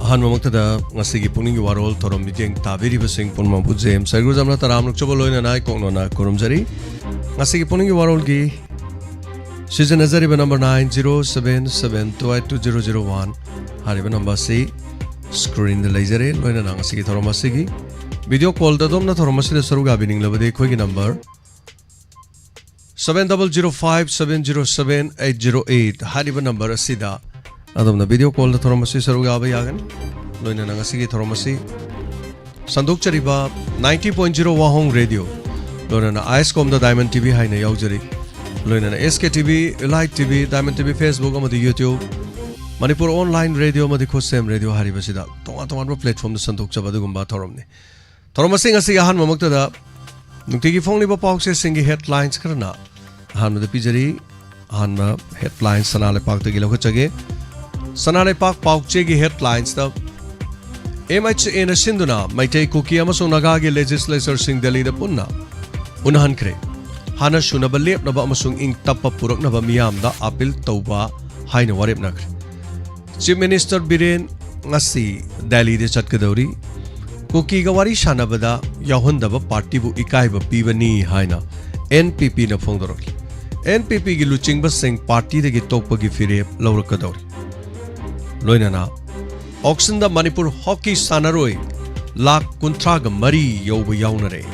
Han mamuktada ngasigi puningi warol thorom meeting tabiri basing punma bujem sargu jamna taram nukchobo loina nai kongno na kurumjari ngasigi puningi warol gi season azari number 9077282001 hariba number si screen the laser loina na ngasigi thorom asigi video call da dom na thorom asile saruga bining labade khoi gi number 7005707808 hariba number asida adamna video call da thoromasi saruga ba yagan loina na ngasi gi thoromasi sanduk chariba 90.0 wahong radio loina na iscom da diamond tv haina yaujari loina na sk tv light tv diamond tv facebook amadi youtube manipur online radio amadi khosem radio hariba sida tonga platform da sanduk chaba dugumba thoromni thoromasi ngasi ahan mamakta da nukti gi phongli ba pawse singi headlines karna ahan da pijari ahan ma headlines sanale pak ta gi lokha chage Sanale Park Pauche gi headlines the MHA na sinduna Maitei Kuki amasung Naga gi legislature sing Delhi da punna unahan kre hana shunaba lep na ba amasung ing tappa purak na ba miyam da appeal tauba haina warep na kre Chief Minister Biren ngasi Delhi de chatkadauri Kuki ga wari shanaba da yahun da ba party bu ikai ba piwani haina NPP na phongdorok NPP gi luching ba sing party de gi tokpa gi fire lawrakadauri Loinana auction da Manipur hockey sanaroi lakh kuntraga mari yoba yaunare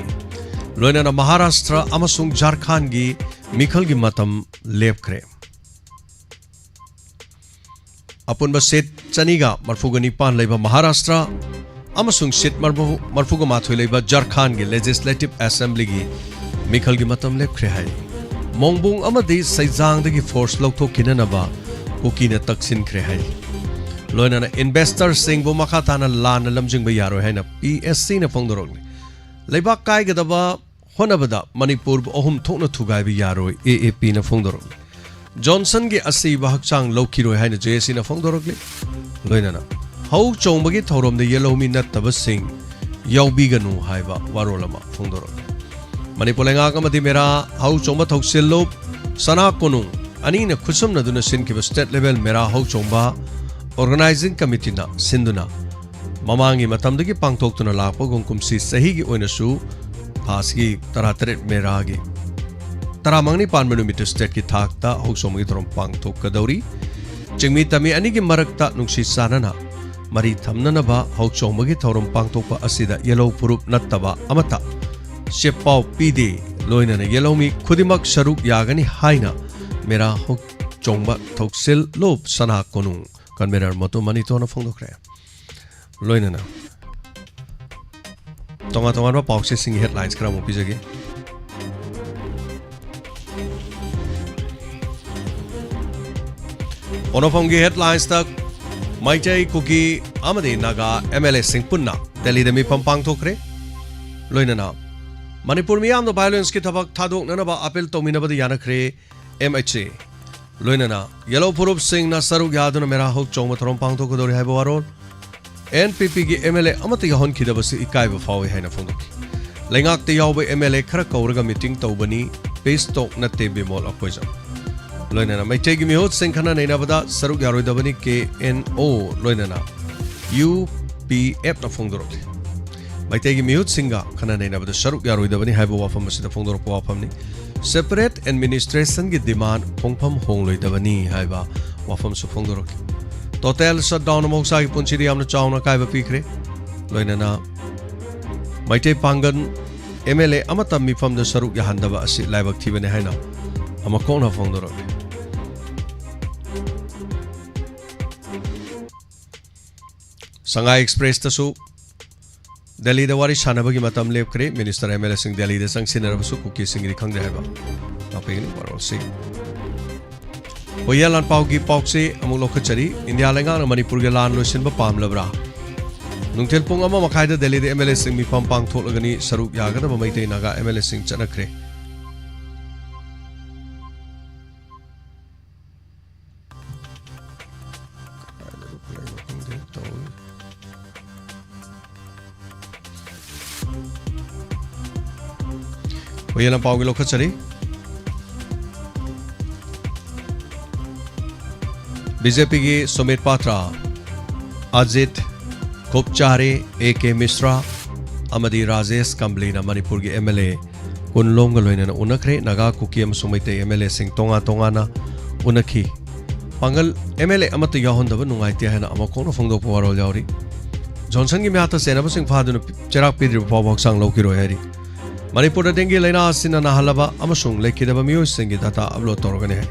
Loinana Maharashtra amasung Jharkhand gi mikhal gi matam lepkhre apun ba set chaniga marfugani pan leiba Maharashtra amasung set marfuga mathoi leiba Jharkhand gi legislative assembly gi mikhal gi matam lepkhre hai mongbung amadi saijang da gi force lokthok kinana ba kokina taksin khre hai Loinana investor sing bu makhatana lan lamjing ba yaro haina PSC na phongdorok leibak kai gadaba honabada Manipur ohum thokna thugai bi yaro AAP na phongdorok Johnson gi asi ba hakchang lokhiroi haina JSC na phongdorok Loinana hau chongbagi thorom de yellow mi nattaba sing yaubi ganu haiba warolama phongdorok Manipur lenga kamati mera hau chongba thoksil sana konung ani na khusum na duna sin ki state level mera hau chongba Organizing Committee na sinduna mamangi matamdagi pangthoktuna lakpa gongkumsi sahigi oinasu phasgi taratret meragi taramangni panmenumeter state ki thakta hoksomi thorom pangthok kadauri chingmi tami ani gi marakta nungsi sanana mari thamnana ba hoksomi thorom pangthokpa asida yellow purup nattaba amata shepau pide loina na yellow mi khudimak saruk yagani haina mera hokchongba thoksil lob sana konung Convener moto manito na phongdokre loinana tonga ba pawse sing headlines kra mo pijagi onofonggi headlines tak Maitai Kuki amade Naga MLA sing punna Delhi de mi pampang thokre loinana Manipur miyam no violence ki thabak thadok nana ba appeal tomina ba yanakre MHA Loinana yellow purup sing na saruk yaduna mera hok chongma thorom pangthok kodori haiba warol NPP gi MLA amati hon khidabasi ikai ba fawi haina phongdoki lengak te yawbe MLA khara kauraga meeting tawbani pace tok na te bemol apoijam loinana mai tegi mi hot sing khana neina bada saruk yaroi dabani KNO loinana UPF na phongdorok mai tegi mi hot singa khana neina bada saruk yaroi dabani haiba wafam asida phongdorok wafam ni Separate administration ki demand phongpham hongloi dabani haiba wafam su phongdorok total shutdown moksa ki punchiri amna chawna kaiba pikre loinana maite pangan MLA amata mifam da saruk yahandaba asi laibak thibane haina amakona phongdorok Sangai Express tasu Delhi da wari shanabagi matam lepkre Minister MLA sing Delhi da sang sinarabasu Kuki sing ri khangde haiba apeng warol sing Hoyalan paugi paukse amuk lokhachari India lenga na Manipur ge lan loisin ba pamlabra nungthel pung ama makhai da Delhi da MLA sing mi pam pang tholagani saruk yaga da Maitei Naga MLA sing chanakre Hoyalan paugi lokhachari BJP की Sumit Patra Ajit Kopchare AK Mishra amadi Rajesh Kambli na Manipur gi MLA kunlom ga loina na unakre naga kuki amsung maite MLA sing tonga tonga na unakhi pangal MLA amata yahondaba nungaite hana amakona phongdo warol yauri Johnson gi myata senaba sing phaduna cherak pidri pawak sang lokiro heri Manipur dengue laina asina na halaba amasung lekidaba miyo singi data upload torgani hai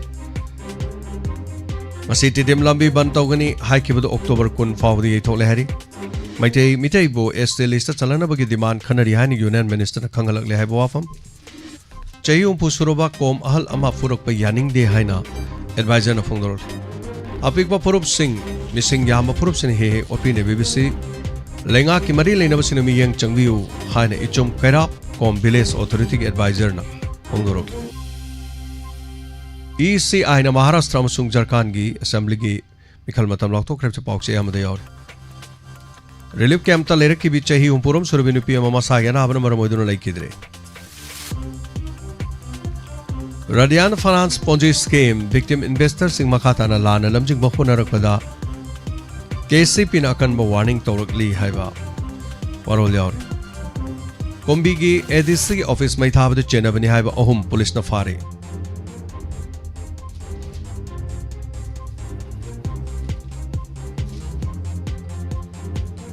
Masiti dim lambi ban tawgani haikibadu October kun fawdi thole hari Mitei bo este list chalana bagi demand khanari hani union minister khangalak le hai wafam Chayum pusuroba kom ahal ama furok pa yaning de haina advisor na phongdor Apik ba purup sing missing yama purup sin he opine BBC lenga ki mari leina basina mi yang changbiu haina ichom kairap kom village authority advisor na phongdor ECI na Maharashtra amasung Jharkhand gi assembly gi mikhal matam lakto krep chapok se amade yaur Relief camp ta lerek ki bi chahi umpurum surbinu pi mama sagena abna maramoidunu laikidre Radian Finance Ponzi scheme victim investor sing makhata na lana lamjing bakhuna rakpada KCP na akan ba warning tawrakli haiba warol yaur Kombi gi ADC office mai thabade chenabani haiba ahum police na fare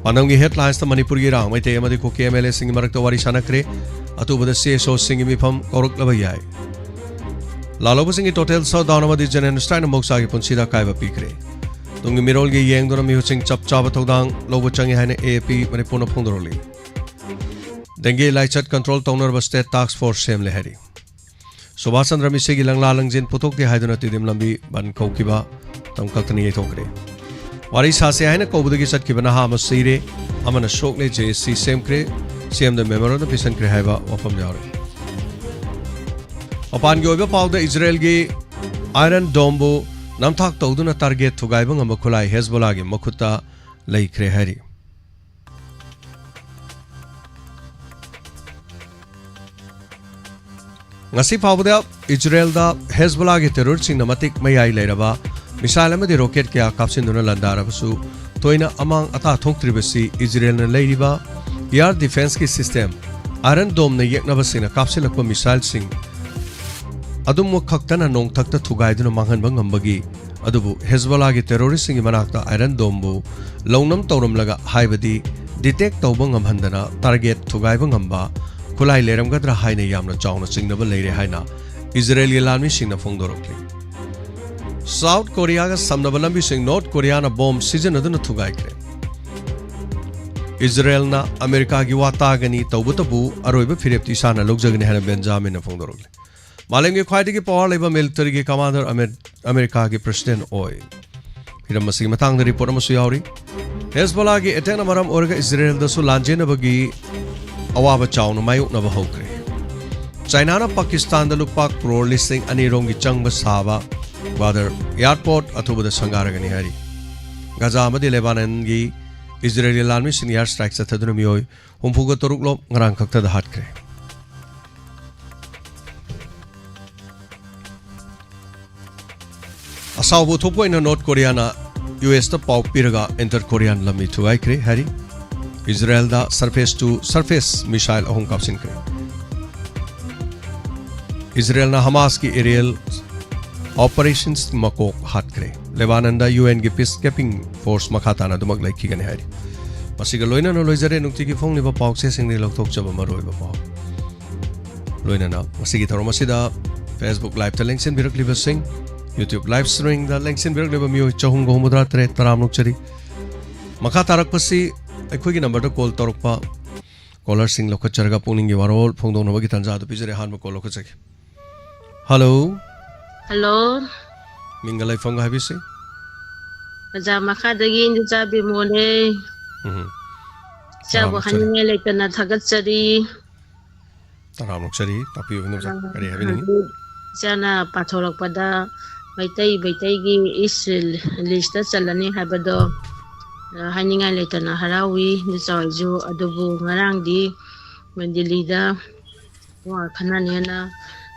Panamgi headlines ta Manipur gi rang mai te amadi ko KMLA sing marak to wari sanakre atubada CSO sing mi pham korok laba yai Laloba sing total so down amadi janen stein moksa gi punsida kaiba pikre tungi mirol gi yeng dona mi sing chap chaba thodang lobo changi haina AP Manipur na phongdoroli Dengue laichat control towner ba state task force sem le hari Subhasan Rami se gi langla langjin putok de haiduna tidim lambi ban khokiba tamkaktani ye thokre Wari sase haina kobudagi sat ki bana ha masire amana shokle JC sem kre CM the memorandum pisan kre haiba wafam jawre Apan gi oiba pawda Israel gi Iron Dome bo namthak tawduna target thugaibang am khulai Hezbollah gi makhuta laikre hari Ngasi pawda Israel da Hezbollah gi terror sing namatik mayai leiraba Misal amadi rocket kya kapsinduna landarabasu toina amang ata thongtribasi Israel na leiriba air defense ki system Iron Dome na yeknabasina kapsilakpa misal sing adum mukhaktana nong thakta thugaiduna manghan bangambagi adubu Hezbollah gi terrorist sing manakta Iron Dome bu longnam tawram laga haibadi detect tawbang amhandana target thugaibang amba khulai leramgadra haina yamna chawna singnaba leire haina Israel gi lalmi singna phongdorokli South Korea ga samnabalambi sing North Korea na bomb season aduna thugai kre Israel na America gi wata gani tawbutabu aroiba firepti sana logjagni hana Benjamin na phongdorokle Malem gi khwaidi gi power leba military gi commander America gi president oi hiram masig matang da report amasu yauri Hezbollah gi attack na maram orga Israel da su lanjena bagi awaba chawna mayuk na ba hokre China na Pakistan da lupa crore listing ani rongi changba saba Badar airport atubada sangaragani hari Gaza amadi Lebanon gi Israeli lalmi sin air strike sa thaduna mioi humpuga toruklo ngarang khakta da hatkre Asaw thopo ina North Korea na US ta pau piraga enter Korean lami thugai kre hari Israel da surface to surface missile ahum kapsin kre Israel na Hamas ki aerial operations makok hat kre Lebanon da UN gi peacekeeping force makhata na dumak lai khigani hari masiga loina no loizare nukti gi phongni ba pauk se singni loktok chaba maroi ba pauk loina na masigi tharo masida Facebook live ta link sin birak liba sing YouTube live streaming da link sin birak liba miyo chahung go mudra tre taram nuk chari makha tarak pasi akhoi gi number da call torokpa caller sing lokha charga puning gi warol phongdong no ba gi tanja da pijare han ba call lokha chaki Hello Hello. Mingalai fonga habisi. Aja makadagi indi jabi mole. Jabu hanine lekana thagat chari. Taram chari tapi uvinu kari habini. Jana pathorak pada baitai gi is list chalani habado haninga lekana harawi ni chawju adubu ngarang di mandilida wa khanani na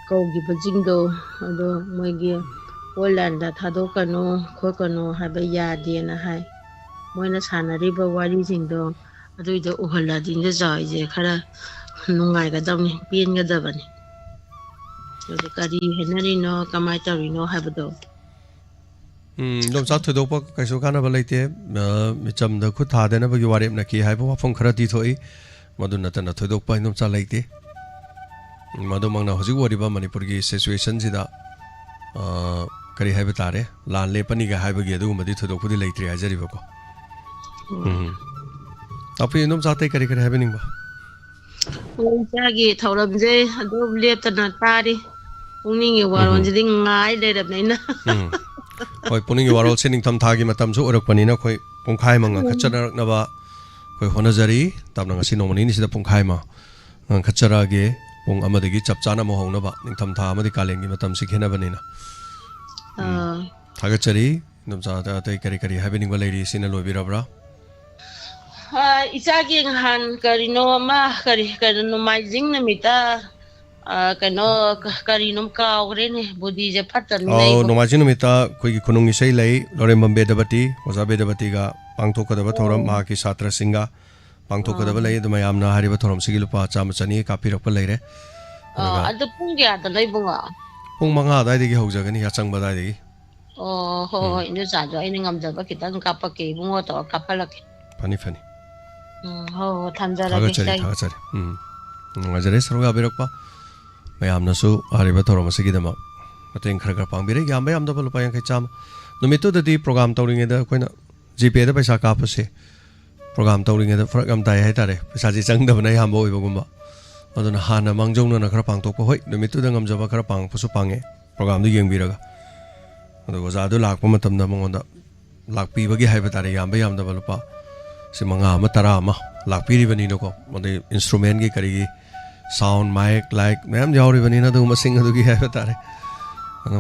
Kogi bajingdo ado moigi Poland da thadokano khokano haba yadi na hai ꯃꯣꯏꯅ ꯁꯥꯟꯅꯔꯤꯕ ꯋꯥꯔꯤꯁꯤꯡꯗꯣ ꯑꯗꯨꯏꯗꯣ ꯎꯍꯜꯂꯗꯤ ꯏꯟꯗꯣꯆꯥꯍꯣꯏꯁꯦ ꯈꯔ ꯅꯨꯡꯉꯥꯏꯒꯗꯕꯅꯤ ꯄꯦꯟꯒꯗꯕꯅꯤ ꯑꯗꯨ ꯀꯔꯤ ꯍꯥꯏꯅꯔꯤꯅꯣ ꯀꯃꯥꯏꯅ ꯇꯧꯔꯤꯅꯣ ꯍꯥꯏꯕꯗꯣ ꯏꯗꯣꯝꯆꯥ ꯊꯣꯏꯗꯣꯛꯄ ꯀꯩꯁꯨ ꯀꯥꯟꯅꯕ ꯂꯩꯇꯦ ꯃꯤꯆꯝꯗ ꯈꯨꯠ ꯊꯥꯗꯅꯕꯒꯤ ꯋꯥꯔꯦꯞꯅꯈꯤ ꯍꯥꯏꯕ ꯋꯥꯐꯝ ꯈꯔꯗꯤ ꯊꯣꯛꯏ ꯃꯗꯨ ꯅꯠꯇꯅ ꯊꯣꯏꯗꯣꯛꯄ ꯏꯗꯣꯝꯆꯥ ꯂꯩꯇꯦ ꯃꯗꯨꯃꯛꯅ ꯍꯧꯖꯤꯛ ꯑꯣꯏꯔꯤꯕ ꯃꯅꯤꯄꯨꯔꯒꯤ ꯁꯤꯆꯨꯋꯦꯁꯟꯁꯤꯗ ꯀꯔꯤ ꯍꯥꯏꯕ ꯇꯥꯔꯦ ꯂꯥꯟ ꯂꯦꯞꯄꯅꯤꯒ ꯍꯥꯏꯕꯒꯤ ꯑꯗꯨꯒꯨꯝꯕꯗꯤ ꯊꯣꯏꯗꯣꯛꯄꯗꯤ ꯂꯩꯇ꯭ꯔꯤ ꯍꯥꯏꯖꯔꯤꯕꯀꯣ ꯇꯥꯛꯄꯤ ꯏꯗꯣꯝꯆꯥ ꯑꯇꯩ ꯀꯔꯤ ꯀꯔꯤ ꯍꯥꯏꯕꯤꯅꯤꯡꯕ ꯏꯆꯥꯒꯤ ꯊꯧꯔꯝꯁꯦ ꯑꯗꯨꯝ ꯂꯦꯞꯇꯅ ꯇꯥꯔꯤ ꯄꯨꯛꯅꯤꯡꯒꯤ ꯋꯥꯔꯣꯜꯁꯤꯗꯤ ꯉꯥꯏ ꯂꯩꯔꯕꯅꯤꯅ ꯍꯣꯏ ꯄꯨꯛꯅꯤꯡꯒꯤ ꯋꯥꯔꯣꯜꯁꯦ ꯅꯤꯡꯊꯝ ꯊꯥꯒꯤ ꯃꯇꯝꯁꯨ ꯑꯣꯏꯔꯛꯄꯅꯤꯅ ꯑꯩꯈꯣꯏ ꯄꯨꯡꯈꯥꯏ ꯑꯃ ꯉꯟꯈꯠꯆꯅꯔꯛꯅꯕ ꯑꯩꯈꯣꯏ ꯍꯣꯠꯅꯖꯔꯤ ꯇꯞꯅ ꯉꯁꯤ ꯅꯣꯡꯃ ꯅꯤꯅꯤꯁꯤꯗ ꯄꯨꯡꯈꯥꯏ ꯑꯃ ꯉꯟꯈꯠꯆꯔꯛꯑꯒꯦ ꯄꯨꯡ ꯑꯃꯗꯒꯤ ꯆꯞ ꯆꯥꯅ ꯑꯃꯨꯛ ꯍꯧꯅꯕ ꯅꯤꯡꯊꯝ ꯊꯥ ꯑꯃꯗꯤ ꯀꯥꯂꯦꯟꯒꯤ ꯃꯇꯝꯁꯤ ꯈꯦꯠꯅꯕꯅꯤꯅ ꯊꯥꯒꯠꯆꯔꯤ ꯏꯗꯣꯝꯆꯥꯗ ꯑꯇꯩ ꯀꯔꯤ ꯀꯔꯤ ꯍꯥꯏꯕꯤꯅꯤꯡꯕ ꯂꯩꯔꯤ ꯁꯤꯅ ꯂꯣꯏꯕꯤꯔꯕ꯭ꯔꯥ ꯏꯆꯥꯒꯤ ꯅꯍꯥꯟ ꯀꯔꯤꯅꯣ ꯑꯃ ꯀꯩꯅꯣ ꯅꯣꯡꯃꯥꯏꯖꯤꯡ ꯅꯨꯃꯤꯠꯇ ꯀꯩꯅꯣ ꯀꯔꯤꯅꯣ ꯀꯥꯎꯈ꯭ꯔꯦꯅꯦ ꯕꯨꯗꯤꯁꯦ ꯐꯠꯇꯕꯅꯤꯅ ꯑꯩꯕꯨ ꯅꯣꯡꯃꯥꯏꯖꯤꯡ ꯅꯨꯃꯤꯠꯇ ꯑꯩꯈꯣꯏꯒꯤ ꯈꯨꯅꯨꯡ ꯏꯁꯩ ꯂꯩ ꯂꯣꯔꯦꯝꯕꯝ ꯕꯦꯗꯕꯇꯤ ꯑꯣꯖꯥ ꯕꯦꯗꯕꯇꯤꯒ ꯄꯥꯡꯊꯣꯛꯀꯗꯕ ꯊꯧꯔꯝ ꯃꯍꯥꯛꯀꯤ ꯁꯥꯇ꯭ꯔꯁꯤꯡꯒ ꯄꯥꯡꯊꯣꯛꯀꯗꯕ ꯂꯩ ꯑꯗꯨ ꯃꯌꯥꯝꯅ ꯍꯥꯏꯔꯤꯕ ꯊꯧꯔꯝꯁꯤꯒꯤ ꯂꯨꯄꯥ 100-100 ꯀꯥꯞꯄꯤꯔꯛꯄ ꯂꯩꯔꯦ ꯑꯗꯨ ꯄꯨꯡ ꯀꯌꯥꯗꯅꯣ ꯏꯕꯨꯡꯉꯣ ꯄꯨꯡ 5 ꯑꯗꯨꯋꯥꯏꯗꯒꯤ ꯍꯧꯖꯒꯅꯤ ꯌꯥꯆꯪꯕ ꯑꯗꯨꯋꯥꯏꯗꯒꯤ ꯍꯣꯏ ꯍꯣꯏ ꯏꯟꯗꯣꯆꯥꯗꯣ ꯑꯩꯅ ꯉꯝꯖꯕ ꯈꯤꯇꯪ ꯀꯥꯞꯄꯛꯀꯦ ꯏꯕꯨꯡꯉꯣ ꯇꯧꯔ ꯀꯥꯞꯍꯜꯂꯛꯀꯦ ꯐꯅꯤ ꯐꯅꯤ ꯍꯣꯏ ꯊꯝꯖꯔꯒꯦ ꯊꯥꯒꯠꯆꯔꯤ ꯊꯥꯒꯠꯆꯔꯤ ꯅꯨꯡꯉꯥꯏꯖꯔꯦ ꯁꯔꯨꯛ ꯌꯥꯕꯤꯔꯛꯄ ꯃꯌꯥꯝꯅꯁꯨ ꯍꯥꯏꯔꯤꯕ ꯊꯧꯔꯝ ꯑꯁꯤꯒꯤꯗꯃꯛ ꯃꯇꯦꯡ ꯈꯔ ꯈꯔ ꯄꯥꯡꯕꯤꯔꯦ ꯌꯥꯝꯕ ꯌꯥꯝꯗꯕ ꯂꯨꯄꯥ 50-100 ꯅꯨꯃꯤꯠꯇꯨꯗꯗꯤ ꯄ꯭ꯔꯣꯒ꯭ꯔꯥꯝ ꯇꯧꯔꯤꯉꯩꯗ ꯑꯩꯈꯣꯏꯅ ꯖꯤꯄꯦꯗ ꯄꯩꯁꯥ ꯀꯥꯞꯄꯁꯦ ꯄ꯭ꯔꯣꯒ꯭ꯔꯥꯝ ꯇꯧꯔꯤꯉꯩꯗ ꯐꯔꯛ ꯌꯥꯝ ꯇꯥꯏ ꯍꯥꯏꯇꯥꯔꯦ ꯄꯩꯁꯥꯁꯤ ꯆꯪꯗꯕꯅ ꯑꯌꯥꯝꯕ ꯑꯣꯏꯕꯒꯨꯝꯕ ꯑꯗꯨꯅ ꯍꯥꯟꯅ ꯃꯥꯡꯖꯧꯅꯅ ꯈꯔ ꯄꯥꯡꯊꯣꯛꯄ ꯍꯣꯏ ꯅꯨꯃꯤꯠꯇꯨꯗ ꯉꯝꯖꯕ ꯈꯔ ꯄꯥꯡꯉꯛꯄꯁꯨ ꯄꯥꯡꯉꯦ ꯄ꯭ꯔꯣꯒ꯭ꯔꯥꯝꯗꯨ ꯌꯦꯡꯕꯤꯔꯒ ꯑꯗꯨꯒ ꯑꯣꯖꯥꯗꯨ ꯂꯥꯛꯄ ꯃꯇꯝꯗ ꯃꯉꯣꯟꯗ ꯂꯥꯛꯄꯤꯕꯒꯤ ꯍꯥꯏꯕ ꯇꯥꯔꯦ ꯌꯥꯝꯕ ꯌꯥꯝꯗꯕ ꯂꯨꯄꯥ 5-10 ꯂꯥꯛꯄꯤꯔꯤꯕꯅꯤꯅꯀꯣ ꯃꯗꯩ ꯏꯟꯁꯇ꯭ꯔꯨꯃꯦꯟꯒꯤ ꯀꯔꯤꯒꯤ ꯁꯥꯎꯟ ꯃꯥꯏꯛ ꯂꯥꯏꯛ ꯃꯌꯥꯝ ꯌꯥꯎꯔꯤꯕꯅꯤꯅ ꯑꯗꯨꯒꯨꯝꯕꯁꯤꯡ ꯑꯗꯨꯒꯤ ꯍꯥꯏꯕ ꯇꯥꯔꯦ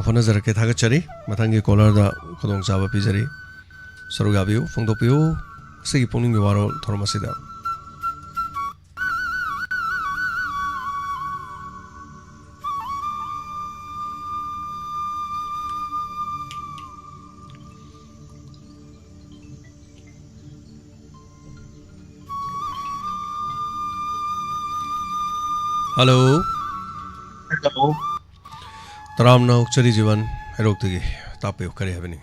ꯍꯣꯠꯅꯖꯔꯛꯀꯦ ꯊꯥꯒꯠꯆꯔꯤ ꯃꯊꯪꯒꯤ ꯀꯣꯂꯔꯗ ꯈꯨꯗꯣꯡꯆꯥꯕ ꯄꯤꯖꯔꯤ ꯁꯔꯨꯛ ꯌꯥꯕꯤꯌꯨ ꯐꯣꯡꯗꯣꯛꯄꯤꯌꯨ ꯑꯁꯤꯒꯤ ꯄꯨꯛꯅꯤꯡꯒꯤ ꯋꯥꯔꯣꯜ ꯊꯧꯔꯝ ꯑꯁꯤꯗ हेलो हेलो तरामना उच्चरी जीवन हेरोक्तगी तापे करे हबनी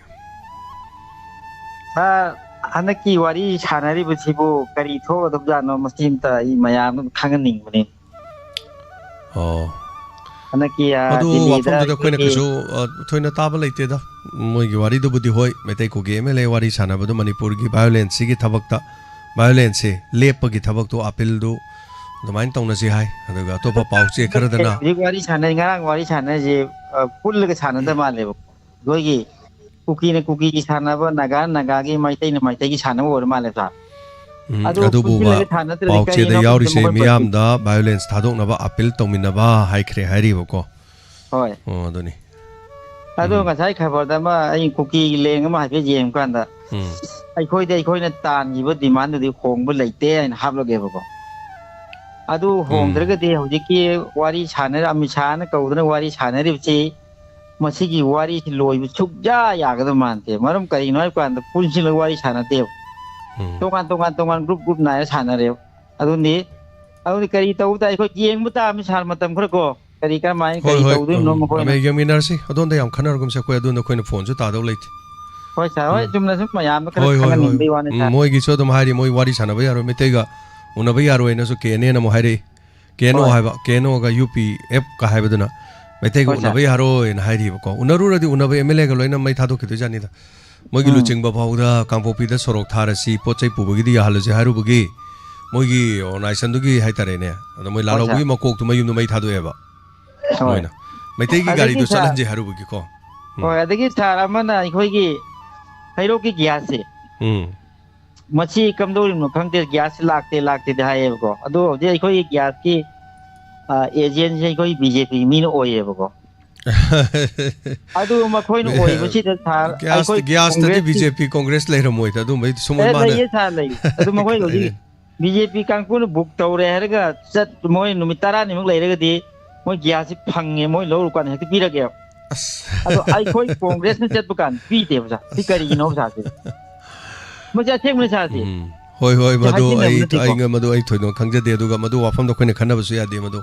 हनकी वारी सानरी बसिबो करी थो दबजानो मस्तिमता ई मयाम खंगनिंगबने oh हनकी adu wafam दिल्लीदा da koina kasu thoina taba leite da moi gi wari du budi hoi metai ko ge mele wari sana badu manipur gi violence gi thabak ta violence lepa gi thabak to appeal du dumain tongna si hai aduga topa pauche kharadana वारी सानरी ngarang वारी सानरी जे पुल्लगा सानदा मालेबो Gogi cookie ने cookie की सानबा नागा की माइतै ने माइतै की सानबा ओर माले ता adu buba pauche da yauri se miyam da violence thadok na ba appeal tongmina ba hai khre hari bo ko hoy aduni adu ngasai khabar da ma ai kuki leng ma hafe jem kan da ai khoi na tan gi bo demand du khong bu leite ai hab lo ge bo adu hong dra ga de hoji ki wari chana amisana kaudna wari chana ri chi masi gi wari loi bu chuk ja ya ga da man te maram kari noi kan da punsin lo wari chana te tongan group na ya chana re adu ni kari tau da ko yeng bu ta mi char matam khra ko kari ka mai kari tau du no mo ko ame yaminar si adon da yam khanar gum se ko adun da koina phone su ta daw leite hoi sa hoi jumna sum mayam ka khanan bi wan ta moi gi so dum hari moi wari chana ba yaro metei ga unaba yaro ena so kene na mo haire keno haiba keno ga UPF ka haibaduna metei ga unaba yaro en hairi ko unaru radi unaba MLA ga loina mai thado khidu jani da moi gi luching ba phauda kangpopi da sorok tharasi pochai pubagi di halu je haru bugi moi gi onaisan du gi haitare ne ado moi lalo bugi makok tu mayum du mai thado eba moina metei gi gari du chalan je haru bugi ko hoi adagi thara mana khoi gi hairo ki gyas se मची कमदोरी no खंगते gas लागते हाय बको अदो जे अखोई gas की agent जे अखोई BJP mean ओये बको अदो मखोइन ओय बसी the था अखोई गैस तदि बीजेपी कांग्रेस लेरम ओय तदु मै सुमोय माने ये था ले अदो मखोइ होजी बीजेपी कांगपुन बुक तौरे हरगा चत मोय नुमि 10 निमक लेरगदी मोय गैस फंगे मोय लौरु कान हेक पिरगे अदो अखोई कांग्रेस ने चत बुकान पीते बसा ती करी नो बसा से ꯃꯁꯤ ꯑꯁꯦꯡꯕꯅꯤ ꯁꯥꯔꯁꯤ ꯍꯣꯏ ꯍꯣꯏ ꯃꯗꯨ ꯍꯥꯏꯖꯤꯟꯅꯕ ꯅꯠꯇꯦꯀꯣ ꯃꯗꯨ ꯑꯩ ꯊꯣꯏꯗꯣꯛ ꯈꯪꯖꯗꯦ ꯑꯗꯨꯒ ꯃꯗꯨ ꯋꯥꯐꯝꯗꯣ ꯑꯩꯈꯣꯏꯅ ꯈꯟꯅꯕꯁꯨ ꯌꯥꯗꯦ ꯃꯗꯨ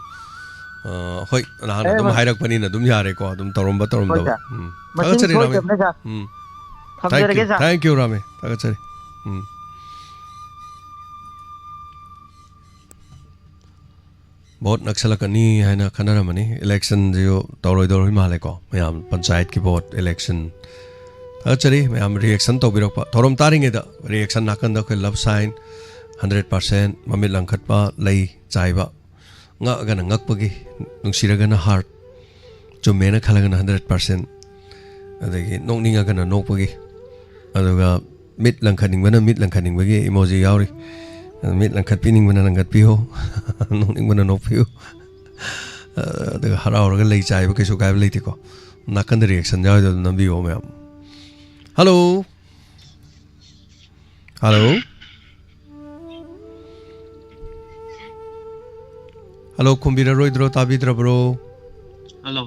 ꯍꯣꯏ ꯅꯍꯥꯟ ꯑꯗꯨꯝ ꯍꯥꯏꯔꯛꯄꯅꯤꯅ ꯑꯗꯨꯝ ꯌꯥꯔꯦꯀꯣ ꯑꯗꯨꯝ ꯇꯧꯔꯝꯕ ꯍꯣꯏ ꯇꯧꯔꯝꯗꯕ ꯁꯥꯔ ꯃꯁꯤꯡ ꯊꯥꯒꯠꯆꯔꯤ ꯔꯥꯃꯦ ꯁꯣꯏꯗꯕꯅꯦ ꯁꯥꯔ ꯊꯝꯖꯔꯒꯦ ꯁꯥꯔ ꯊꯦꯡꯛ ꯌꯨ ꯔꯥꯃꯦ ꯊꯥꯒꯠꯆꯔꯤ ꯚꯣꯠ ꯅꯛꯁꯜꯂꯛꯀꯅꯤ ꯍꯥꯏꯅ ꯈꯟꯅꯔꯝꯃꯅꯤ ꯏꯂꯦꯛꯁꯟꯁꯤꯁꯨ ꯇꯧꯔꯣꯏꯗꯧꯔꯤ ꯃꯥꯜꯂꯦꯀꯣ ꯃꯌꯥꯝ ꯄꯟꯆꯥꯌꯠꯀꯤ ꯚꯣꯠ ꯏꯂꯦꯛꯁꯟ ꯊꯥꯒꯠꯆꯔꯤ ꯃꯌꯥꯝ ꯔꯤꯑꯦꯛꯁꯟ ꯇꯧꯕꯤꯔꯛꯄ ꯊꯧꯔꯝ ꯇꯥꯔꯤꯉꯩꯗ ꯔꯤꯑꯦꯛꯁꯟ ꯅꯥꯀꯟꯗ ꯑꯩꯈꯣꯏ ꯂꯞ ꯁꯥꯏꯟ 100% ꯃꯃꯤꯠ ꯂꯪꯈꯠꯄ ꯂꯩ ꯆꯥꯏꯕ ꯉꯛꯑꯒꯅ ꯉꯛꯄꯒꯤ ꯅꯨꯡꯁꯤꯔꯒꯅ ꯍꯥꯔꯠ ꯆꯨꯝꯃꯦꯅ ꯈꯜꯂꯒꯅ 100% ꯑꯗꯒꯤ ꯅꯣꯛꯅꯤꯡꯉꯒꯅ ꯅꯣꯛꯄꯒꯤ ꯑꯗꯨꯒ ꯃꯤꯠ ꯂꯪꯈꯠꯅꯤꯡꯕꯅ ꯃꯤꯠ ꯂꯪꯈꯠꯅꯤꯡꯕꯒꯤ ꯏꯃꯣꯖꯤ ꯌꯥꯎꯔꯤ ꯃꯤꯠ ꯂꯪꯈꯠꯄꯤꯅꯤꯡꯕꯅ ꯂꯪꯈꯠꯄꯤꯌꯨ ꯅꯣꯛꯅꯤꯡꯕꯅ ꯅꯣꯛꯄꯤꯌꯨ ꯑꯗꯨꯒ ꯍꯔꯥꯎꯔꯒ ꯂꯩ ꯆꯥꯏꯕ ꯀꯩꯁꯨ ꯀꯥꯏꯕ ꯂꯩꯇꯦꯀꯣ ꯅꯥꯀꯟꯗ ꯔꯤꯑꯦꯛꯁꯟ ꯌꯥꯎꯔꯤꯗꯣ ꯑꯗꯨꯝ ꯅꯝꯕꯤꯌꯣ ꯃꯌꯥꯝ ꯍꯜꯂꯣ ꯍꯜꯂꯣ ꯍꯜꯂꯣ ꯈꯨꯝꯕꯤꯔꯔꯣꯏꯗ꯭ꯔꯣ ꯇꯥꯕꯤꯗ꯭ꯔꯕ꯭ꯔꯣ ꯍꯜꯂꯣ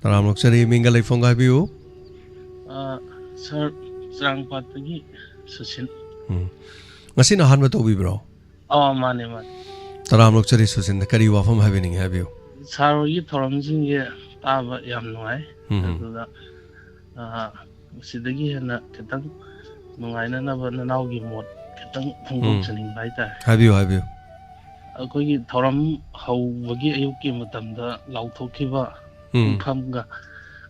ꯇꯔꯥꯝ ꯅꯣꯛꯆꯔꯤ ꯃꯤꯡꯒ ꯂꯩꯐꯝꯒ ꯍꯥꯏꯕꯤꯌꯨ ꯁꯥꯔ ꯆꯔꯥꯡꯄꯥꯠꯇꯒꯤ ꯁꯨꯁꯤꯟ ꯉꯁꯤꯅ ꯑꯍꯥꯟꯕ ꯇꯧꯕꯤꯕ꯭ꯔꯣ ꯃꯥꯅꯦ ꯃꯥꯅꯦ ꯇꯔꯥꯝ ꯅꯣꯛꯆꯔꯤ ꯁꯨꯁꯤꯟꯗ ꯀꯔꯤ ꯋꯥꯐꯝ ꯍꯥꯏꯕꯤꯅꯤꯡꯉꯤ ꯍꯥꯏꯕꯤꯌꯨ ꯁꯥꯔ ꯍꯣꯏꯒꯤ ꯊꯧꯔꯝꯁꯤꯡꯁꯦ ꯇꯥꯕ ꯌꯥꯝ ꯅꯨꯡꯉꯥꯏ ꯑꯗꯨꯗ ꯁꯤꯗꯒꯤ ꯍꯦꯟꯅ ꯈꯤꯇꯪ ꯅꯨꯡꯉꯥꯏꯅꯅꯕ ꯅꯅꯥꯎꯒꯤ ꯃꯣꯠ khitang ꯐꯣꯡꯗꯣꯛꯆꯅꯤꯡꯕ ꯍꯥꯏꯇꯥꯔꯦ ꯍꯥꯏꯕꯤꯌꯨ ꯍꯥꯏꯕꯤꯌꯨ ꯑꯩꯈꯣꯏꯒꯤ ꯊꯧꯔꯝ ꯍꯧꯕꯒꯤ ꯑꯌꯨꯛꯀꯤ ꯃꯇꯝꯗ ꯂꯥꯎꯊꯣꯛꯈꯤꯕ ꯄꯨꯡꯐꯝꯒ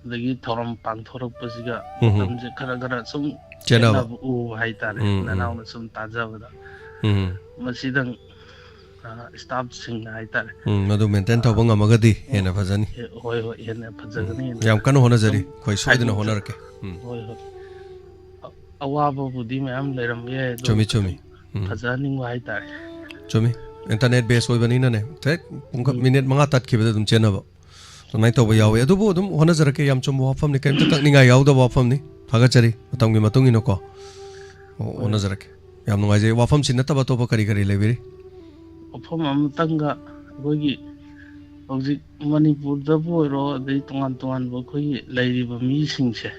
ꯑꯗꯒꯤ ꯊꯧꯔꯝ ꯄꯥꯡꯊꯣꯔꯛꯄꯁꯤꯒ ꯃꯇꯝꯁꯦ ꯈꯔ ꯁꯨꯝ ꯈꯦꯠꯅꯕ ꯎꯕ ꯍꯥꯏꯇꯥꯔꯦ ꯅꯅꯥꯎꯅ ꯁꯨꯝ ꯇꯥꯖꯕꯗ ꯃꯁꯤꯗꯪ ꯁ꯭ꯇꯥꯐꯁꯤꯡꯅ ꯍꯥꯏꯇꯥꯔꯦ ꯃꯗꯨ ꯃꯦꯟꯇꯦꯟ ꯇꯧꯕ ꯉꯝꯃꯒꯗꯤ ꯍꯦꯟꯅ ꯐꯖꯅꯤ ꯍꯣꯏ ꯍꯦꯟꯅ ꯐꯖꯒꯅꯤ ꯌꯥꯝ ꯀꯟꯅ ꯍꯣꯠꯅꯖꯔꯤ ꯑꯩꯈꯣꯏ ꯁꯣꯏꯗꯅ ꯍꯣꯠꯅꯔꯛꯀꯦ ꯍꯣꯏ ꯑꯋꯥꯕꯕꯨꯗꯤ ꯃꯌꯥꯝ ꯂꯩꯔꯝꯕ ꯌꯥꯏ ꯑꯗꯣ ꯆꯨꯝꯃꯤ ꯐꯖꯍꯟꯅꯤꯡꯕ ꯍꯥꯏꯇꯥꯔꯦ ꯆꯨꯝꯃꯤ ꯏꯟꯇꯔꯅꯦꯠ ꯕꯦꯁ ꯑꯣꯏꯕꯅꯤꯅꯅꯦ ꯍꯦꯛ ꯃꯤꯅꯤꯠ 5 ꯇꯠꯈꯤꯕꯗ ꯑꯗꯨꯝ ꯆꯦꯟꯅꯕ ꯑꯗꯨꯃꯥꯏꯅ ꯇꯧꯕ ꯌꯥꯎꯋꯤ ꯑꯗꯨꯕꯨ ꯑꯗꯨꯝ ꯍꯣꯠꯅꯖꯔꯛꯀꯦ ꯌꯥꯝ ꯆꯨꯝꯕ ꯋꯥꯐꯝꯅꯤ ꯀꯔꯤꯝꯇ ꯀꯛꯅꯤꯡꯉꯥꯏ ꯌꯥꯎꯗꯕ ꯋꯥꯐꯝꯅꯤ ꯊꯥꯒꯠꯆꯔꯤ ꯃꯇꯝꯒꯤ ꯃꯇꯨꯡ ꯏꯟꯅꯀꯣ ꯍꯣꯠꯅꯖꯔꯛꯀꯦ ꯌꯥꯝ ꯅꯨꯡꯉꯥꯏꯖꯩ ꯋꯥꯐꯝꯁꯤ ꯅꯠꯇꯕ ꯑꯇꯣꯞꯄ ꯀꯔꯤ ꯂꯩꯕꯤꯔꯤ ꯋꯥꯐꯝ ꯑꯃꯇꯪꯒ ꯑꯩꯈꯣꯏꯒꯤ ꯍꯧꯖꯤꯛ ꯃꯅꯤꯄꯨꯔꯗꯕꯨ ꯑꯣꯏꯔꯣ ꯑꯗꯩ ꯇꯣꯉꯥꯟ ꯇꯣꯉꯥꯟꯕ ꯑꯩꯈꯣꯏꯒꯤ ꯂꯩꯔꯤꯕ ꯃꯤꯁꯤꯡꯁꯦ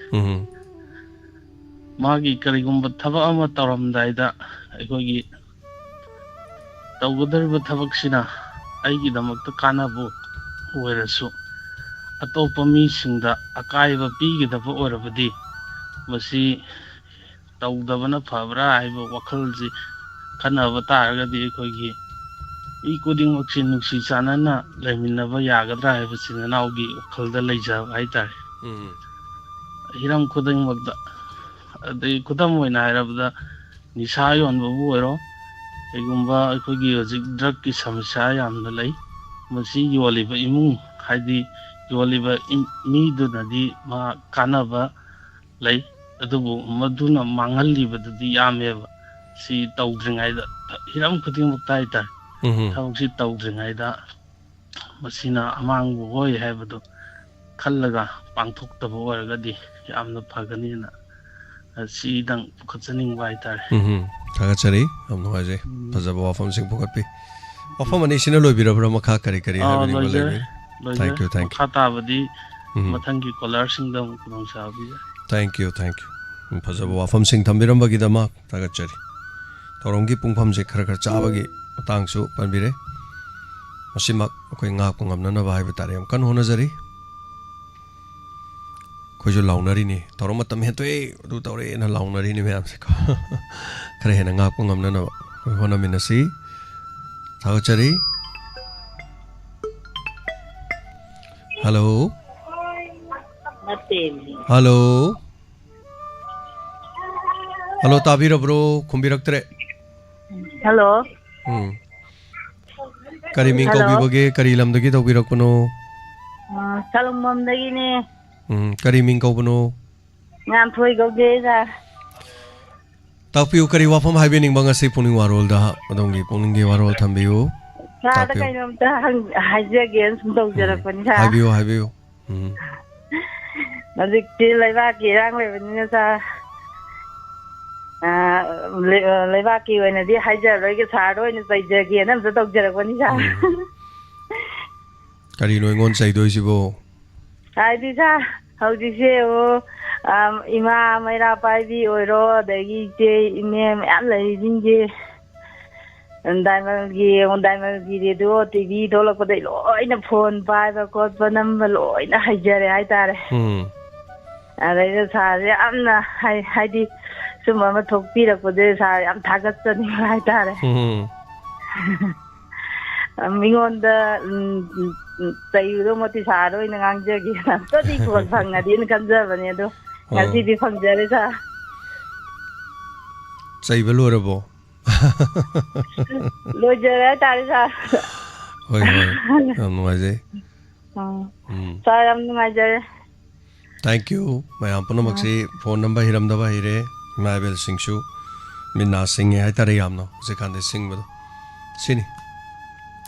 ꯃꯥꯒꯤ ꯀꯔꯤꯒꯨꯝꯕ ꯊꯕꯛ ꯑꯃ ꯇꯧꯔꯝꯗꯥꯏꯗ ꯑꯩꯈꯣꯏꯒꯤ ꯇꯧꯒꯗꯧꯔꯤꯕ ꯊꯕꯛꯁꯤꯅ ꯑꯩꯒꯤꯗꯃꯛꯇ ꯀꯥꯟꯅꯕ ꯑꯣꯏꯔꯁꯨ ꯑꯇꯣꯞꯄ ꯃꯤꯁꯤꯡꯗ ꯑꯀꯥꯏꯕ ꯄꯤꯒꯗꯕ ꯑꯣꯏꯔꯕꯗꯤ ꯃꯁꯤ ꯇꯧꯗꯕꯅ ꯐꯕ꯭ꯔꯥ ꯍꯥꯏꯕ ꯋꯥꯈꯜꯁꯤ ꯈꯟꯅꯕ ꯇꯥꯔꯒꯗꯤ ꯑꯩꯈꯣꯏꯒꯤ ꯃꯤ ꯈꯨꯗꯤꯡꯃꯛꯁꯤ ꯅꯨꯡꯁꯤ ꯆꯥꯟꯅꯅ ꯂꯩꯃꯤꯟꯅꯕ ꯌꯥꯒꯗ꯭ꯔꯥ ꯍꯥꯏꯕꯁꯤ ꯅꯅꯥꯎꯒꯤ ꯋꯥꯈꯜꯗ ꯂꯩꯖꯕ ꯍꯥꯏꯇꯥꯔꯦ ꯍꯤꯔꯝ ꯈꯨꯗꯤꯡꯃꯛꯇ ꯑꯗꯩ ꯈꯨꯗꯝ ꯑꯣꯏꯅ ꯍꯥꯏꯔꯕꯗ ꯅꯤꯁꯥ ꯌꯣꯟꯕꯕꯨ ꯑꯣꯏꯔꯣ ꯀꯩꯒꯨꯝꯕ ꯑꯩꯈꯣꯏꯒꯤ ꯍꯧꯖꯤꯛ ꯗ꯭ꯔꯛꯀꯤ ꯁꯃꯁ꯭ꯌꯥ ꯌꯥꯝꯅ ꯂꯩ ꯃꯁꯤ ꯌꯣꯜꯂꯤꯕ ꯏꯃꯨꯡ ꯍꯥꯏꯗꯤ ꯌꯣꯜꯂꯤꯕ ꯃꯤꯗꯨꯅꯗꯤ ꯃꯥ ꯀꯥꯟꯅꯕ ꯂꯩ ꯑꯗꯨꯕꯨ ꯃꯗꯨꯅ ꯃꯥꯡꯍꯜꯂꯤꯕꯗꯨꯗꯤ ꯌꯥꯝꯃꯦꯕ ꯁꯤ ꯇꯧꯗ꯭ꯔꯤꯉꯩꯗ ꯍꯤꯔꯝ ꯈꯨꯗꯤꯡꯃꯛꯇ ꯍꯥꯏꯇꯥꯔꯦ ꯊꯕꯛꯁꯤ ꯇꯧꯗ꯭ꯔꯤꯉꯩꯗ ꯃꯁꯤꯅ ꯑꯃꯥꯡꯕ ꯑꯣꯏ ꯍꯥꯏꯕꯗꯨ ꯈꯜꯂꯒ ꯄꯥꯡꯊꯣꯛꯇꯕ ꯑꯣꯏꯔꯒꯗꯤ ꯌꯥꯝꯅ ꯐꯒꯅꯤꯅ ꯁꯤꯗꯪ ꯄꯨꯈꯠꯆꯅꯤꯡꯕ ꯍꯥꯏꯇꯥꯔꯦ ꯊꯥꯒꯠꯆꯔꯤ ꯌꯥꯝ ꯅꯨꯡꯉꯥꯏꯖꯩ ꯐꯖꯕ ꯋꯥꯐꯝꯁꯤꯡ ꯄꯨꯈꯠꯄꯤ ꯋꯥꯐꯝ ꯑꯅꯤꯁꯤꯅ ꯂꯣꯏꯕꯤꯔꯕ꯭ꯔꯥ ꯃꯈꯥ ꯀꯔꯤ ꯍꯥꯏꯕꯤꯅꯤꯡꯕ ꯂꯩꯕꯤꯔꯤ ꯊꯦꯡꯛ ꯌꯨ ꯃꯈꯥ ꯇꯥꯕꯗꯤ ꯃꯊꯪꯒꯤ ꯀꯣꯂꯔꯁꯤꯡꯗ ꯑꯃꯨꯛ ꯈꯨꯗꯣꯡꯆꯥꯕ ꯄꯤꯖꯔꯤ ꯊꯦꯡꯛ ꯌꯨ ꯐꯖꯕ ꯋꯥꯐꯝꯁꯤꯡ ꯊꯝꯕꯤꯔꯝꯕꯒꯤꯗꯃꯛ ꯊꯥꯒꯠꯆꯔꯤ ꯊꯧꯔꯝꯒꯤ ꯄꯨꯡꯐꯝꯁꯦ ꯈꯔ ꯆꯥꯕꯒꯤ ꯃꯇꯥꯡꯁꯨ ꯄꯟꯕꯤꯔꯦ ꯃꯁꯤꯃꯛ ꯑꯩꯈꯣꯏ ꯉꯥꯛꯄ ꯉꯝꯅꯅꯕ ꯍꯥꯏꯕ ꯇꯥꯔꯦ ꯌꯥꯝ ꯀꯟꯅ ꯍꯣꯠꯅꯖꯔꯤ ꯑꯩꯈꯣꯏꯁꯨ ꯂꯥꯎꯅꯔꯤꯅꯤ ꯊꯧꯔꯝ ꯃꯇꯝ ꯍꯦꯟꯇꯣꯛꯑꯦ ꯑꯗꯨ ꯇꯧꯔꯦꯅ ꯂꯥꯎꯅꯔꯤꯅꯤ ꯃꯌꯥꯝꯁꯦꯀꯣ ꯈꯔ ꯍꯦꯟꯅ ꯉꯥꯛꯄ ꯉꯝꯅꯅꯕ ꯑꯩꯈꯣꯏ ꯍꯣꯠꯅꯃꯤꯟꯅꯁꯤ ꯊꯥꯒꯠꯆꯔꯤ ꯍꯜꯂꯣ ꯍꯜꯂꯣ ꯇꯥꯕꯤꯔꯕ꯭ꯔꯣ ꯈꯨꯝꯕꯤꯔꯛꯇ꯭ꯔꯦ ꯍꯜꯂꯣ ꯀꯔꯤ ꯃꯤꯡ ꯀꯧꯕꯤꯕꯒꯦ ꯀꯔꯤ ꯂꯝꯗꯒꯤ ꯇꯧꯕꯤꯔꯛꯄꯅꯣ ꯁꯂꯨꯡꯕꯝꯗꯒꯤꯅꯦ ꯀꯔꯤ ꯃꯤꯡ ꯀꯧꯕꯅꯣ ꯉꯥꯟꯊꯣꯏ ꯀꯧꯖꯩ ꯁꯥꯔ ꯇꯥꯛꯄꯤꯌꯨ ꯀꯔꯤ ꯋꯥꯐꯝ ꯍꯥꯏꯕꯤꯅꯤꯡꯕ ꯉꯁꯤ ꯄꯨꯛꯅꯤꯡ ꯋꯥꯔꯣꯜꯗ ꯑꯗꯣꯝꯒꯤ ꯄꯨꯛꯅꯤꯡꯒꯤ ꯋꯥꯔꯣꯜ ꯊꯝꯕꯤꯌꯨ ꯁꯥꯔꯗ ꯀꯩꯅꯣꯝꯇ ꯍꯥꯏꯖꯒꯦꯅ ꯁꯨꯝ ꯇꯧꯖꯔꯛꯄꯅꯤ ꯁꯥꯔ ꯍꯥꯏꯕꯤꯌꯨ ꯍꯧꯖꯤꯛꯇꯤ ꯂꯩꯕꯥꯛꯀꯤ ꯏꯔꯥꯡ ꯂꯩꯕꯅꯤꯅ ꯁꯥꯔ ꯂꯩꯕꯥꯛꯀꯤ ꯑꯣꯏꯅꯗꯤ ꯍꯥꯏꯖꯔꯔꯣꯏꯒꯦ ꯁꯥꯔꯗ ꯑꯣꯏꯅ ꯆꯩꯖꯒꯦꯅ ꯑꯝꯇ ꯇꯧꯖꯔꯛꯄꯅꯤ ꯁꯥꯔ ꯀꯔꯤꯅꯣ ꯑꯩꯉꯣꯟ ꯆꯩꯗꯣꯏꯁꯤꯕꯣ ꯍꯥꯏꯗꯤ ꯁꯥꯔ ꯍꯧꯖꯤꯛꯁꯦ ꯏꯃꯥ ꯃꯩꯔꯥ ꯄꯥꯏꯕꯤ ꯑꯣꯏꯔꯣ ꯑꯗꯒꯤ ꯏꯆꯦ ꯏꯅꯦ ꯃꯌꯥꯝ ꯂꯩꯔꯤꯁꯤꯡꯁꯦ ꯗꯥꯏꯃꯟꯒꯤ ꯔꯦꯗꯤꯑꯣ ꯇꯤꯚꯤ ꯊꯣꯛꯂꯛꯄꯗꯩ ꯂꯣꯏꯅ ꯐꯣꯟ ꯄꯥꯏꯕ ꯈꯣꯠꯄ ꯅꯝꯕ ꯂꯣꯏꯅ ꯍꯩꯖꯔꯦ ꯍꯥꯏꯇꯥꯔꯦ ꯑꯗꯩꯗ ꯁꯥꯔꯁꯦ ꯌꯥꯝꯅ ꯍꯥꯏꯗꯤ ꯁꯨꯝꯕ ꯑꯃ ꯊꯣꯛꯄꯤꯔꯛꯄꯁꯦ ꯁꯥꯔ ꯌꯥꯝ ꯊꯥꯒꯠꯆꯅꯤꯡꯕ ꯍꯥꯏꯇꯥꯔꯦ ꯃꯤꯉꯣꯟꯗ ꯆꯩꯕꯗꯣꯃꯛꯇꯤ ꯁꯥꯔ ꯑꯣꯏꯅ ꯉꯥꯡꯖꯒꯦ ꯑꯝꯇꯗꯤ ꯐꯣꯟ ꯐꯪꯉꯗꯤꯅ ꯈꯟꯖꯕꯅꯦ ꯑꯗꯣ ꯉꯁꯤꯗꯤ ꯐꯪꯖꯔꯦ ꯁꯥꯔ ꯆꯩꯕ ꯂꯣꯏꯔꯕꯣ ꯂꯣꯏꯖꯔꯦ ꯍꯥꯏꯇꯥꯔꯦ ꯁꯥꯔ ꯍꯣꯏ ꯍꯣꯏ ꯌꯥꯝ ꯅꯨꯡꯉꯥꯏꯖꯩ ꯁꯥꯔ ꯌꯥꯝ ꯅꯨꯡꯉꯥꯏꯖꯔꯦ ꯊꯦꯡꯛ ꯌꯨ ꯃꯌꯥꯝ ꯄꯨꯝꯅꯃꯛꯁꯤ ꯐꯣꯟ ꯅꯝꯕꯔ ꯍꯩꯔꯝꯗꯕ ꯍꯩꯔꯦ ꯏꯃꯥ ꯏꯕꯦꯜꯁꯤꯡꯁꯨ ꯃꯤꯠ ꯁꯤꯡꯉꯦ ꯍꯥꯏꯇꯥꯔꯦ ꯌꯥꯝꯅ ꯍꯧꯖꯤꯛꯀꯥꯟꯗꯤ ꯁꯤꯡꯕꯗꯣ ꯁꯤꯅꯤ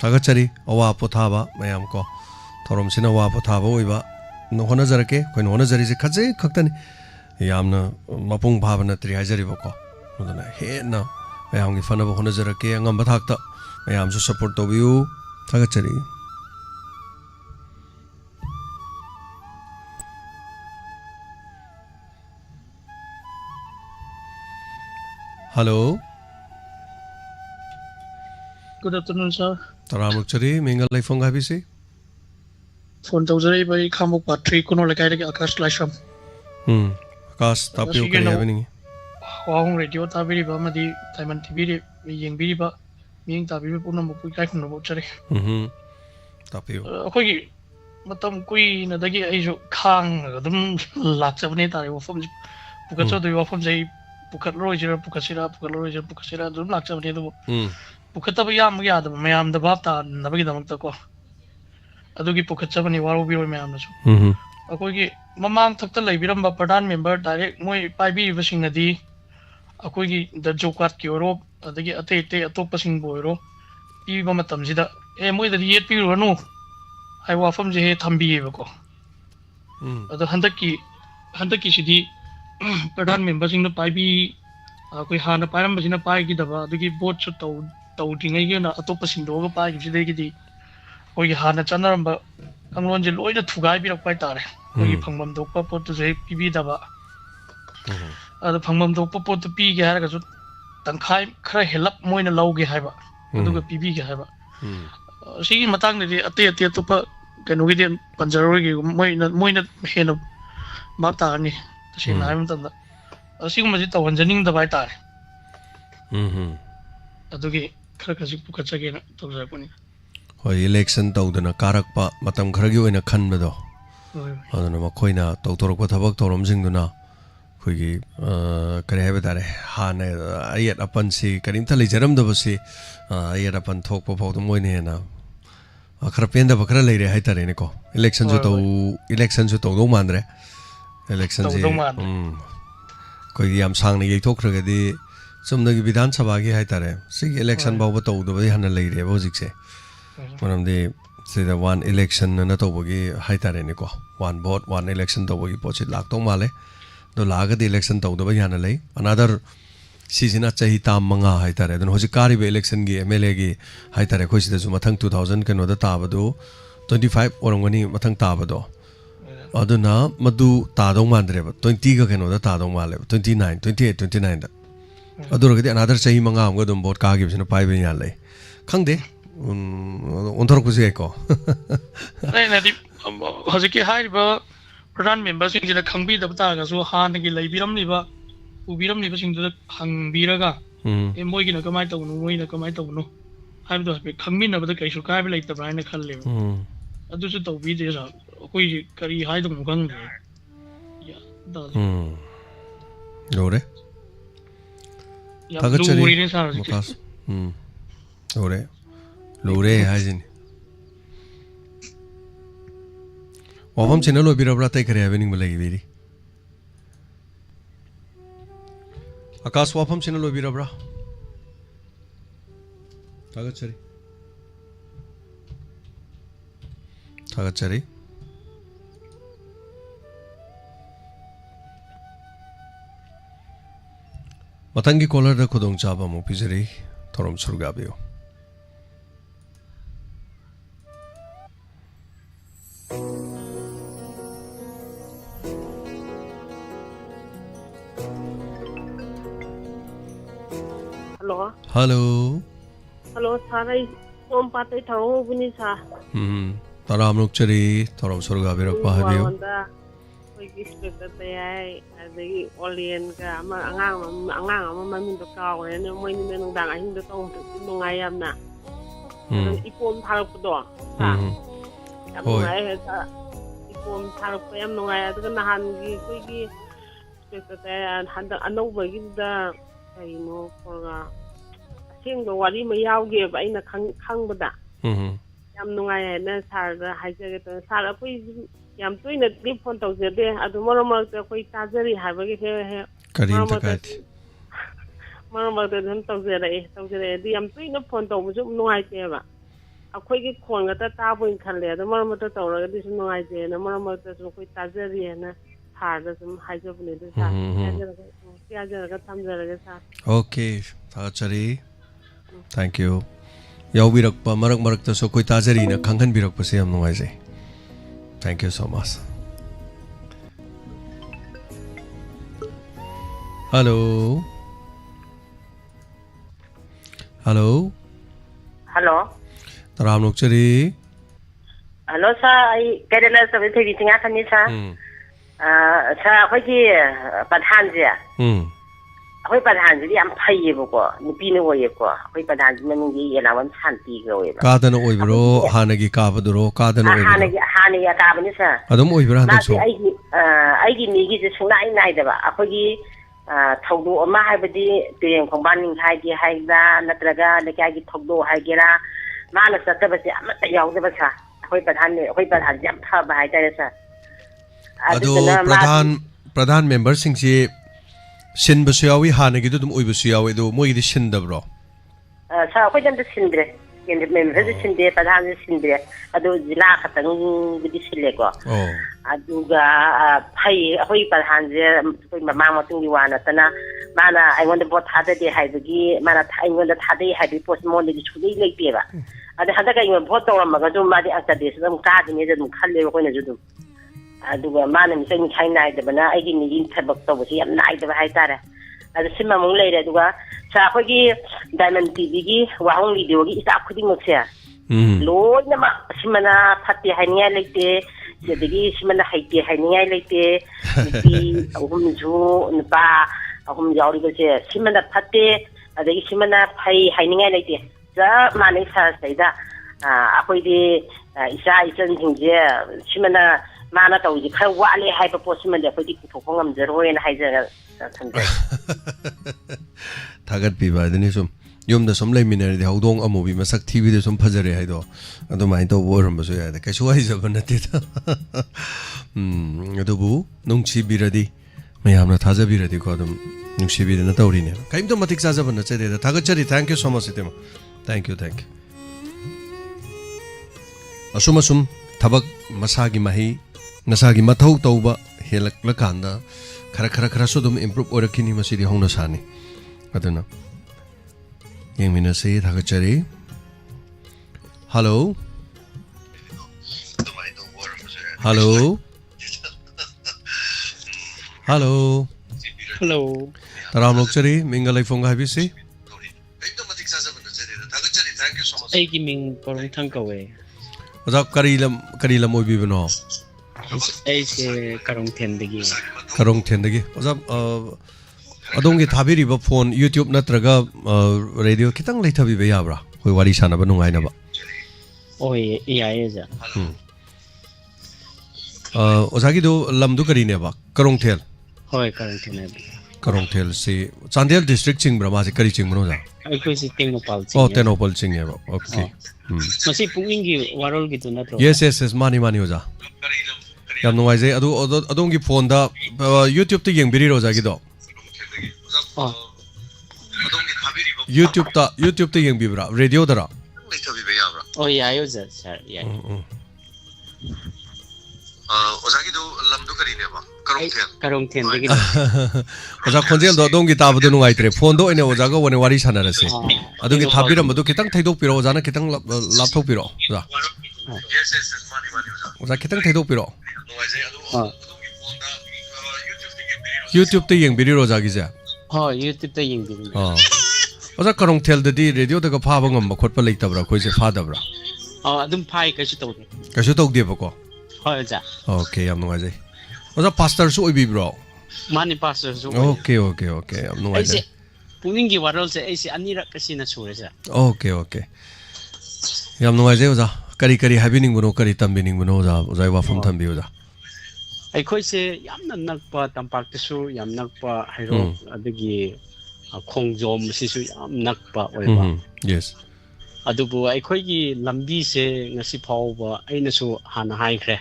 ꯊꯥꯒꯠꯆꯔꯤ ꯑꯋꯥ ꯄꯣꯊꯥꯕ ꯃꯌꯥꯝ ꯀꯣ ꯊꯧꯔꯝꯁꯤꯅ ꯑꯋꯥ ꯄꯣꯊꯥꯕ ꯑꯣꯏꯕ ꯍꯣꯠꯅꯖꯔꯛꯀꯦ ꯑꯩꯈꯣꯏꯅ ꯍꯣꯠꯅꯖꯔꯤꯁꯦ ꯈꯖꯤꯛ ꯈꯛꯇꯅꯤ ꯌꯥꯝꯅ ꯃꯄꯨꯡ ꯐꯥꯕ ꯅꯠꯇ꯭ꯔꯤ ꯍꯥꯏꯖꯔꯤꯕꯀꯣ ꯑꯗꯨꯅ ꯍꯦꯟꯅ ꯃꯌꯥꯝꯒꯤ ꯐꯅꯕ ꯍꯣꯠꯅꯖꯔꯛꯀꯦ ꯑꯉꯝꯕ ꯊꯥꯛꯇ ꯃꯌꯥꯝꯁꯨ ꯁꯞꯄꯣꯔꯠ ꯇꯧꯕꯤꯌꯨ ꯊꯥꯒꯠꯆꯔꯤ Hello. Good afternoon, sir. Taramukchari, Mingal Lifong Habisi. Phone Tawzari by Kamuk Patri Kuno Lakai Akash Lasham. Akas Tapio Kariavini. Wang radio Tabiri Bamadi, Taiman TV, Ying Biriba, being Tabi Punamuku from the Butchery. Tapio. Hogi Matam Kui Nadagi Ajo Kang, them Laks of Neta from Pukaso, the from the Pukat Roger, Pukasira, Pukaloja, Pukasira, the Laks of Nedo. Pukatabayam Yad, Mayam the Bata, Nabidamako. Adugi Pukachavani Warobi Mayam. Akogi Mamam took the Labiram Padan member direct Moy Pibi Vashinadi. Akogi the Jokat Kiro, the Ate a topasing boiro. Pibamatam Zida, a Moy the Yet Pirano. I was from the Tambi Evako. The Hantaki City Padan members in the Pibi. We had a parameters in a pie gidaba, the give boats to touting again a topasing dog pie if they get. We had a channel, but I'm going to load to guide up quite are. We Pangam Dopa to say PB Daba. The Pangam Dopa to P. Garagas, Tankai, Cry Help Moina Logi Hava, do a PB Gava. She Matang the Ate Topa can we didn't Panzarigi, Moina Hen of Matani, the same I'm done. Assume it was in the Vita. Adugi Krakasi Pukats again to the Japoni. Hoi election tawdana karakpa matam kharagi oina khanbado aduna makoina tawtorokpa thabak tawramjingduna khoigi kare haiba tare hana ayat apan si karimta leijaramdabasi ayat apan thokpa phawdu moine na khara penda bakra leire haitare ne ko election ju tawdo mandre election ji khoigi yam sangna yeithokragadi chumnagi vidhan sabha gi haitare si election bawba tawdaba hana leire hojikse Manamdi say the one election Natobogi Haitarenico, one vote, one election Tobogi Pochit Lacto Male, the Laga the election Todobayanale, another season at Chahitam Manga Haitare, then Hosikari election gi Melegi Haitare Koshi the Zumatang 2000 can the Tabado, 25 or Mani Matang Tabado. Aduna Madu Tado Mandre, 20 can the Tado Male, 29, 28, 29. Adurga another Chahimanga, Godum Bot Kagibs in a Pai Yale. Kangde. Untorkuzi eko. Hoziki Haiba, Pran members in the Kambi the Bataga, so Hanagi Labiram Liva, Ubiram Livers into the Hangiraga, a Moigina Kamata, Wina Kamata, no. I have to be coming over the case of Kabi the Brina Kalim. I do it of videos, we carry hide them gun. Yeah, Lore? Tagachari. Lore. Lure Hajin. Wafam channel will be a brata having Malay. Akas Wafam channel will be a bra. Tagachari. Tagachari. Matangi collar the Kodong Chaba Mopizeri, Torom Surgabio. Hello. Hello. Hello, sir. I am Pate Tharo Bunisa. Taram Nukchari, Taram Surga Virak Pahabiu. We expect that they are the Orlean Angang, Mamma to cow, and when you know in the tone to I am now. Ipon Tarapdo. I had Ipon Tarapam, no, I had the hand quickly. And had an over the, for seeing the what he may out give in a Kangada. Yam no, I had no Sarah, I said, Sarah, please. I'm doing a deep point of the day at the Moromar, the way Tazari have a hair. Moromar doesn't tell the I'm doing a point of no idea. A quick corn at the table in Calais, the Moromar Torah, there's no idea, and the Moromar doesn't quit Tazari and hard as some high of it. Okay, Tachari. Thank you. Yawirak Marak Marak so quit Tazari in a Kangan Birak Pasiam noise. Thank you so much. Hello. Hello. Hello. Taram Nukchari. Hello, sir. I get a list of everything I can, sir. Sir, what is Padhansia? I am payable. The Pino way, we Padhan many and I want Santi go. Garden Oibro, Hanagi Cavadoro, Garden Hani a cabinet, sir. I don't know if I didn't need it neither. A puggy Togo or Mahabadi doing combining Haigi Haida, Natraga, the Kagi Togo Hagera, Manas at the Yaldavasa, Hoipan jumped her by Teresa. Pradhan member sings ye. Sin Basuawi Hanagidum Ubusuawi do Moy the Shindabro. So I went to Sindre in the members in there, but I'm Sindre. I do the laugh at the Silego. I do pay a whipper hand there with my mamma to you one at Mana. I wonder what other day had the gay, Mana time when the Tade had been postponed to the late paper. And the other guy in Porto Magadum Madi after this, some garden is a color when I do. I do a man and saying China, but now I didn't need to book over here, night of Haitara. As a simmer later, do a Sapagi, Diamond TV, Wahongi, do is up putting us here. Lord, Simana, Patti Hania like the Simana Haiti Hania like the Umju, the bar, whom the audience here, Simana Patti, the Simana Pay Hania like the man is say that. Apoi Isa isn't here, Simana. Mana tau ji kha wale hai pa possible le pati ko ngam zero en hai ja thagat pi ba deni sum yum da som lai minar de hodong amobi masak tv de sum phajare hai do adu mai to boram ba so ya da kai so hai jaban na te ta adu bu nungchi biradi mayam na thaja biradi ko adum nungchi bi na tawri ne kaim to matik sa jaban na che de thagat chari thank you so much item thank you asum thabak masagi mahi Nasagi Matau Toba, Helak Lakanda, Karakara Sodom improve or a kinima city Honosani. I don't know. Young Mina say Takachari. Hello. Hello. Hello. Hello. Taram Lokchari, Mingalai Fonga Habisi. I give me Portang away. Was up Karila Mobino. I say Karong Tendagi. Karong Tendagi. Was up I don't get Habiri phone, YouTube Natraga radio Kitang later be Yabra, who Warishana Banunga. Oh, yeah, Osagido Lamdukari never, Karong Tel. Hoi Karong Karong Tel, say Sandel district sing Bramasi Kariching Monoza. I could say Tenopal. Oh, Tenopal sing ever. Okay. Masi PUKNING WAROL gitu na to. Yes, money uza. Yam no wise adong gi phone da YouTube te yeng biri roza gi do. YouTube te yeng bibra radio dara. Oh yeah, uza sir. Yeah. Ozagi do lamdu kari ne ba. Karong ten degi. Oza khonjel do dong gi ta bu nu ngai tre phone do ene oza go wone wari sana rase. Adu gi thabiram du kitang thaidok piro oza na kitang lapthok piro. Yes, money uza. Oza kitang thaidok piro. YouTube te yeng biri roza gi ja. Oh, YouTube te yeng biri. oza karong tel dadi radio daga phaba ngam ma khotpa leitabra khoi se phadabra adum phai kaisu tawde kaisu tawde bako hoi ja okay yam nungai jai oza pastor su oibi bro mani pastor su okay yam nungai jai pukning gi warol se ai se anira kasina sure ja okay yam nungai jai oza kari habining buno kari tambining buno oza wa phum thambi oza ai khoi se yamna nakpa tampak su yam nakpa hairo adagi khongjom sisu yam nakpa oiba yes adubu ai khoi gi lambi se ngasi phawba aina su hana haikre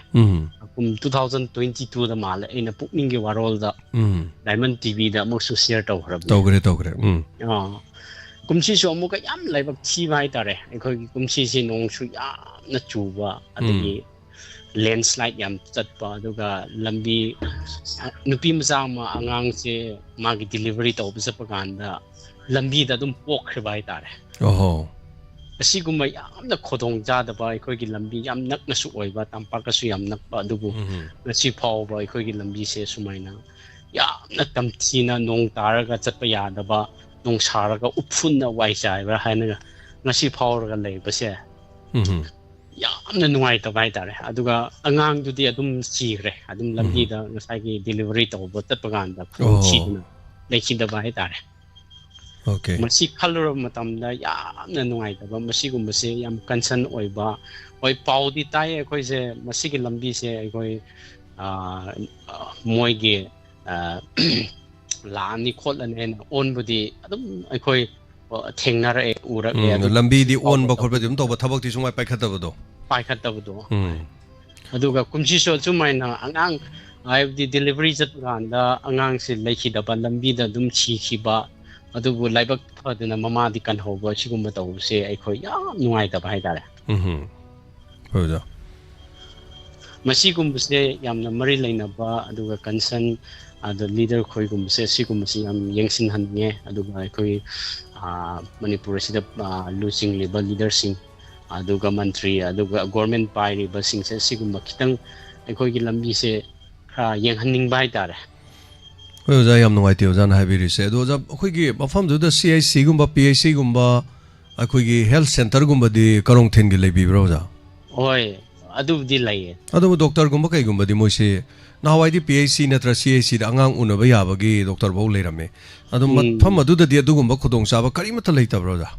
2022 da mal aina pukning gi warol da diamond tv da mo su share tawgre kumsi su amuka yam laibak chi bai tare ai khoi gi kumsi si nong su yam na chuba adagi landslide yam chatpa aduga lambi nupi macha ma angang se magi delivery tawbisa paganda lambi da dum pokre bai tare asiguma yamna khodong jada ba ikoi gi lambi yam nak na su oiba tampak ka su yam nak ba dubu ngasi phaw ba ikoi gi lambi se sumaina yamna tamthina nong taraga chatpa yada ba nong saraga upfunna wai chai ba haina ngasi phaw ga lei ba se yamna nuai ta bai tare aduga angang du di adum chigre adum lambi da ngasai gi delivery to ba tat pagan da chi na lechi da bai tare okay masi khalur matamda yamna nuai ta ba masi gum se yam concern oiba oi pau di tai khoi se masi gi lambi se khoi moi gi la ni khol an en on budi adum khoi thengnar e urak e lambi di on ba khol ba dum to ba thabak ti sungai pai khat da do aduga kumsi so chumaina angang ai di delivery chat ganda angang se lechi da ba lambi da dum chi ba adubu laibak phaduna mama di kan hoba sigumba tawse ai khoi yam nuai ta bai tare hoda masi gumbse yamna mari laina ba aduga concern the leader khoi gumbse sigumsi yam yengsin hanne aduga ai khoi manipur sida losing level leader sing aduga mantri aduga government pai riba sing se sigumba kitang ai khoi gi lambi se yeng hanning bai tare oza yam nungai te oza na habiri se do oza khoi gi mafam du da CIC gumba PIC gumba khoi gi health center gumba di karong then gi lebi bro oza oi adu di lai adu doctor gumba kai gumba di moi se na hawai di PIC natra CIC da angang unaba yaba gi doctor bo leirame adu mafam adu da di adu gumba khudong saba kari mata leita bro oza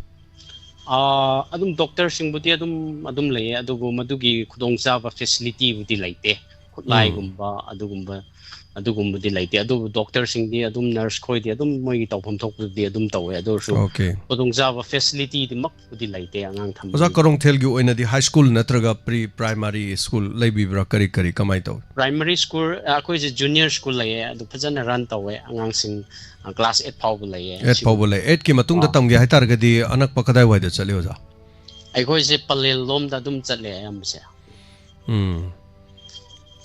adum doctor sing budi adum lai adu go madu gi khudong saba facility budi laite khutlai gumba adu gumba adugumdi laite adu doctor sing di adum nurse khoi di adum moi gi tawpham thok di adum tawe adu su odong java facility di mak di laite angang tham oza karong thel gi oina di high school natraga pre primary school leibi bra kari kamai taw primary school akoi je junior school lai adu phajana run tawe angang sing class 8 phaw lai 8 phaw lai 8 ki matung da tamge haitar ga di anak pakadai wai da chale oza ai khoi je palel lom da dum chale am se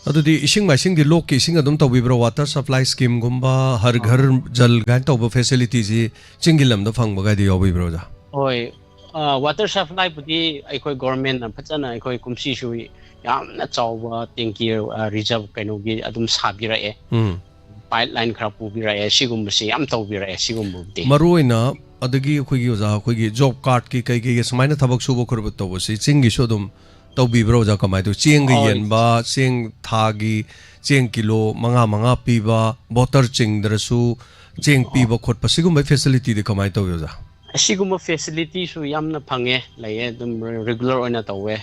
adudi ising mai sing di lok ki sing adum tawi bro water supply scheme gumba har ghar jal gan tawba facility ji chingilam da phang baga di yobi bro ja oi water supply budi ai khoi government na phachana ai khoi kumsi su yamna chawba tanki reserve kaino gi adum sabira e pipeline khara pubira e sigum se yam tawbira e sigum budi maroina adagi khoi gi oja khoi gi job card ki kai ki smaina thabak su bo khurba tawba si chingi so dum tawbi bro ja kamai tu cheng gi yen ba cheng thagi cheng kilo manga pi ba botar cheng drasu cheng pi ba khot pa sigum facility de kamai taw yo ja sigum facility su yamna phange lai dum regular oina tawe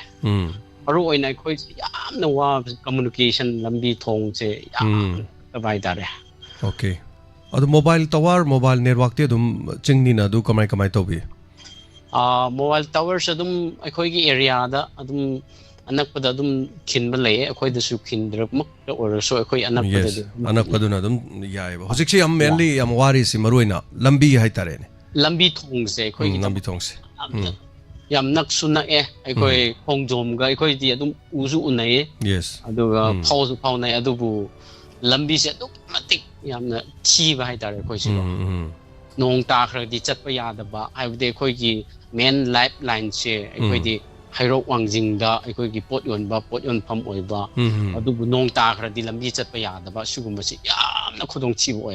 aru oina khoi yamna wa communication lambi thong che yam bai dare okay adu mobile tower mobile network te dum chengni na du kamai tawbi mobile towers adum akhoi gi area da adum anakpada adum khinba lai akhoi da su khindra mak or so akhoi anakpada na adum yai ba hojik si am mainly am wari si maruina lambi hai tare ne lambi thong se akhoi gi lambi thong se yam nak su na akhoi khongjom ga akhoi di adum usu unai yes aduga phau nai adubu lambi se adum matik yamna chi ba hai tare akhoi si nong ta khra di chat pa ya da ba ai de khoi gi main lifeline che khoi di hairok wangjing da khoi gi pot yon pham oi ba adu bu nong ta khra di lambi chat pa ya da ba sugum si yam na khudong chi bo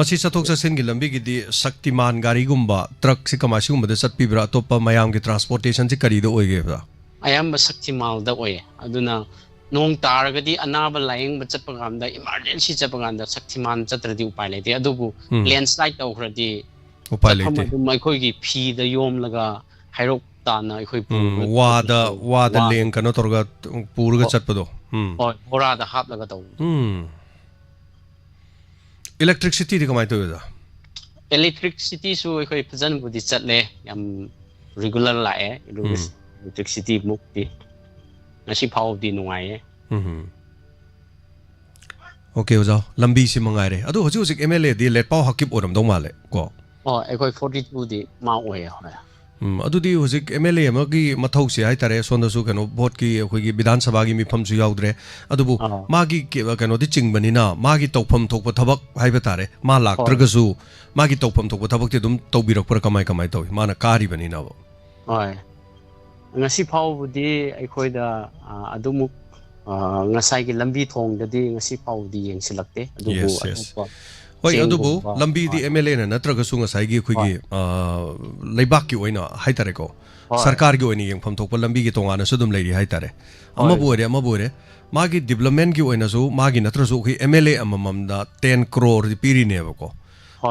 मसी चथोक चसिन की लंबी की शक्तिमान गाड़ी गुम्बा truck से कमासी गुम्बा चटपीब्रा अतोप मयाम की transportation से करीदो ओइगेब्रा अयम शक्तिमाल द ओए अदुना नोंग तारगदी अनाब लाइंग चटपगाम द इमरजेंसी चटपगाम द शक्तिमान चत्रदी उपाय लेते अदुबु लैंडस्लाइड तौखरदी उपाय लेते मखोई की फी द योम लगा हाइरोक ताना अखोई वादा लेंग कनो तोरगा पूरगा चटपदो और बोरा द हाप लगा तौ इलेक्ट्रिसिटी दी कमाई तोयदा इलेक्ट्रिसिटी सु अखोई फजन बुदी चटले यम रेगुलर लाए इलेक्ट्रिसिटी मुक्ति ngasi phau di nuai okay oja lambi si mangai re adu hoji hoji MLA di let pau hakip oram dong male ko ekoi 42 di ma oi ha adu di hoji MLA ma gi mathau se hai tare sonda su kano vote ki khoi gi vidhan sabha gi mifam su yaudre adu bu ma gi kano di chingbani na ma gi tawpham thokpa thabak hai ba tare ma lak traga su ma gi tawpham thokpa thabak ti dum tawbirak par kamai kamai tawi mana kari bani na bo oi ngasi phau budi aikoida adumuk ngasai gi lambi thong dadi ngasi phau di yengsilakte adubu hoi adubu lambi di MLA na natraga su ngasai gi khoi gi leibak ki oina hai tare ko sarkar gi oini yengpham thokpa lambi gi tongana su dum leiri hai tare ama bore magi development gi oina su magi natra su khi MLA amamam da 10 crore di piri ne ba ko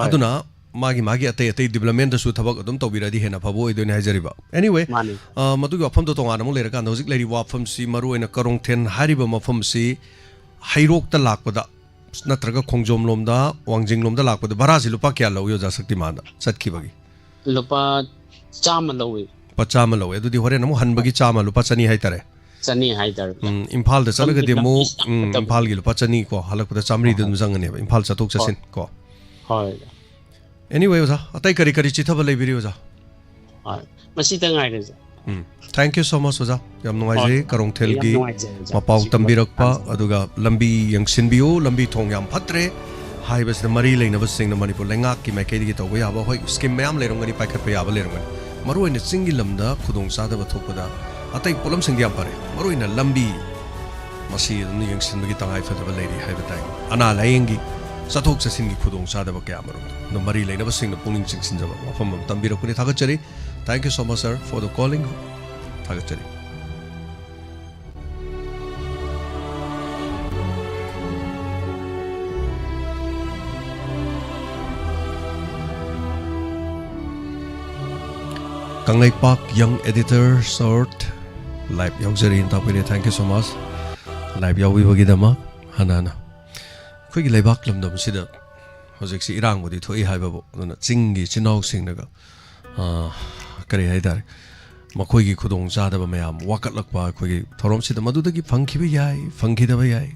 aduna magi ate development su thabak adum tawbiradi hena phabo idone hajariba anyway matu gi wafam to tongana mo lera kan hojik leri wafam si maru ena karong then hariba mafam si hairok ta lakpada natraga khongjom lomda wangjing lomda lakpada baraji lupa kya lo yo ja sakti manda satki bagi lupa chama lowi pachama lo edu di hore namu hanbagi chama lupa chani hai tare imphal da chalaga de mo imphal gi lupa chani ko halakpada chamri dum jangane imphal chatok chasin ko hoi anyway oza atai kari chithaba leibiri oza masi tangai re thank you so much oza yam nuai je karong thel gi mapau tambirakpa aduga lambi yangsin biu lambi thong yam phatre hai bas mari leina bas sing na manipur lenga ki mai kedi gi to ya ba hoi scheme mayam lerong gani paikhat pa ya ba lerong maru ina singi lamda khudong sa da ba thokpada atai polam sing yam pare maru ina lambi masi dum yangsin gi tangai fa da ba leiri hai ba tai ana layengi sathok chasin gi khudong sa da ba kya maru no mari leina ba sing na puning ching sin jaba mafam tambirakuni thagachari thank you so much sir for the calling thagachari Kanglai Park young editor sort live yaujari in tapire thank you so much live yawi bagi dama hanana khoi gi leibak lamdam sida hojik si irang bodi thoi hai babu na chingi chinau sing naga kare hai dar makhoi gi khudong cha da ba mayam wakat lakpa khoi gi thorom sida madu da gi phangki bi yai phangki da ba yai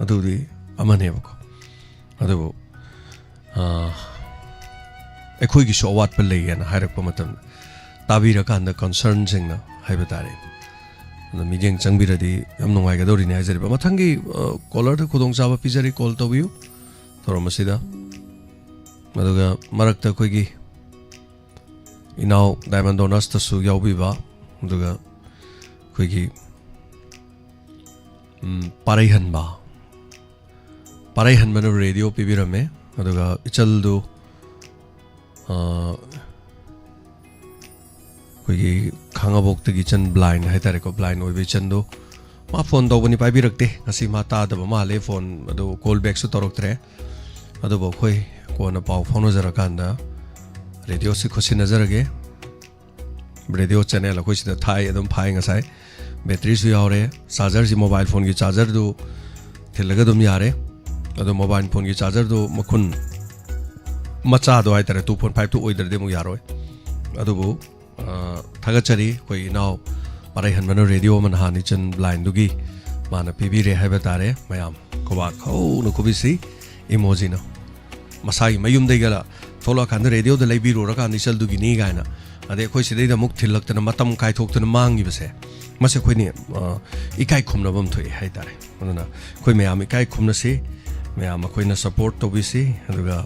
adu di amane ba ko adu ekhoi gi showat pa lei na hairak pa matam tabira kan da concern sing na hai ba tare na mijeng changbira di am nongai ga dori ne hai jari ba mathangi caller da khudong cha ba pijari call to biu thorom sida maduga marakta khoi gi inau diamond donors ta su yaubi ba maduga khoi gi parai han bana radio pibirame maduga ichal du khoi gi khangabok ta gi chan blind hai tare ko blind oi be chan do ma phone do bani pai bi rakte ngasi ma ta da ma le phone adu call back su torok tre adu bo khoi ko na pau phone zara kanda radio se khosi nazar ge radio channel khoi sida thai adum phai ngasai battery su yaure charger si mobile phone gi charger du thilaga dum yare adu mobile phone gi charger du makhun macha do ai tare 2.5 to oider de mu yaroi adu bu thagachari koi now parai han mano radio man hani chan blind dugi mana pb re hai batare mayam koba khau no kubisi emoji no masai mayum de gala thola kan radio da leibi ro ra kan nisal dugi ni gaina ade khoi sidai da muk thilak tana matam kai thok tana mangi base mase khoi ni ikai khumna bam thoi hai tare ona khoi mayam ikai khumna se mayam khoi na support to bisi aduga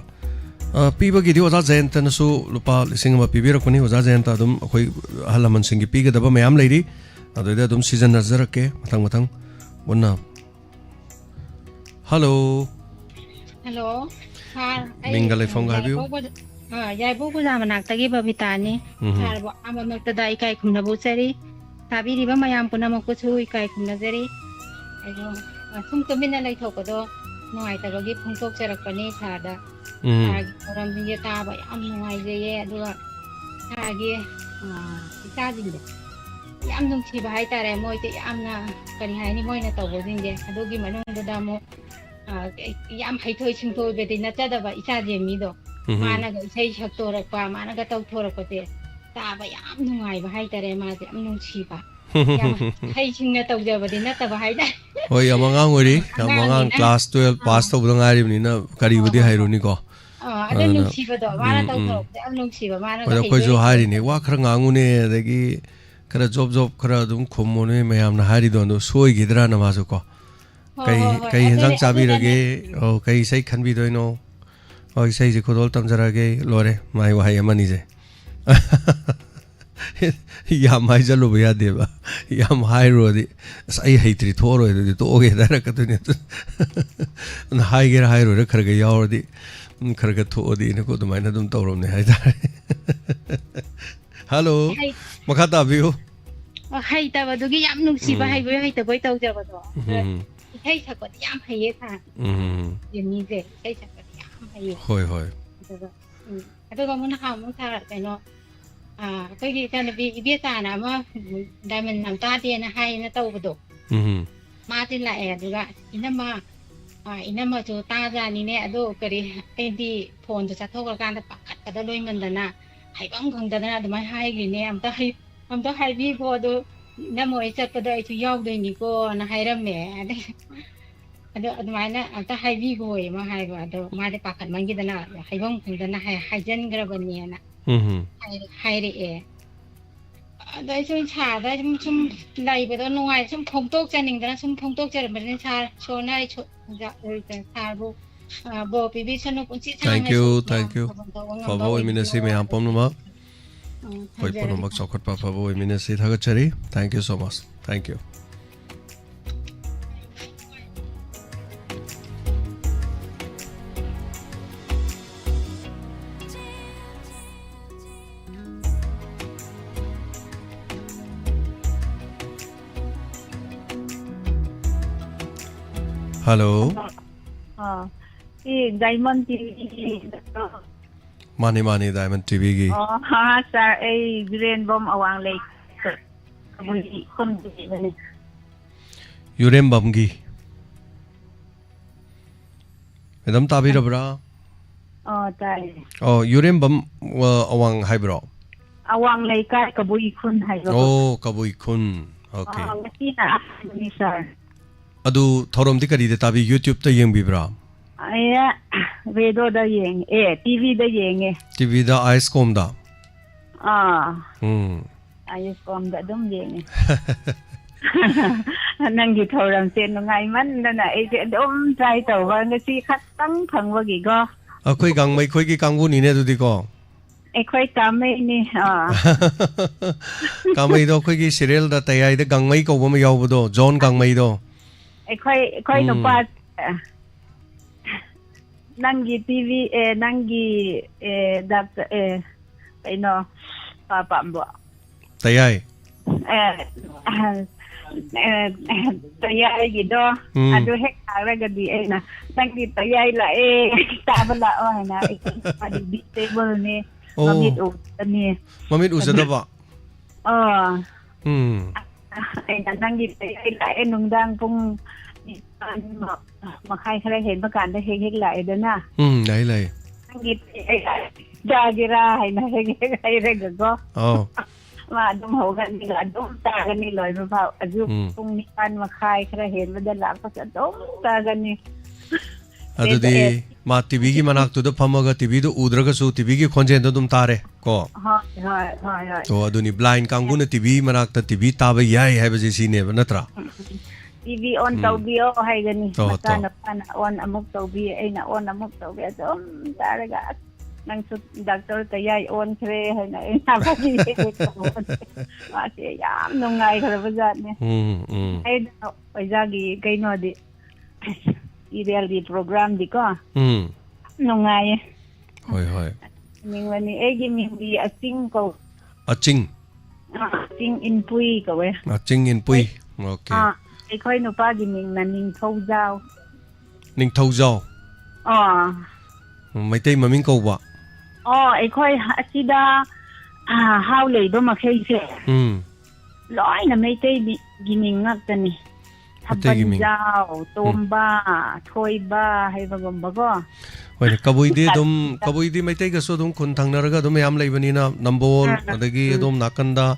piba gi di oza jayanta na su lupa lising ma pibi rakuni oza jayanta adum khoi halaman singi piga daba mayam leiri adoida adum season nazar ke matang bonna hello Minga leifong habiu. Yai bo ku zaman nak tagi babitani. Sar bo amal nak tadai kai kumna busari. Tapi di ba mayam puna mo kusui kai kumna zari. Ayo sum tumina lai thok do. Noi ta bagi phungtok charak pani sada. Orang dia ta ba am noi je ye aduga. Agi isa jinde. Yam nung chi ba hai ta re moi te yam na kani hai ni moi na to bo jinde. Adugi manung da mo yam hai thoi ching thoi be te na cha da ba isa je mi do. Mana ga isai chak to rak pa mana ga tau tho rak te. Ta ba yam nung ai ba hai ta re ma te am nung chi ba. Hai ching na tau ja ba de na ta ba hai da. Hoi amangang ori amangang class 12 pass to budang ari ni na kari budi hairu ni ko. Ada nung chi ba do mana tau tho am nung chi ba mana ga. Ko jo hari ni wa khra ngangu ne dagi kara job kara dum khommo ne mayam na hari do no soi gidra na ma jo ko. Kai hinsang chabi rage o kai sai khan bi do no. Oi sai je khodol tam jara ge lore mai wa hai amani je. Yam hai jalo bya deba yam hai ro di sai hai tri thoro di to ge dara ka tu ne na hai ge hai ro re khar ge yaw di khar ge tho di ne ko to mai na dum tawrom ne hai da. Hello makata biu hai ta ba du gi yam nung si ba hai ba hai ta boi tau ja ba do. Hai ta ko yam hai ye tha. Yin ni je hai ta ko yam hai ye. Hoi hoi. Ado ba mun ha mun tha kai no cái gì ta bị biết ta nào mà đại mình làm ta tiền hay nó tàu vào mà tin lại được ạ ina mà chỗ ta ra ni nè đó cái đi phone cho thâu cái can ta bắt cái đó lôi mình đó hay băng không đó là mà hay cái nè em ta hay đi vô đó ina mà chắc cái đấy chú yêu đấy ni cô nó hay lắm mẹ đó mà nè em ta hay đi vô mà hay vào đó mà để bắt cái mình cái đó hay băng không đó hay dân cái đó nè hay đấy đấy chúng chả đấy chúng này bây giờ ngoài chúng phong tốt cho nên đó chúng phong tốt cho mình chả cho này cho dạ rồi chả bộ bị cho nó cũng chỉ thank you favor minasi me am pom no hoi pon mak chokot pa favor minasi thaga chari thank you so much thank you. Hello. Diamond TV. Mani Diamond TV gi. Sir, Green Bomb awang lake. Yurem Bam gi. Madam tabi rabra. Tai. Yurem Bam awang hai bro. Awang lake ka Kabui Kun hai bro. Kabui Kun. Okay. Ngasi na ni sir. Adu thorom di kari de tabi YouTube ta yeng bibra. Aya radio da yeng TV da yeng TV da Icecom da. Icecom da dum yeng. Nang gi thoram sen ngai man na ai se dum trai taw ba ngasi khat tang phang wa gi go. Khoi gang mai khoi gi kangbu ni ne du di ko. Khoi kam mai ni Kam mai do khoi gi serial da tayai da gang mai ko ba ma yaw bu do John gang mai do. Khoi no pa nangi TV nangi dat no papa mbo tayai tayai gido adu hek ara gadi na nangi tayai la tabala na adi table ni mamit usada ba nangi tayai la nungdang pung mà khai khai hiện mà cản đây hiện lại đó na đấy này ra cái ra hay này hay ra cái có mà đúng hậu gần như là đúng ta gần như lời mà vào giúp cùng đi ăn mà khai khai hiện mà đây làm có sẽ đúng ta gần như Adu di ma TV gi manak tu da phamaga TV do udraga su TV gi khonjen do dum tare ko to adu ni blind kangu na TV manak ta TV ta ba yai hai ba ji si ne ba natra TV on tàu bio hay gani mata na on amok tàu bio ay na on amok tàu bio so talaga nang doctor kaya on kre hay na na ba ni ate yam nung ngai kara ba jat ne ay ay jagi kay no di reality program di ko nungai hoi mình là ni ai mình đi ở Chinh cầu Chinh Chinh in Pui cầu ấy Chinh in Pui ok ai khơi nụ ba gì mình là Ninh Thâu Giao mấy tay mà mình câu bạ ai khơi chỉ đã hao lấy đó mà khi sẽ lõi là mấy tay gì mình ngắt tên này thập bát giao tôm ba thôi ba hay và gồm bao hoi kabui di mấy tay cái số dum kun thang naraga dum yam lấy bani na nambol adagi dum nakanda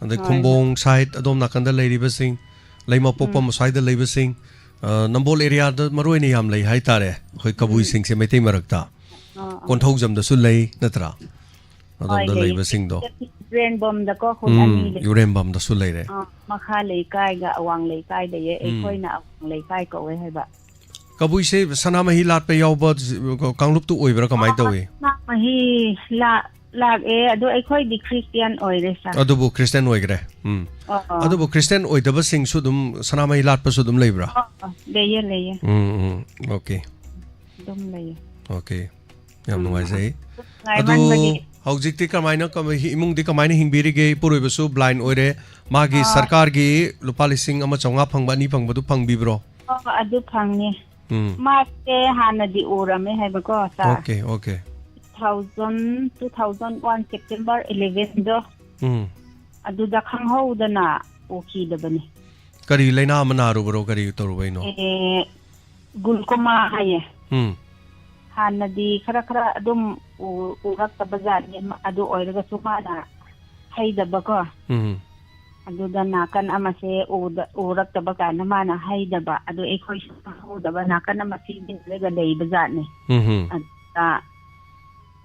adagi kumbong side dum nakanda lấy đi basing lấy mà popa mà side lấy basing nambol area đó maroi ni yam lấy hai tare hoi kabui sing se mấy tay marakta kon thâu jam da su lấy natra adum da lấy basing do Ren bom da ko khun ani le Ren bom da su lấy re ma kha lấy kai ga awang lấy kai de ye ai khoi na awang lấy kai ko we hai ba kabui se sana ma hi lat pe yaw ba kanglup tu oi bra kamai tawi ma hi la ado ai khoi di Christian oi re sa ado bu Christian oi gre ado bu Christian oi da ba sing su dum sana ma hi lat pa su dum lei bra le ye okay dum le okay yam nuai sei ado hojik ti kamai na kam hi imung di kamai na hingbiri ge puroi ba su blind oi re ma gi sarkar gi lupa lising ama chonga phangba ni phangba du phangbi bro adu phang ni ma se hana di ura me hai ba ko sa okay 2001 September 11 do adu da khang ho da na oki da bani kari leina mana ru bro kari toru bai no gulkoma haye hana di khara adum urak ta bazar ni adu oiraga sumana hai da ba ko adu da na kan ama se urak ta ba ka na mana hai da ba adu e khoi ho da ba na kan ama si bin le ga dei bazar ni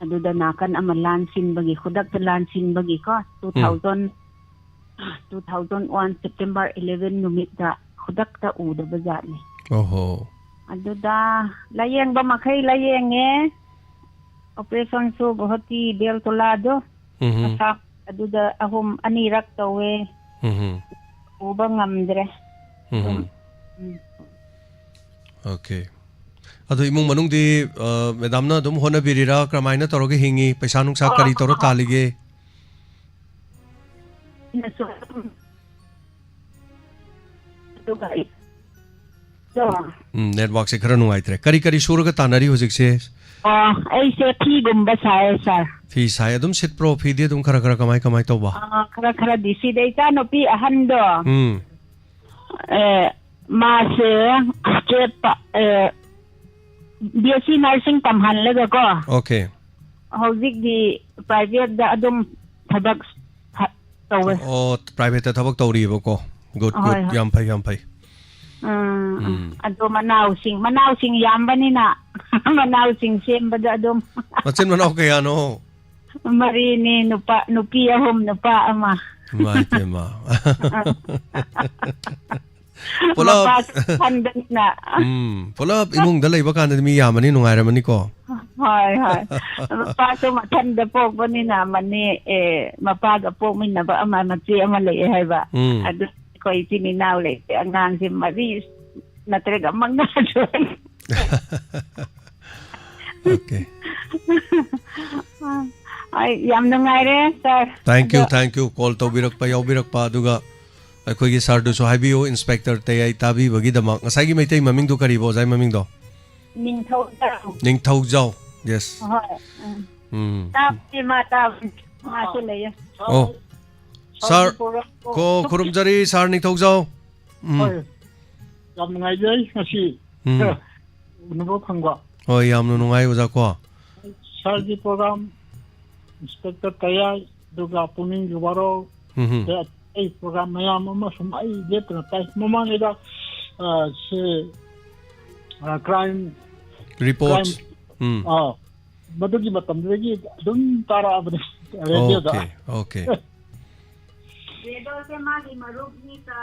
adu da na kan ama lan sin bagi khudak ta lan sin bagi ko 2001 September 11 numit da khudak ta u da bazar ni adu da layeng ba makai layeng operation so bahati bel tolado asak adu da ahum anirak tawe uba ngamdre okay adu imung manung di madam na dum hona birira kramaina toroge hingi paisa nungsa kari toro talige network se khara nungai tre kari suraga tanari hojik se ai se phi gumba sai sir phi sai adum sit pro phi de dum khara kamai to ba khara di si dei ta no pi ahan do ma se straight BSc nursing tamhan le ko okay hojik di private da adum thabak tawe private thabak tawri ba ko good yam phai ado manaw sing yambani na manaw sing sembada adom machin manaw kaya no marini nupi ahom nupa ama ma Pulap na pulap imong dalay ba kan mi yamani nungai ramani ko hay pa so matanda po bani na mani mapaga po min na ba ama matsi ama le hay ba ado ko itininaw le angang si Maris na talaga mangadon okay ay yam nungai re sir thank you call to birak pa yaw birak pa duga akhoi gi sir du so haibio inspector te ai tabi bagi dama ngasai gi maitai maming du kari bo jai maming do ning thau jau yes ta su le sir ko kurumjari sir ning thau jau yam ngai jai ngasi nubo phangwa yam nu ngai uja ko sir gi program inspector kaya duga puning gi waro ai program mayam ma sum ai jet na tai momang ida se crime reports madugi matam lagi dum tara abne radio da okay redo se magi maruk ni ta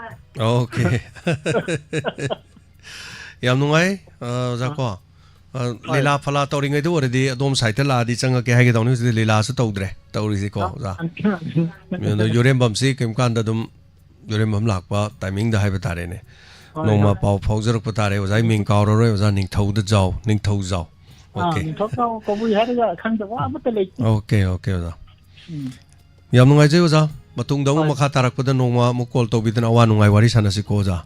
okay yam nungai ja ko lila phala tawring ai du already adom site la di changa ke hage dawni se lila su tawdre tawri si ko ja no yorem bam si kem kan da dum yorem bam lak pa timing da hai batare ne nongma pau phaujar pa tare ozai ming kaw ro ozai ning thau da jaw Okay. Ningthau ko bui haraga khangdaba amata lei. Okay, okay oza. Yam nungai jai oza. Matung daung makha tarakpada nongma mu call tawbidana awa nungai wari sanasi ko oza.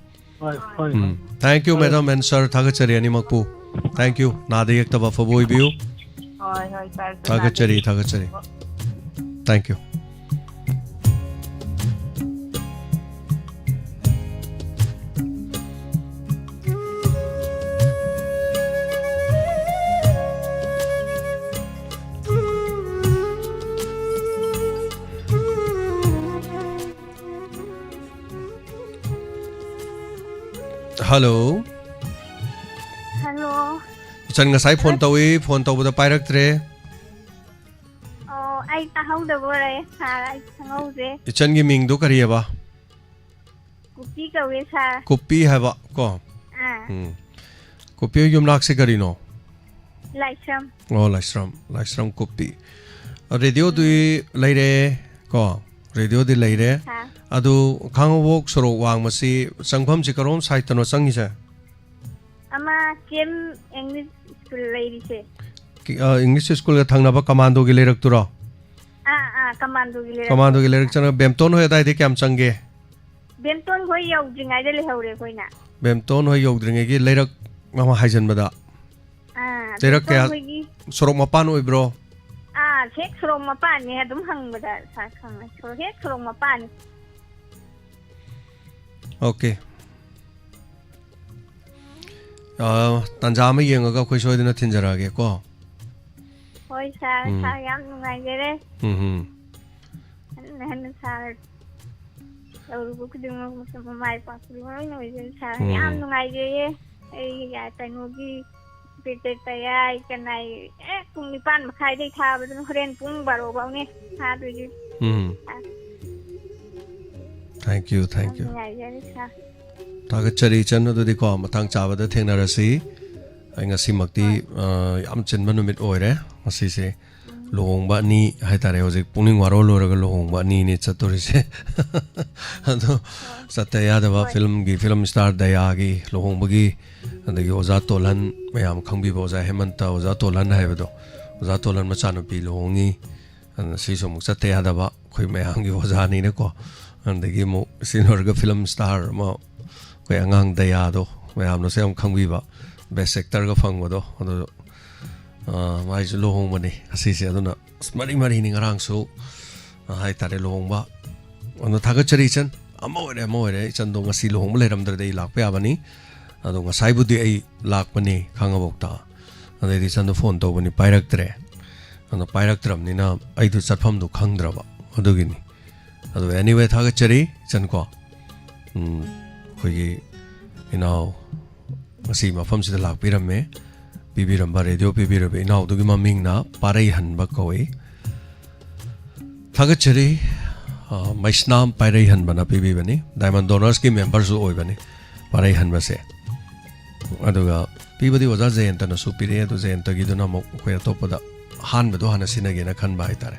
Thank you madam and sir thagachari ani makpu. Thank you. Nade yaktaba faboi biu. Thagachari. Thank you. Hello. Hello. Chan ngasai phone tawbada pairak tre. Oh, ai tahaudago re sa ai thangauze. Chan gi ming do kari ba. Kupi kawe sa. Kupi ha ba ko. Kupi yum lak se kari no. Laisram. Oh laisram kupi. Radio du laire ko. Radio di laire. Adu khangwok soro wang masi sangpham si karom site no sangi se. Ama kem English school lady se. English school ka thangna ba commando gi lerak turo. Commando gi lerak. Commando gi lerak chana bemton ho dai de kyam change. Bemton hoi yau jingai de le haure koina. Bemton hoi yau dringe gi lerak mama haijan bada. Lerak kya soro mapan oi bro. Hek sorong mapan ni adum hang bada sa khang. So hek sorong mapan. Okay. Tanja ma yengaga khoi soidina thinjarage ko. Hoi sa yam nungai gere. Han sa Lalu buku dengan sama mai pas lima ni sa yam nungai gere. Ai ya teknologi PT taya ikanai pung nipan makai dai tha betul keren pung baro bau ni ha tu ji. Thank you. Thagachari chan adu di ko matang chabada thengnarasi ai ngasi makti yam chenba numit oire ngasi se lohongba ni haitare hojik pungning warol loraga lohongba ni chatori se ado satya daba film star daya gi lohongba gi andagi oza tolan mayam khangbi boza hemanta oza tolan haibado oza tolan machanupi lohongi si somuk satya daba khoi mayam gi oza ni ne ko andagi mo sinorga film star mo koi angang daya do mayam no se am khangbi ba best actor ga phangbodo ado mai ju lohong bani asi se aduna mari ni ngarang so hai tare lohong ba ono thagachari chan amore chan do ngasi lohong le ram dar dei lak pe abani ado ngasai budi ai lak bani khangabok ta ade ri chan do phone to bani pairak tre ano pairak tram ni na ai du chatpham du khangdra ba adugini ado anyway thagachari chan ko khoi inau ngasi mafam sida lak pi ram me Bibiramba radio bibirabe now dugi maming na parai hanba koi thagachari maisnam parai hanba na bibibani diamond donors ki members oi bani parai hanba se aduga bibadi waza jayanta na supire adu jayanta gi duna mo koya topada hanba do hana sinage na khan bai tare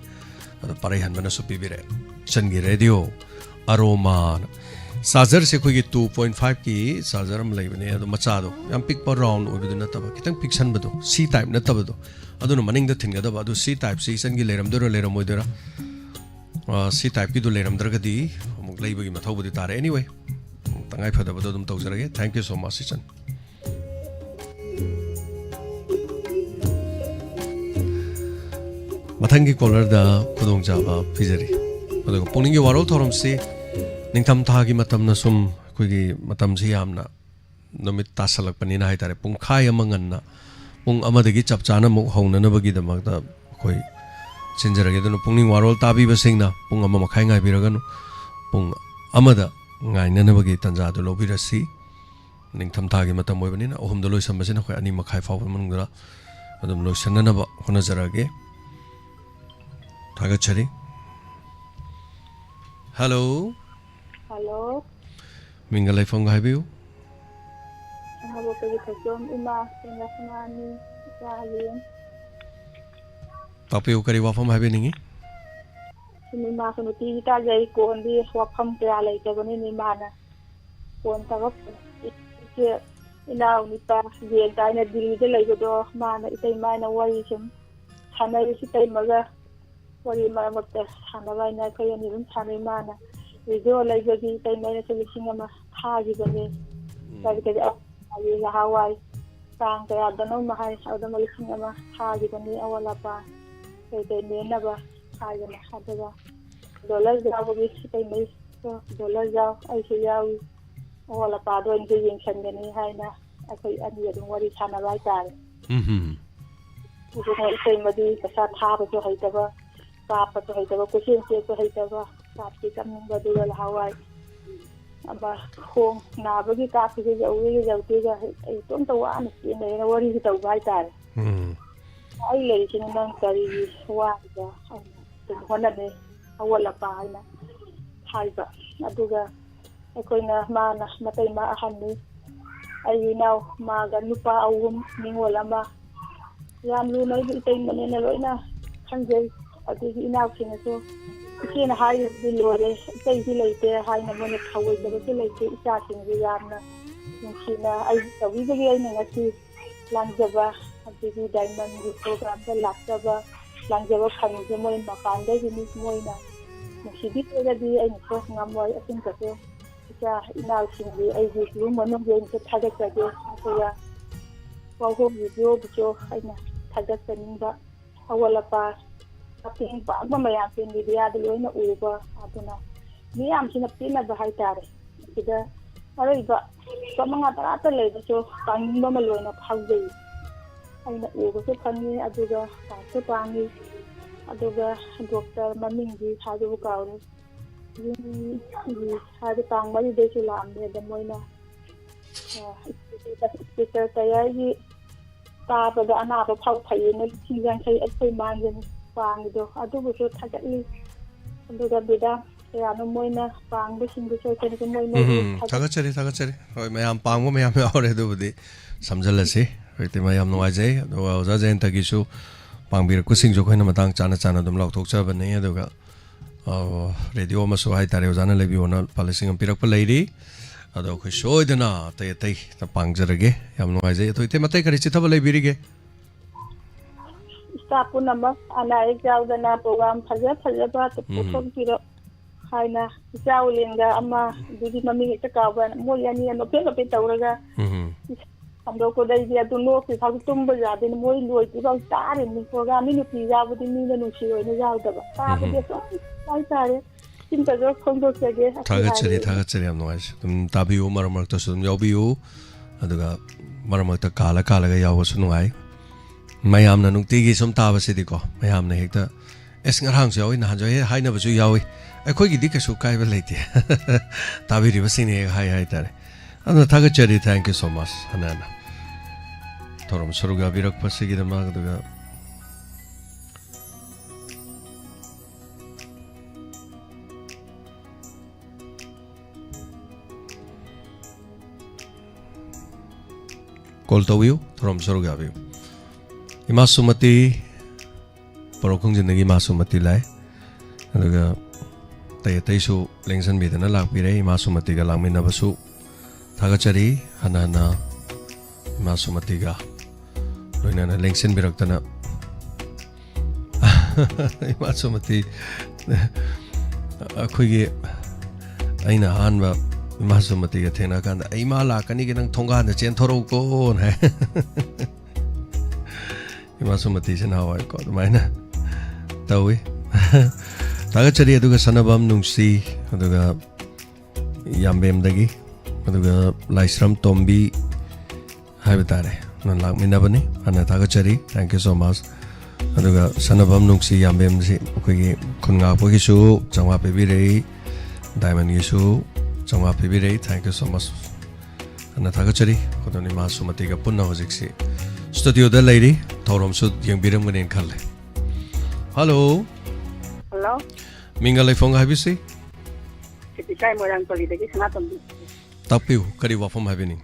adu parai hanba na supibire changi radio aroma Charger se koi 2.5 ki charger am lai bane adu macha do yam pick per round obi du na taba kitang fiction bado C type na taba do adu no maning da thinga da adu C type se isan gi leram do leram moi dera C type ki do leram dar ga di amuk lai bagi mathau budi tare anyway tangai phada bado dum tau jarage thank you so much isan mathangi caller da khudong jaba pijari adu pungning gi warol thorom se Ningtam thagi matam na sum kuigi matam siyam na numit tasalak panina hai tare pung khaya mangan na pung amadagi chapchana muk hongna na bagi damak da koi chinjarage dunu pungning warol tabi basing na pung ama makhai ngai biraganu pung amada ngai na bagi tanja do lobirasi ningtam thagi matam moi banina ohum do loisam basina koi ani makhai faw manungdra adum loisana na ba hona jarage thagachari hello Hello. Mingalai phong hai biu. Habo pergi kerja ima sehingga semani sekalian. Tapi ukari wafam hai biningi. Sini ma kunu TV ta jadi kon di wafam ke alai ke bani ni mana. Kon ta ko ke ꯏꯅꯥꯎ ꯅꯨꯄꯥ ꯌꯦꯟ ꯇꯥꯏꯅ ꯗꯤꯜꯂꯤꯗ ꯂꯩꯕꯗꯣ ꯃꯥꯅ ꯏꯇꯩꯃꯥꯅ ꯋꯥꯔꯤ ꯁꯨꯝ ꯁꯥꯟꯅꯔꯤꯁꯤ ꯏꯇꯩꯃꯒ ꯋꯥꯔꯤ ꯃꯔꯛ ꯃꯔꯛꯇ ꯁꯥꯟꯅꯕ ꯍꯥꯏꯅ ꯑꯩꯈꯣꯏ ꯑꯅꯤ ꯑꯗꯨꯝ ꯁꯥꯟꯅꯩ ꯃꯥꯅ ꯚꯤꯗꯤꯑꯣ ꯂꯩꯕꯒꯤ ꯏꯇꯩꯃꯩꯅꯁꯨ 1,000 ꯊꯥꯈꯤꯕꯅꯦ ꯀꯔꯤ ꯅꯍꯥꯟꯋꯥꯏ ꯇꯥꯡ ꯀꯌꯥꯗꯅꯣ ꯍꯥꯏ ꯑꯗꯨꯝ 1,000 ꯊꯥꯈꯤꯕꯅꯤ ꯑꯋꯥꯠ ꯑꯄꯥ ꯀꯩꯀꯩ ꯃꯦꯟꯅꯕ ꯍꯥꯏꯗꯅ ꯑꯗꯨꯒ ꯗꯣꯂꯔ ꯌꯥꯎꯕꯒꯤ ꯏꯇꯩꯃꯩ ꯗꯣꯂꯔ ꯌꯥꯎ ꯑꯩꯁꯨ ꯌꯥꯎꯏ ꯑꯋꯥꯠ ꯑꯄꯥꯗꯣ ꯑꯩꯅꯁꯨ ꯌꯦꯡꯁꯟꯒꯅꯤ ꯍꯥꯏꯅ ꯑꯩꯈꯣꯏ ꯑꯅꯤ ꯑꯗꯨꯝ ꯋꯥꯔꯤ ꯁꯥꯟꯅꯕ ꯍꯥꯏꯇꯥꯔꯦ ꯑꯗꯨꯒ ꯏꯇꯩꯃꯗꯤ ꯄꯩꯁꯥ ꯊꯥꯕꯁꯨ ꯍꯩꯇꯕ ꯀꯥꯞꯄꯁꯨ ꯍꯩꯇꯕ ꯀꯣꯏꯆꯦꯟ ꯆꯦꯟꯕꯁꯨ ꯍꯩꯇꯕ ꯀꯥꯞꯄꯤ ꯀꯥꯞꯅꯤꯡꯕꯗꯨꯒ ꯅꯍꯥꯟꯋꯥꯏ ꯑꯃ ꯈꯣꯡ ꯅꯥꯕꯒꯤ ꯀꯥꯞꯄꯤꯒ ꯌꯧꯋꯦꯒ ꯌꯧꯗꯦꯒ ꯑꯩ ꯏꯇꯣꯝꯇ ꯋꯥꯅ ꯆꯦꯟꯅꯩꯅ ꯋꯥꯔꯤꯁꯨ ꯇꯧꯕ ꯍꯥꯏꯇꯥꯔꯦ ꯑꯩ ꯂꯩꯔꯤꯁꯤꯅ ꯅꯪ ꯀꯔꯤꯒꯤ ꯋꯥꯔꯤꯕ ꯑꯗꯨꯝ ꯍꯣꯠꯅꯅꯩ ꯑꯋꯥꯠ ꯑꯄꯥ ꯍꯥꯏꯅ ꯍꯥꯏꯕ ꯑꯗꯨꯒ ꯑꯩꯈꯣꯏꯅ ꯃꯥꯅ ꯃꯇꯩꯃ ꯑꯍꯟꯅꯤ ꯑꯩꯒꯤ ꯏꯅꯥꯎ ꯃꯥꯒ ꯅꯨꯄꯥ 3 ꯅꯤꯉꯣꯜ ꯑꯃ ꯌꯥꯝ ꯂꯨꯅ ꯑꯩꯕꯨ ꯏꯇꯩꯃꯅꯦꯅ ꯂꯣꯏꯅ ꯈꯪꯖꯩ ꯑꯗꯒꯤ ꯏꯅꯥꯎꯁꯤꯡꯅꯁꯨ ꯏꯆꯦꯅ ꯍꯥꯏꯔꯤꯕꯗꯤ ꯂꯣꯏꯔꯦ ꯏꯇꯩꯁꯨ ꯂꯩꯇꯦ ꯍꯥꯏꯅ ꯃꯣꯏꯅ ꯊꯧꯑꯣꯏꯗꯕꯁꯨ ꯂꯩꯇꯦ ꯏꯆꯥꯁꯤꯡꯁꯨ ꯌꯥꯝꯅ ꯅꯨꯡꯁꯤꯅ ꯑꯩ ꯇꯧꯕꯤꯕꯒꯤ ꯑꯩꯅ ꯉꯁꯤ ꯂꯥꯡꯖꯕ ꯑꯗꯒꯤ ꯗꯥꯏꯃꯟꯒꯤ ꯄ꯭ꯔꯣꯒ꯭ꯔꯥꯝꯗ ꯂꯥꯛꯆꯕ ꯂꯥꯡꯖꯕ ꯐꯪꯉꯤꯁꯦ ꯃꯣꯏ ꯃꯄꯥꯟꯗꯒꯤꯅꯤ ꯃꯣꯏꯅ ꯅꯨꯡꯁꯤꯕꯤꯗ꯭ꯔꯒꯗꯤ ꯑꯩꯅꯁꯨ ꯉꯝꯃꯣꯏ ꯑꯁꯤꯃꯁꯨ ꯏꯆꯥ ꯏꯅꯥꯎꯁꯤꯡꯒꯤ ꯑꯩꯒꯤ ꯏꯃꯨꯡ ꯃꯅꯨꯡꯒꯤ ꯑꯩꯅꯁꯨ ꯊꯥꯒꯠꯆꯒꯦ ꯑꯗꯨꯒ ꯋꯥꯍꯣꯡ ꯚꯤꯗꯤꯑꯣꯕꯨꯁꯨ ꯑꯩꯅ ꯊꯥꯒꯠꯆꯅꯤꯡꯕ ꯑꯋꯥꯠ ꯑꯄꯥ ꯃꯇꯦꯡ ꯄꯥꯡꯕ ꯃꯌꯥꯝꯁꯦ ꯃꯤꯗꯤꯌꯥꯗ ꯂꯣꯏꯅ ꯎꯕ ꯑꯗꯨꯅ ꯃꯤꯌꯥꯝꯁꯤꯅ ꯄꯦꯟꯅꯕ ꯍꯥꯏꯇꯥꯔꯦ ꯁꯤꯗ ꯑꯔꯩꯕ 5-10 ꯂꯩꯕꯁꯨ ꯄꯥꯡꯅꯤꯡꯕ ꯑꯃ ꯂꯣꯏꯅ ꯐꯥꯎꯖꯩ ꯑꯩꯅ ꯎꯕꯁꯨ ꯐꯪꯉꯤ ꯑꯗꯨꯒ ꯄꯥꯡꯁꯨ ꯄꯥꯡꯉꯤ ꯑꯗꯨꯒ ꯗꯣꯛꯇꯔ ꯃꯃꯤꯡꯗꯤ ꯍꯥꯏꯕꯕꯨ ꯀꯥꯎꯔꯦ ꯍꯥꯏꯕ ꯇꯥꯡ 4ꯗꯩꯁꯨ ꯂꯥꯛꯑꯝꯃꯦ ꯑꯗ ꯃꯣꯏꯅ ꯏꯁꯄꯤꯀꯔ ꯇꯌꯥꯔꯒꯤ ꯇꯥꯕꯗ ꯑꯅꯥꯕ ꯐꯥꯎ ꯐꯩꯌꯦꯅ 50,000 ꯑꯩꯈꯣꯏ ꯃꯥꯡꯖꯅꯤ ꯄꯥꯡꯉꯤꯗꯣ ꯑꯗꯨꯕꯨꯁꯨ ꯊꯥꯒꯠꯂꯤ ꯑꯗꯨꯒ ꯕꯤꯗꯥ ꯀꯌꯥꯅꯣ ꯃꯣꯏꯅ ꯄꯥꯡꯕꯁꯤꯡꯗꯨꯁꯨ ꯑꯩꯈꯣꯏꯅꯁꯨ ꯃꯣꯏ ꯊꯥꯒꯠꯆꯔꯤ ꯍꯣꯏ ꯃꯌꯥꯝ ꯄꯥꯡꯕ ꯃꯌꯥꯝ ꯌꯥꯎꯔꯦ ꯑꯗꯨꯕꯨꯗꯤ ꯁꯝꯖꯜꯂꯁꯤ ꯍꯧꯖꯤꯛꯇꯤ ꯃꯌꯥꯝ ꯅꯨꯡꯉꯥꯏꯖꯩ ꯑꯗꯨꯒ ꯑꯣꯖꯥ ꯖꯌꯟꯇꯒꯤꯁꯨ ꯄꯥꯡꯕꯤꯔꯛꯄꯁꯤꯡꯁꯨ ꯑꯩꯈꯣꯏꯅ ꯃꯇꯥꯡ ꯆꯥꯅ ꯑꯗꯨꯝ ꯂꯥꯎꯊꯣꯛꯆꯕꯅꯤ ꯑꯗꯨꯒ ꯔꯦꯗꯤꯑꯣ ꯑꯃꯁꯨ ꯍꯥꯏꯇꯥꯔꯦ ꯑꯣꯖꯥꯅ ꯂꯩꯕꯤꯌꯣꯅ 1,000 ꯄꯤꯔꯛꯄ ꯂꯩꯔꯤ ꯑꯗꯣ ꯑꯩꯈꯣꯏ ꯁꯣꯏꯗꯅ ꯑꯇꯩ ꯄꯥꯡꯖꯔꯒꯦ ꯌꯥꯝ ꯅꯨꯡꯉꯥꯏꯖꯩ ꯑꯗꯣ ꯏꯇꯩ ꯃꯇꯩ ꯀꯔꯤ ꯆꯤꯊꯕ ꯂꯩꯕꯤꯔꯤꯒꯦ ꯏꯁꯇꯥꯐ ꯄꯨꯝꯅꯃꯛ ꯑꯅꯥ ꯑꯌꯦꯛ ꯌꯥꯎꯗꯅ ꯄ꯭ꯔꯣꯒ꯭ꯔꯥꯝ ꯐꯖꯕ ꯄꯨꯊꯣꯛꯄꯤꯔꯣ ꯍꯥꯏꯅ ꯏꯆꯥ ꯎꯂꯦꯟꯒ ꯑꯃ ꯑꯗꯨꯒꯤ ꯃꯃꯤꯡ ꯍꯦꯛꯇ ꯀꯥꯎꯕ ꯃꯣꯏ ꯑꯅꯤ ꯅꯣꯐꯦꯠ ꯇꯧꯔꯒ ꯁꯟꯗꯣꯛꯄꯗꯩꯗꯤ ꯑꯗꯨ ꯅꯣꯛꯈꯤ ꯐꯥꯎ ꯇꯨꯝꯕ ꯌꯥꯗꯦꯅ ꯃꯣꯏ ꯂꯣꯏꯗ꯭ꯔꯤꯐꯥꯎ ꯇꯥꯔꯤꯅꯤ ꯄ꯭ꯔꯣꯒ꯭ꯔꯥꯝꯅꯤ ꯅꯨꯄꯤ ꯌꯥꯎꯕꯗꯤ ꯃꯤꯅ ꯅꯨꯡꯁꯤꯔꯣꯏꯅ ꯌꯥꯎꯗꯕ ꯇꯥꯕꯗꯤ ꯑꯗꯨꯝ ꯍꯥꯏꯇꯥꯔꯦ ꯁꯤꯝꯇꯁꯨ ꯐꯣꯡꯗꯣꯛꯆꯒꯦ ꯊꯥꯒꯠꯆꯔꯤ ꯌꯥꯝ ꯅꯨꯡꯉꯥꯏꯖꯩ ꯑꯗꯨꯝ ꯇꯥꯕꯤꯌꯨ ꯃꯔꯛ ꯃꯔꯛꯇꯁꯨ ꯑꯗꯨꯝ ꯌꯥꯎꯕꯤꯌꯨ ꯑꯗꯨꯒ ꯃꯔꯛ ꯃꯔꯛꯇ ꯀꯥꯜꯂꯒ ꯌꯥꯎꯕꯁꯨ ꯅꯨꯡꯉꯥꯏ ꯃꯌꯥꯝꯅ ꯅꯨꯡꯇꯤꯒꯤ ꯁꯨꯝ ꯇꯥꯕꯁꯤꯗꯤꯀꯣ ꯃꯌꯥꯝꯅ ꯍꯦꯛꯇ ꯉꯔꯥꯡꯁꯨ ꯌꯥꯎꯏ ꯅꯍꯥꯟꯁꯨ ꯍꯥꯏꯅꯕꯁꯨ ꯌꯥꯎꯏ ꯑꯩꯈꯣꯏꯒꯤꯗꯤ ꯀꯩꯁꯨ ꯀꯥꯏꯕ ꯂꯩꯇꯦ ꯇꯥꯕꯤꯔꯤꯕꯁꯤꯡꯅ ꯍꯦꯛ ꯍꯥꯏꯇꯥꯔꯦ ꯑꯗꯨꯅ ꯊꯥꯒꯠꯆꯔꯤ ꯊꯦꯡꯛ ꯌꯨ ꯁꯣ ꯃꯆ ꯍꯟꯅ ꯊꯧꯔꯝ ꯁꯔꯨꯛ ꯌꯥꯕꯤꯔꯛꯄꯁꯤꯒꯤꯗꯃꯛ ꯑꯗꯨꯒ ꯀꯣꯜ ꯇꯧꯕꯤꯌꯨ ꯊꯧꯔꯝ ꯁꯔꯨꯛ ꯌꯥꯕꯤꯌꯨ ꯏꯃꯥ ꯁꯨꯃꯇꯤ ꯄꯔꯣꯛꯈꯣꯡꯖꯤꯟꯗꯒꯤ ꯏꯃꯥ ꯁꯨꯃꯇꯤ ꯂꯥꯛꯑꯦ ꯑꯗꯨꯒ ꯑꯇꯩꯁꯨ ꯂꯦꯡꯁꯟꯕꯤꯗꯅ ꯂꯥꯛꯄꯤꯔꯦ ꯏꯃꯥ ꯁꯨꯃꯇꯤꯒ ꯂꯥꯛꯃꯤꯟꯅꯕꯁꯨ ꯊꯥꯒꯠꯆꯔꯤ ꯍꯟꯅ ꯏꯃꯥ ꯁꯨꯃꯇꯤꯒ ꯂꯣꯏꯅꯅ ꯂꯦꯡꯁꯤꯟꯕꯤꯔꯛꯇꯅ ꯏꯃꯥ ꯁꯨꯃꯇꯤ ꯑꯩꯈꯣꯏꯒꯤ ꯑꯩꯅ ꯑꯍꯥꯟꯕ ꯏꯃꯥ ꯁꯨꯃꯇꯤꯒ ꯊꯦꯡꯅ ꯀꯥꯟꯗ ꯑꯩ ꯏꯃꯥ ꯂꯥꯛꯀꯅꯤꯒꯤ ꯅꯪ ꯊꯣꯡꯒꯥꯟꯗ ꯆꯦꯟꯊꯣꯔꯛꯎꯀꯣꯅ ꯍꯥꯏ ꯏꯃꯥ ꯁꯨꯃꯇꯤꯁꯤꯅ ꯍꯋꯥꯏꯀꯣ ꯑꯗꯨꯃꯥꯏꯅ ꯇꯧꯏ ꯊꯥꯒꯠꯆꯔꯤ ꯑꯗꯨꯒ ꯁꯅꯕꯝ ꯅꯨꯡꯁꯤ ꯑꯗꯨꯒ ꯌꯥꯝꯕꯦꯝꯗꯒꯤ ꯑꯗꯨꯒ ꯂꯥꯏꯁ꯭ꯔꯝ ꯇꯣꯝꯕꯤ ꯍꯥꯏꯕ ꯇꯥꯔꯦ ꯂꯥꯛꯃꯤꯟꯅꯕꯅꯤ ꯍꯥꯟꯅ ꯊꯥꯒꯠꯆꯔꯤ ꯊꯦꯡꯛ ꯌꯨ ꯁꯣ ꯃꯆ ꯑꯗꯨꯒ ꯁꯅꯕꯝ ꯅꯨꯡꯁꯤ ꯌꯥꯝꯕꯦꯝꯁꯤ ꯑꯩꯈꯣꯏꯒꯤ ꯈꯨꯟ ꯉꯥꯛꯄꯒꯤꯁꯨ 500 ꯄꯤꯕꯤꯔꯛꯏ ꯗꯥꯏꯃꯟꯒꯤꯁꯨ 500 ꯄꯤꯕꯤꯔꯛꯏ ꯊꯦꯡꯛ ꯌꯨ ꯁꯣ ꯃꯆ ꯍꯥꯟꯅ ꯊꯥꯒꯠꯆꯔꯤ ꯑꯗꯨꯅ ꯏꯃꯥ ꯁꯨꯃꯇꯤꯒ ꯄꯨꯟꯅ ꯍꯧꯖꯤꯛꯁꯤ ꯁ꯭ꯇꯨꯗꯤꯑꯣꯗ ꯂꯩꯔꯤ ꯊꯧꯔꯝꯁꯨ ꯌꯦꯡꯕꯤꯔꯝꯒꯅꯦꯅ ꯈꯜꯂꯦ ꯍꯜꯂꯣ ꯃꯤꯡꯒ ꯂꯩꯐꯝꯒ ꯍꯥꯏꯕꯤꯁꯤ ꯏꯀꯥꯏ ꯃꯣꯏꯔꯥꯡ ꯄꯜꯂꯤꯗꯒꯤ ꯁꯅꯥꯇꯣꯝꯕꯤ ꯇꯥꯛꯄꯤꯌꯨ ꯀꯔꯤ ꯋꯥꯐꯝ ꯍꯥꯏꯕꯤꯅꯤꯡ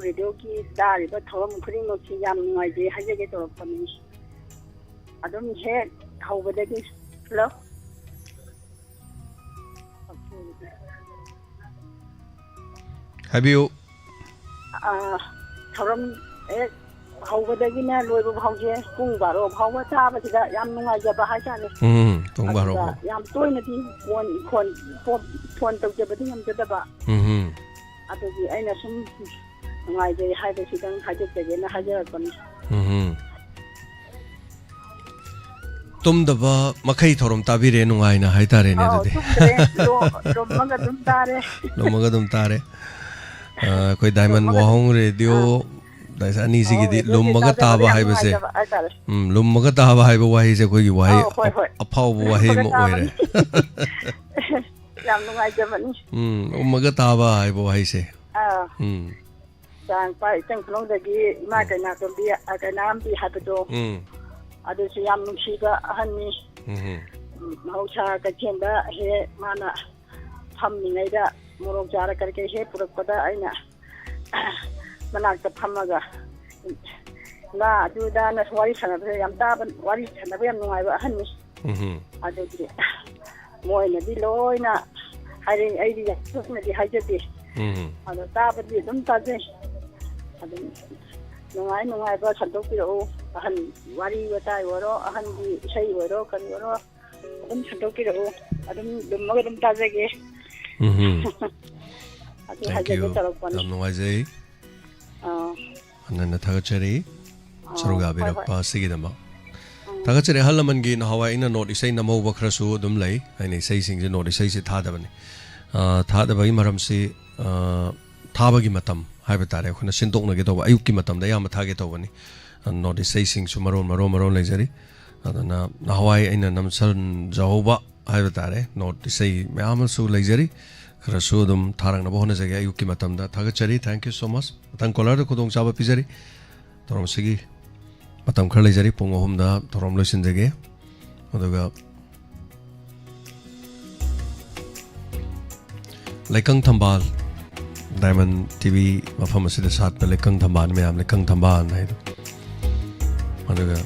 ꯔꯦꯗꯤꯑꯣꯒꯤ ꯇꯥꯔꯤꯕ ꯊꯧꯔꯝ ꯈꯨꯗꯤꯡꯃꯛꯁꯤ ꯌꯥꯝ ꯅꯨꯡꯉꯥꯏꯖꯩ ꯍꯥꯏꯖꯒꯦ ꯇꯧꯔꯛꯄꯅꯤ ꯑꯗꯨꯝ ꯍꯦꯛ ꯍꯧꯕꯗꯒꯤ Habiu. Thauram hꯧꯕꯗꯒꯤꯅ ꯂꯣꯏꯕ ꯐꯥꯎꯁꯦ ꯄꯨꯡ 12 ꯐꯥꯎꯕ ꯆꯥꯕꯁꯤꯗ ꯌꯥꯝ ꯅꯨꯡꯉꯥꯏꯖꯕ ꯍꯥꯏꯇꯥꯔꯦ ꯄꯨꯡ 12 ꯌꯥꯝ ꯇꯣꯏꯅꯗꯤ ꯐꯣꯟ ꯇꯧꯖꯕꯗꯤ ꯉꯝꯖꯗꯕ ꯑꯗꯨꯒꯤ ꯑꯩꯅ ꯁꯨꯝ ꯅꯨꯡꯉꯥꯏꯖꯩ ꯍꯥꯏꯕꯁꯤꯗꯪ ꯍꯥꯏꯖꯒꯦꯅ ꯍꯥꯏꯖꯔꯛꯄꯅꯤ tumdaba makai thorom tabire nungaina haitare ne dudi ꯂꯣꯝꯃꯒ ꯑꯗꯨꯝ ꯇꯥꯔꯦ lomaga dum tare koi diamond wahong radio daisa ani sigidi lomaga taba haibase lomaga taba haiba wahi se koi gi wahi aphaw wahi mo oire ꯌꯥꯝ ꯅꯨꯡꯉꯥꯏꯖꯕꯅꯤ lomaga taba haiba wahi se ꯆꯥꯡ ꯄꯥꯏ ꯏꯆꯪ ꯈꯨꯅꯧꯗꯒꯤ ꯏꯃꯥ ꯀꯩꯅꯥꯇꯣꯝꯕꯤ ꯀꯩꯅꯥꯝꯕꯤ ꯍꯥꯏꯕꯗꯣ ꯑꯗꯨꯁꯨ ꯌꯥꯝ ꯅꯨꯡꯁꯤꯕ ꯑꯍꯟꯅꯤ ꯃꯍꯧꯁꯥ ꯀꯩꯊꯦꯜꯗ ꯍꯦꯛ ꯃꯥꯅ ꯐꯝꯃꯤꯉꯩꯗ ꯃꯣꯔꯣꯛ ꯆꯥꯔ ꯀꯔꯤ ꯀꯔꯤ ꯍꯦꯛ ꯄꯨꯔꯛꯄꯗ ꯑꯩꯅ ꯃꯅꯥꯛꯇ ꯐꯝꯃꯒ ꯉꯥ ꯑꯗꯨꯗꯥꯅ ꯋꯥꯔꯤ ꯁꯥꯟꯅꯕꯗ ꯌꯥꯝ ꯇꯥꯕ ꯋꯥꯔꯤ ꯁꯥꯟꯅꯕ ꯌꯥꯝ ꯅꯨꯡꯉꯥꯏꯕ ꯑꯍꯟꯅꯤ ꯑꯗꯨꯗꯤ ꯃꯣꯏꯅꯗꯤ ꯂꯣꯏꯅ ꯍꯥꯏꯔꯛꯏ ꯑꯩꯗꯤ ꯌꯥꯝꯅꯗꯤ ꯍꯥꯏꯖꯗꯦ ꯑꯗꯣ ꯇꯥꯕꯗꯤ ꯑꯗꯨꯝ ꯇꯥꯖꯩ ꯑꯗꯨꯝ ꯅꯨꯡꯉꯥꯏꯕ ꯁꯟꯗꯣꯛꯄꯤꯔꯛꯎ ꯑꯍꯟ ꯋꯥꯔꯤ ꯋꯥꯇꯥꯏ ꯑꯣꯏꯔꯣ ꯑꯍꯟꯒꯤ ꯏꯁꯩ ꯑꯣꯏꯔꯣ ꯀꯔꯤ ꯑꯣꯏꯔో ꯑꯗꯨꯝ ꯁꯟꯗꯣꯛꯄꯤꯔꯛꯎ ꯑꯗꯨꯝ ꯂꯨꯝꯃꯒ ꯑꯗꯨꯝ ꯇꯥꯖꯒꯦ ꯑꯗꯨ ꯍꯥꯏꯖꯒꯦ ꯇꯧꯔꯛꯄꯅꯤ ꯌꯥꯝ ꯅꯨꯡꯉꯥꯏꯖꯩ ꯑꯅꯟꯅ ꯊꯥꯒꯠꯆꯔꯤ ꯁꯔꯨꯒꯥꯕꯤꯔꯛꯄ ꯑꯁꯤꯒꯤꯗꯃꯛ ꯊꯥꯒꯠꯆꯔꯤ ꯑꯍꯜ ꯂꯃꯟꯒꯤ ꯅꯍꯥꯟꯋꯥꯏ ꯑꯩꯅ ꯅꯣꯠ ꯏꯁꯩ ꯅꯝꯍꯧꯕ ꯈꯔꯁꯨ ꯑꯗꯨꯝ ꯂꯩ ꯑꯩꯅ ꯏꯁꯩꯁꯤꯡꯁꯦ ꯅꯣꯠ ꯏꯁꯩꯁꯦ ꯊꯥꯗꯕꯅꯤ ꯊꯥꯗꯕꯒꯤ ꯃꯔꯝꯁꯤ ꯊꯥꯕꯒꯤ ꯃꯇꯝ ꯍꯥꯏꯕ ꯇꯥꯔꯦ ꯑꯩꯈꯣꯏꯅ ꯁꯤꯟꯗꯣꯛꯅꯒꯦ ꯇꯧꯕ ꯑꯌꯨꯛꯀꯤ ꯃꯇꯝꯗ ꯑꯌꯥꯝꯕ ꯊꯥꯒꯦ ꯇꯧꯕꯅꯤ ꯅꯣꯠ ꯏꯁꯩꯁꯤꯡꯁꯨ ꯃꯔꯣꯟ ꯂꯩꯖꯔꯤ ꯑꯗꯨꯅ ꯅꯍꯥꯟꯋꯥꯏ ꯑꯩꯅ ꯅꯝꯁꯟꯖꯍꯧꯕ ꯍꯥꯏꯕ ꯇꯥꯔꯦ ꯅꯣꯠ ꯏꯁꯩ ꯃꯌꯥꯝ ꯑꯃꯁꯨ ꯂꯩꯖꯔꯤ ꯈꯔꯁꯨ ꯑꯗꯨꯝ ꯊꯥꯔꯛꯅꯕ ꯍꯣꯠꯅꯖꯒꯦ ꯑꯌꯨꯛꯀꯤ ꯃꯇꯝꯗ ꯊꯥꯒꯠꯆꯔꯤ ꯊꯦꯡꯛ ꯌꯨ ꯁꯣ ꯃꯆ ꯃꯊꯪ ꯀꯣꯂꯔꯗ ꯈꯨꯗꯣꯡꯆꯥꯕ ꯄꯤꯖꯔꯤ ꯊꯧꯔꯝꯁꯤꯒꯤ ꯃꯇꯝ ꯈꯔ ꯂꯩꯖꯔꯤ ꯄꯨꯡ 3ꯗ ꯊꯧꯔꯝ ꯂꯣꯏꯁꯤꯟꯖꯒꯦ ꯑꯗꯨꯒ ꯂꯩꯀꯪ ꯊꯝꯕꯥꯜ Diamond TV mafam asida satna lekang thamban mayam lekang thamban haidu aduga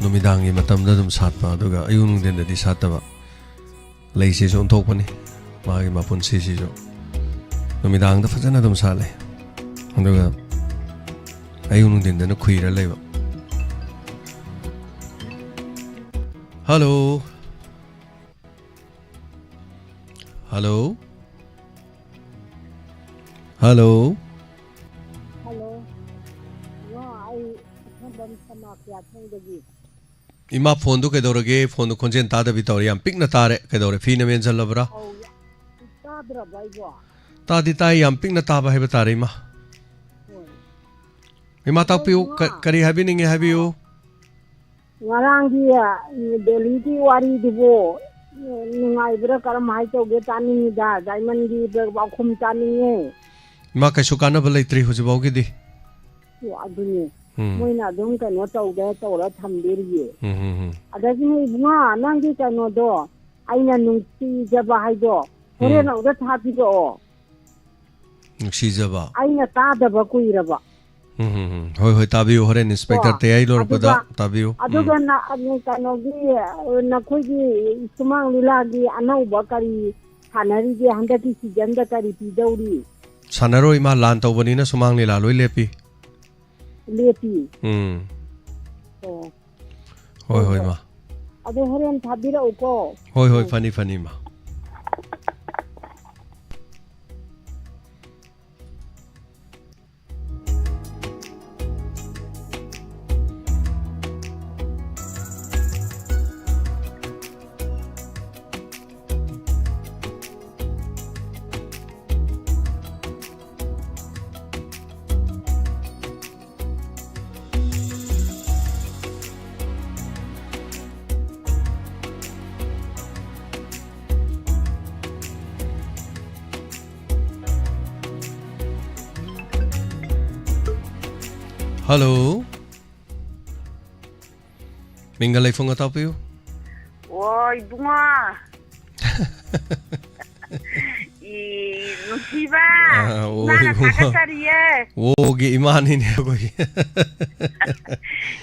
numidangi matamda dum satpa aduga ayung den da di sataba leise so onthokpani magi mapun sisi so numidang da fajana dum sale aduga ayung den da na khuira leba hello hello Hello. Hello. No, I haven't come up yet. Ima phone du kedorage phone du konjen ta da bi tor yam pikna tare kedore fi na men jalabra. Oh, tadra bai go. Ta di tai yam pikna ta ba heba tare ima. Ima ta piu kari habi ninge habi u. Ngarang dia Delhi di wari di bo. Ngai bra karam hai to ge tani da diamond di ba khum tani ye. Ma kaisu kanaba leitri hujibaugi di aduni moina dum kano tauge tawra thambiriye adagi ibunga nangi kano do aina nungsi jaba haido hore na uda thapi go nungsi jaba aina ta daba kuiraba hoi tabiu hore inspector te ai lor pada tabiu aduga na kano gi na khogi sumang lila gi anau bakari hanari gi handaki season da kari pidauri Sanaroi ma lan tawbani na sumang nila loi lepi hoi ma ado horen thabira uko hoi fani ma Hello. Mingalay phone nga tapiyo. Oy, bunga. Nusiba. Nana kakasariye. Oge imani ne ko.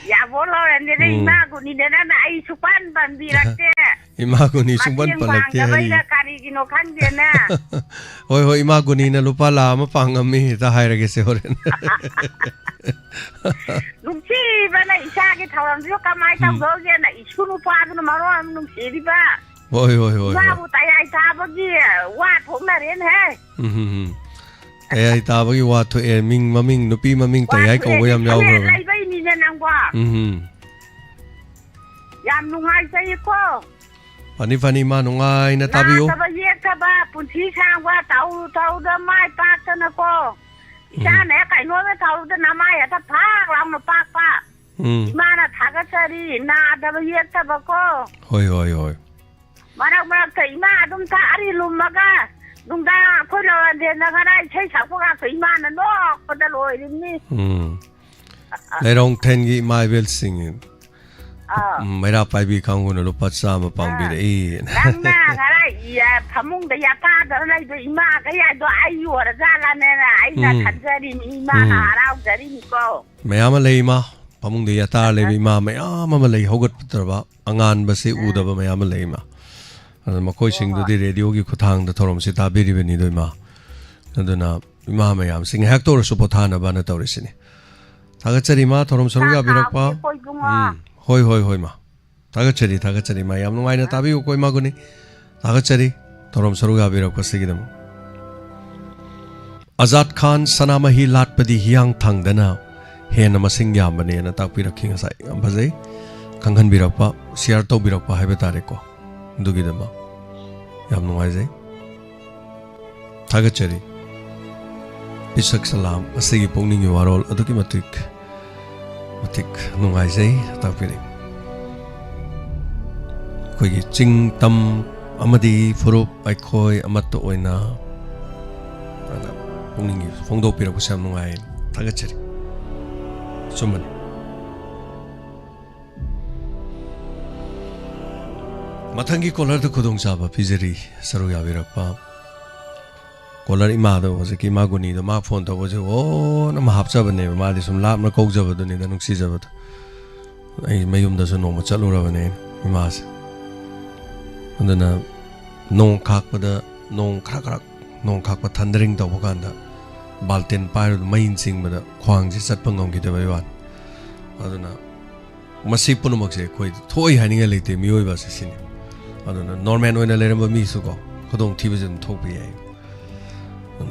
Ya bolo rende ima ko ni dena na ai supan bandirakte. Ima Guni sumban palak ya hari. Kari gino kan jena. Hoi hoi Ima Guni na lupa lama pangami ta hai rage se horen. Nungsi bana isa ke thawam jo kamai ta go ge na isu nu pa nu maro nungsi di ba. Hoi hoi hoi. Wa bu tai ai ta ba gi wa thong na ren he. Ai ta ba gi wa tho e ming maming nupi maming tai ai ko yam yaw bro. Lai bai ni na nang ba. Yam nungai sai ko. Pani pani ma nungai na tabiyo. Na ta ba ye ka ba punchi sang wa tau da mai pa ta na ko. Isa ne kai no me tau da na mai ta phak lang no pak pa. Ma na tha ga chari na da ba ye ka ba ko. Hoi hoi hoi. Marak kai ma dum ta ari lum ma ga. Dum da ko lo de na ga dai chai sa ko ga kai ma na no ko da loi ni. Lai rong ten gi mai bel singing. Mai ra pai bi khang ko lo pat sa ma pang bi re. Nang na ga dai ya phamung da ya ta da lai do ima ga ya do ai yu ra za la ne na ai na khan ja ri mi ma na rao ja ri ni ko. Mai ama lei ma phamung de ya ta le bi ma mai ama lei hogat putra ba angan ba se u da ba mai ama lei ma. Makoi sing do di radio gi khuthang da thorom se ta bi ri ni do ma. Aduna ima mai am sing hak to so pothana ba na tawri sini. Thaga chari ma thorom saru ga bi rak pa. Hoi hoi hoi ma. Thaga chari ma yam ngai na ta bi ko ma guni. Thaga chari thorom saru ga bi rak pa sigidam. Azad Khan sanamahi latpadi hiang thang dana hena masing yam bane na tak pi rakhinga sai am bajai kanghan bi rak pa share to bi rak pa haiba tare ko. Dugidama yam nungai jai thagachari pisak salam asigi pokning warol aduki matik nungai jai tapiri koi gi ching tam amadi furup aikhoi amato oina ana pokning phongdo pirak sam nungai thagachari sumani Mathangi collar the Kudong Saba, Pizeri, Saruya Virapa. Collar Imado was a Kimaguni, the map font was a oh, no Mahapsa name, Madisum Lap, no Cogs of the Nidanuxis of it. I mayum doesn't know much allure of a name, Imas. And then no cock with a no crack, no cock but thundering the Wakanda. Baltin Pyro, the main sing with the Kwang, sat Pangong get away one. I don't know. Masipunumaxe, quite toy hanging a little, Muivas is in. I don't know, Norman when I let him me so go. Kodong Tibas and Topi.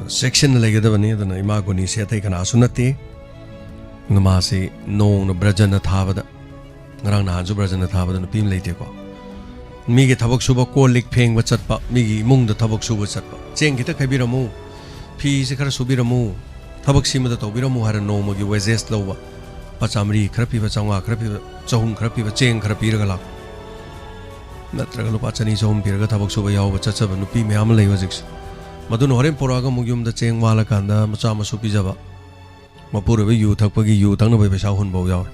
Section like the Vanilla, the Imagoni said taken Asunati. Namasi, no, no Brajana Tavada. Rana, Brajana Tavada, and Pim Latico. Migi Tabak Suba, Kolik paying what's up, Migi Mung the Tabak Suba Sat. Saying Kita Kabira Mu, Peace Subira Mu, Tabak Sima the Tobira Mu had a no Mogi was zest lower. Pachamri, Krapi, Pachanga, Krapi, Zone Krapi, Chain Krapira. Natragal Pachani Zone Pirga Tabak Suba Yaw, Chacha, and Nupi Mamale was ex. Madun Horem Poraga Mugum the Chain Walakanda, Machama Supizava. Mapura you, Tapagi, you, Tanaba Shahun Boya.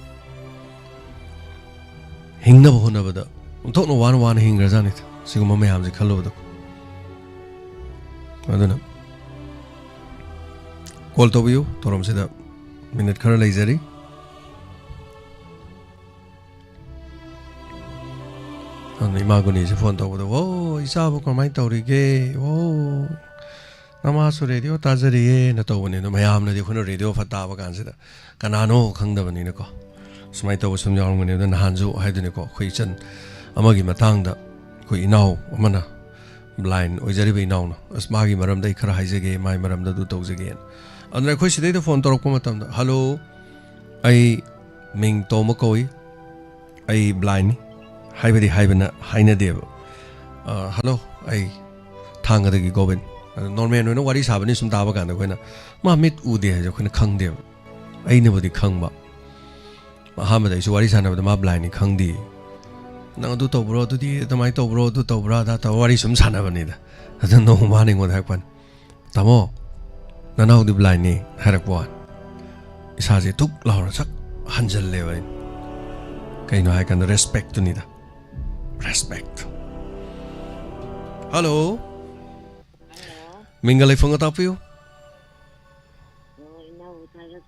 Hing never Hunavada. Don't know one hingers on it. Sigma Ham's a color. I don't know. Call to you, Torom said up. Minute Colonel Lazari. And Imagoni is a font over the oh, Isabu Comaito, oh, Namasu radio, Tazari, Natowin, the Mayam, the radio for Tava Gansida, Canano, Kandavaninico. Smito was some young when then Hanzo, Hydenico, Quichen, Amagi Matanga, Qui now, Mana, blind, or Zeribi known, as Magi Maram de Karahizage, my Maram the Dutos again. And I question the phone to Comatam. Hello, I Ming Tomokoi, I blind. Hybrid Hina Dev. Hello, I Tanga the Gobin. Norman, know what is happening some Tavagan when Mamit Ude, you can Kang Dev. I never the Kangba. Mohammed is what is under the Mabline in Kang Di. Now do to bro to the Maito bro to Tobra that what is some son of an I don't know morning what happened. Tamo, now the blind had a one. It has a took Laura Hanjel Levin. Okay, no, I can respect to Nida. Respect. Hello. Mingle from the top of you. No, I know, I got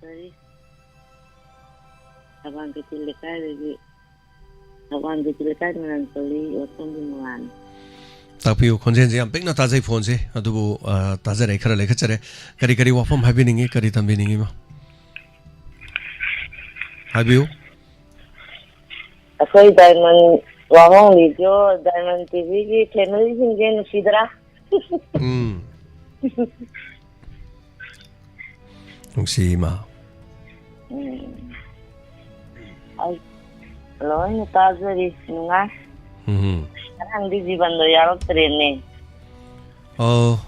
I want to kill the guy. One the Kilakai and Soli or something one. Tapiu Consensi and Pigna Tazi Fonsi, Adubu Tazare Karalekare, Karikari Wafam having it, Karitam Bining. Have you? A soy diamond, Wahong Lijo, Diamond TV, Temelis in Sidra. Sima. Loin Tazari Nunga. And this even the Yarok training. Oh,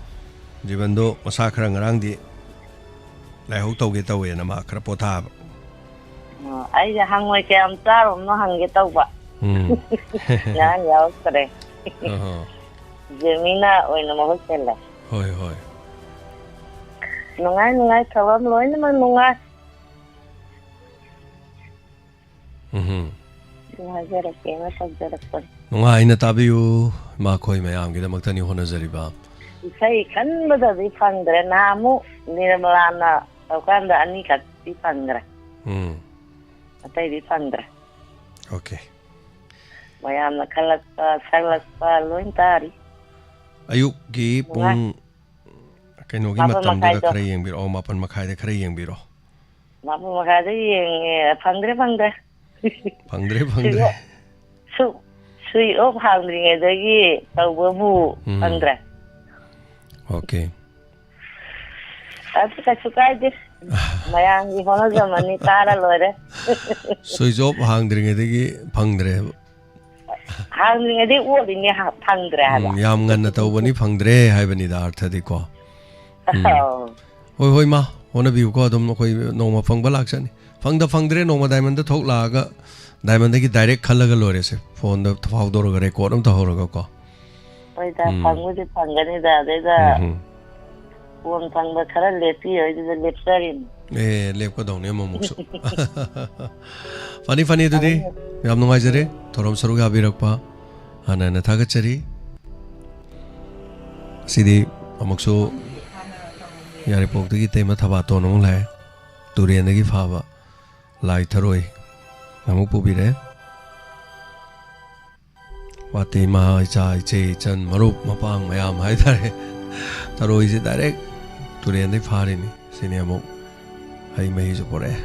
Jivando, Masakra and Randi. I hope to get away in a macrapota. I hang my camtar, no hang it over. Yan Yarok today. Gemina or in a hotel. Hoi hoi. Nunga, Kalam Loin Nunga. Nunga ina tabiu makoi mayam gida magtani honazariba. Say can but the Pandra Namu, Nirmalana, Okanda Anika, the Pandra. I tell the Pandra. Okay. Mayam Kalaka, Salas, Lointari. Ayuki Pung Kanogi Matam the Kraying Biro, Mapan Makai the Kraying Biro. Mapu Makadi, Pandra. Pandre. So, sweet of handling a day, Tawabu, Pandra. Okay. That's a guide. My young Honor, Tara Lore. So it's up hungry a day, Pandre. Handling a day, what in your Pandra. Yam Ganatawani Pandre, Haveni Artadico. Hoi ma, one of you got them no more Fangbalaksan. Fang the Fangre, no more diamond the Tolaga. Diamond direct color galores phone the Faudo record of the Horogo. Wait, I'm with the Panganida, there's a one Panga Karalepi, it is a lepsarin. Eh, Lepodonium. Funny today. We have no Mazere, Torom Saruga Birapa, and an Atagachari. Sidi Amoxo Yaripok the Tematabato no lay, Turian the Gifava, Lai Taroi. Namupu bire. Wati ma chai che chan marup mapang mayam haitare. Taro is it direct to the end of Harini, Siniamo. I may support it.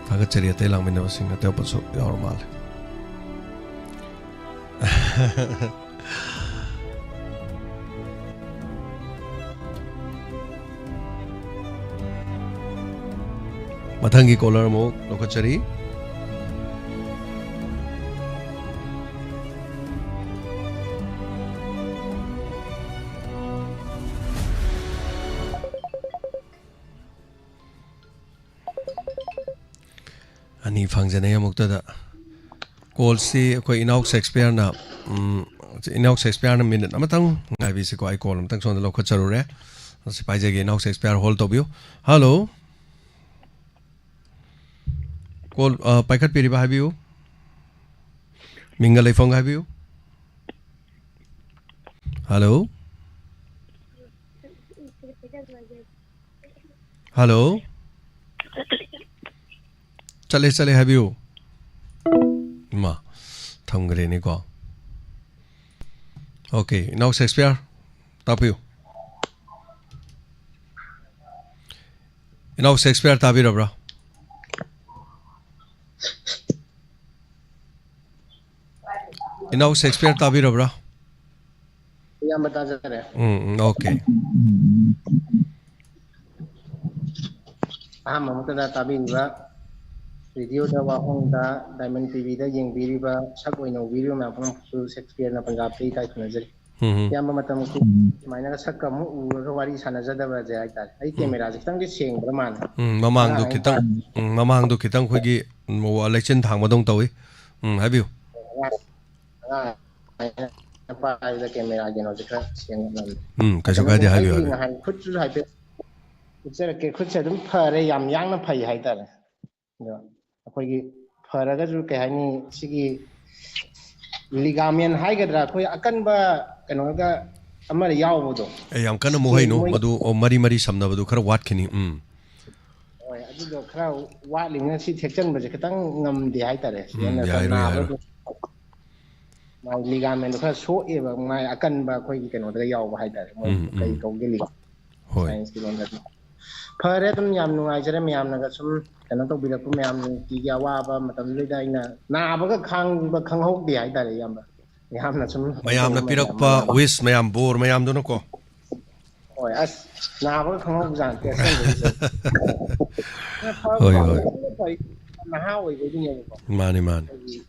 Tagachari telang in the sing a teposo normal. Matangi color mo, Lokachari. Ani function ay mukta da. Call si ko inauk Shakespeare na inauk Shakespeare na minute namatang ngai bi si ko ai call tang son Lokacharo re. Si pai jage inauk Shakespeare hold to bio. Hello. Call Paikat Piriba have you? Mingalai Fong have you? Hello? Hello? Chale have you? Ma, Thangre ni ko. Okay, now Shakespeare. Tap you. Now Shakespeare tabira bra. Now Shakespeare tabira bra. Okay. Mamata tabinga video da Wahonda Diamond TV da Ying Biriba Sakwino video map from Shakespeare na Punjab type Nazari. Yamatam Mina Sakamu Wari Sanazada Vaja. I came as a tongue saying Brahman. Mamang do Kitang Mamang do Kitang Hugi election Hamadong Tawi. Have you? The camera again of the crack. Kasukadi have you? Could you have it? It's a could say them per young pay hider. Faragazu Kahani Sigi Ligamian Hygatra, Akanba, Kanoga, Amari Yawodo. I am kind of Mohino, Madu or Mari Samnavadu, Watkini. ꯑꯗꯨꯗꯣ ꯈꯔ ꯋꯥꯠꯂꯤꯉꯩ ꯁꯤ ꯊꯦꯛꯆꯟꯕꯁꯦ ꯈꯤꯇꯪ ꯉꯝꯗꯦ ꯍꯥꯏꯇꯥꯔꯦ ꯌꯥꯏꯔꯣꯏ ꯃꯥꯏ ꯂꯤꯒꯥꯃꯦꯟꯗꯣ ꯈꯔ ꯁꯣꯛꯑꯦꯕ ꯃꯥꯏ ꯑꯀꯟꯕ ꯑꯩꯈꯣꯏꯒꯤ ꯀꯩꯅꯣꯗ ꯌꯥꯎꯕ ꯍꯥꯏꯇꯥꯔꯦ ꯃꯣꯏ ꯀꯩ ꯀꯧꯒꯦ ꯁꯥꯏꯟꯁꯀꯤ ꯂꯣꯟꯗꯗꯤ ꯐꯔꯦ ꯑꯗꯨꯝ ꯌꯥꯝ ꯅꯨꯡꯉꯥꯏꯖꯔꯦ ꯃꯌꯥꯝꯅꯒ ꯁꯨꯝ ꯀꯩꯅꯣ ꯇꯧꯕꯤꯔꯛꯄ ꯃꯌꯥꯝꯒꯤ ꯑꯋꯥꯕ ꯃꯇꯝꯗꯨꯗ ꯑꯩꯅ ꯅꯥꯕꯒ ꯈꯥꯡꯕ ꯈꯪꯍꯧꯗꯦ ꯍꯥꯏꯇꯥꯔꯦ ꯏꯌꯥꯝꯕ ꯌꯥꯝꯅ ꯁꯨꯝ ꯃꯌꯥꯝꯅ ꯄꯤꯔꯛꯄ ꯋꯤꯁ ꯃꯌꯥꯝ ꯕꯣꯔ ꯃꯌꯥꯝꯗꯨꯅꯀꯣ ꯍꯣꯏ ꯑꯁ ꯅꯥꯕꯒ ꯈꯪꯍꯧꯕꯖꯥꯠꯅꯠꯇꯦ ꯑꯁꯦꯡꯕꯒꯤꯁꯨ ꯍꯣꯏ ꯍꯣꯏ ꯅꯍꯥ ꯑꯣꯏꯕꯒꯤꯅꯦꯕꯀꯣ ꯃꯥꯅꯤ ꯃꯥꯅꯤ ꯑꯩꯈꯣꯏꯒꯤ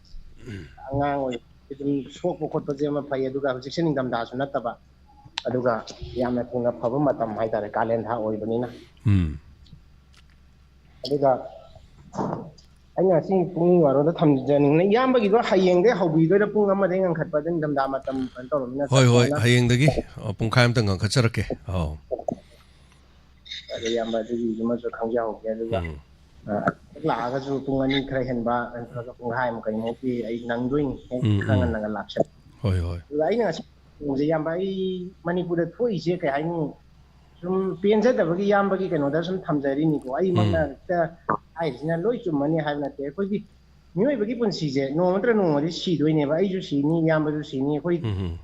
ꯑꯉꯥꯡ ꯑꯣꯏ ꯑꯗꯨꯝ ꯁꯣꯛꯄ ꯈꯣꯠꯄꯁꯦ ꯑꯃ ꯐꯩ ꯑꯗꯨꯒ ꯍꯧꯖꯤꯛꯁꯦ ꯅꯤꯡꯊꯝꯊꯥꯁꯨ ꯅꯠꯇꯕ ꯑꯗꯨꯒ ꯌꯥꯝꯅ ꯊꯨꯅ ꯐꯕ ꯃꯇꯝ ꯍꯥꯏꯇꯥꯔꯦ ꯀꯥꯂꯦꯟ ꯊꯥ ꯑꯣꯏꯕꯅꯤꯅ ꯑꯗꯨꯒ ꯑꯩꯅ ꯉꯁꯤ ꯄꯨꯡ 12ꯗ ꯊꯝꯖꯅꯤꯡꯉꯤ ꯏꯌꯥꯝꯕꯒꯤꯗꯣ ꯍꯌꯦꯡꯗꯩ ꯍꯧꯕꯤꯗꯣꯏꯔꯥ ꯄꯨꯡ 1ꯗꯩ ꯉꯟꯈꯠꯄꯗ ꯅꯤꯡꯊꯝꯊꯥ ꯃꯇꯝ ꯀꯩꯅꯣ ꯇꯧꯔꯕꯅꯤꯅ ꯍꯣꯏ ꯍꯣꯏ ꯍꯌꯦꯡꯗꯒꯤ ꯄꯨꯡꯈꯥꯏ ꯑꯃꯇꯪ ꯉꯟꯈꯠꯆꯔꯛꯀꯦ ꯑꯧ ꯑꯗꯣ ꯏꯌꯥꯝꯕ ꯑꯗꯨꯒꯤꯗꯨꯃꯁꯨ ꯈꯪꯖꯍꯧꯒꯦ ꯑꯗꯨꯒ ꯂꯥꯛꯑꯒꯁꯨ ꯄꯨꯡ 2 ꯈꯔ ꯍꯦꯟꯕ ꯅꯠꯇ꯭ꯔꯒ ꯄꯨꯡꯈꯥꯏꯃꯨꯛ ꯀꯩꯃꯨꯛꯇꯤ ꯑꯩ ꯅꯪꯗꯣꯏꯅꯤ ꯍꯦꯛ ꯈꯔ ꯉꯟꯅꯒ ꯂꯥꯛꯆꯒꯦ ꯍꯣꯏ ꯍꯣꯏ ꯑꯗꯨꯒ ꯑꯩꯅ ꯉꯁꯤ ꯏꯌꯥꯝꯕ ꯑꯩ ꯃꯅꯤꯄꯨꯔꯗ ꯊꯣꯛꯏꯁꯦ ꯀꯩ ꯍꯥꯏꯅꯤ ꯁꯨꯝ ꯄꯦꯟꯖꯗꯕꯒꯤ ꯏꯌꯥꯝꯕꯒꯤ ꯀꯩꯅꯣꯗ ꯁꯨꯝ ꯊꯝꯖꯔꯤꯅꯤꯀꯣ ꯑꯩꯃꯛꯅ ꯍꯦꯛꯇ ꯍꯥꯏꯔꯤꯁꯤꯅ ꯂꯣꯏ ꯆꯨꯝꯃꯅꯤ ꯍꯥꯏꯕ ꯅꯠꯇꯦ ꯑꯩꯈꯣꯏꯒꯤ ꯃꯤꯑꯣꯏꯕꯒꯤ ꯄꯨꯟꯁꯤꯁꯦ ꯅꯣꯡꯃ ꯅꯠꯇ꯭ꯔꯒ ꯅꯣꯡꯃꯗꯤ ꯁꯤꯗꯣꯏꯅꯦꯕ ꯑꯩꯁꯨ ꯁꯤꯅꯤ ꯏꯌꯥꯝꯕꯁꯨ ꯁꯤꯅꯤ ꯑꯩꯈꯣꯏ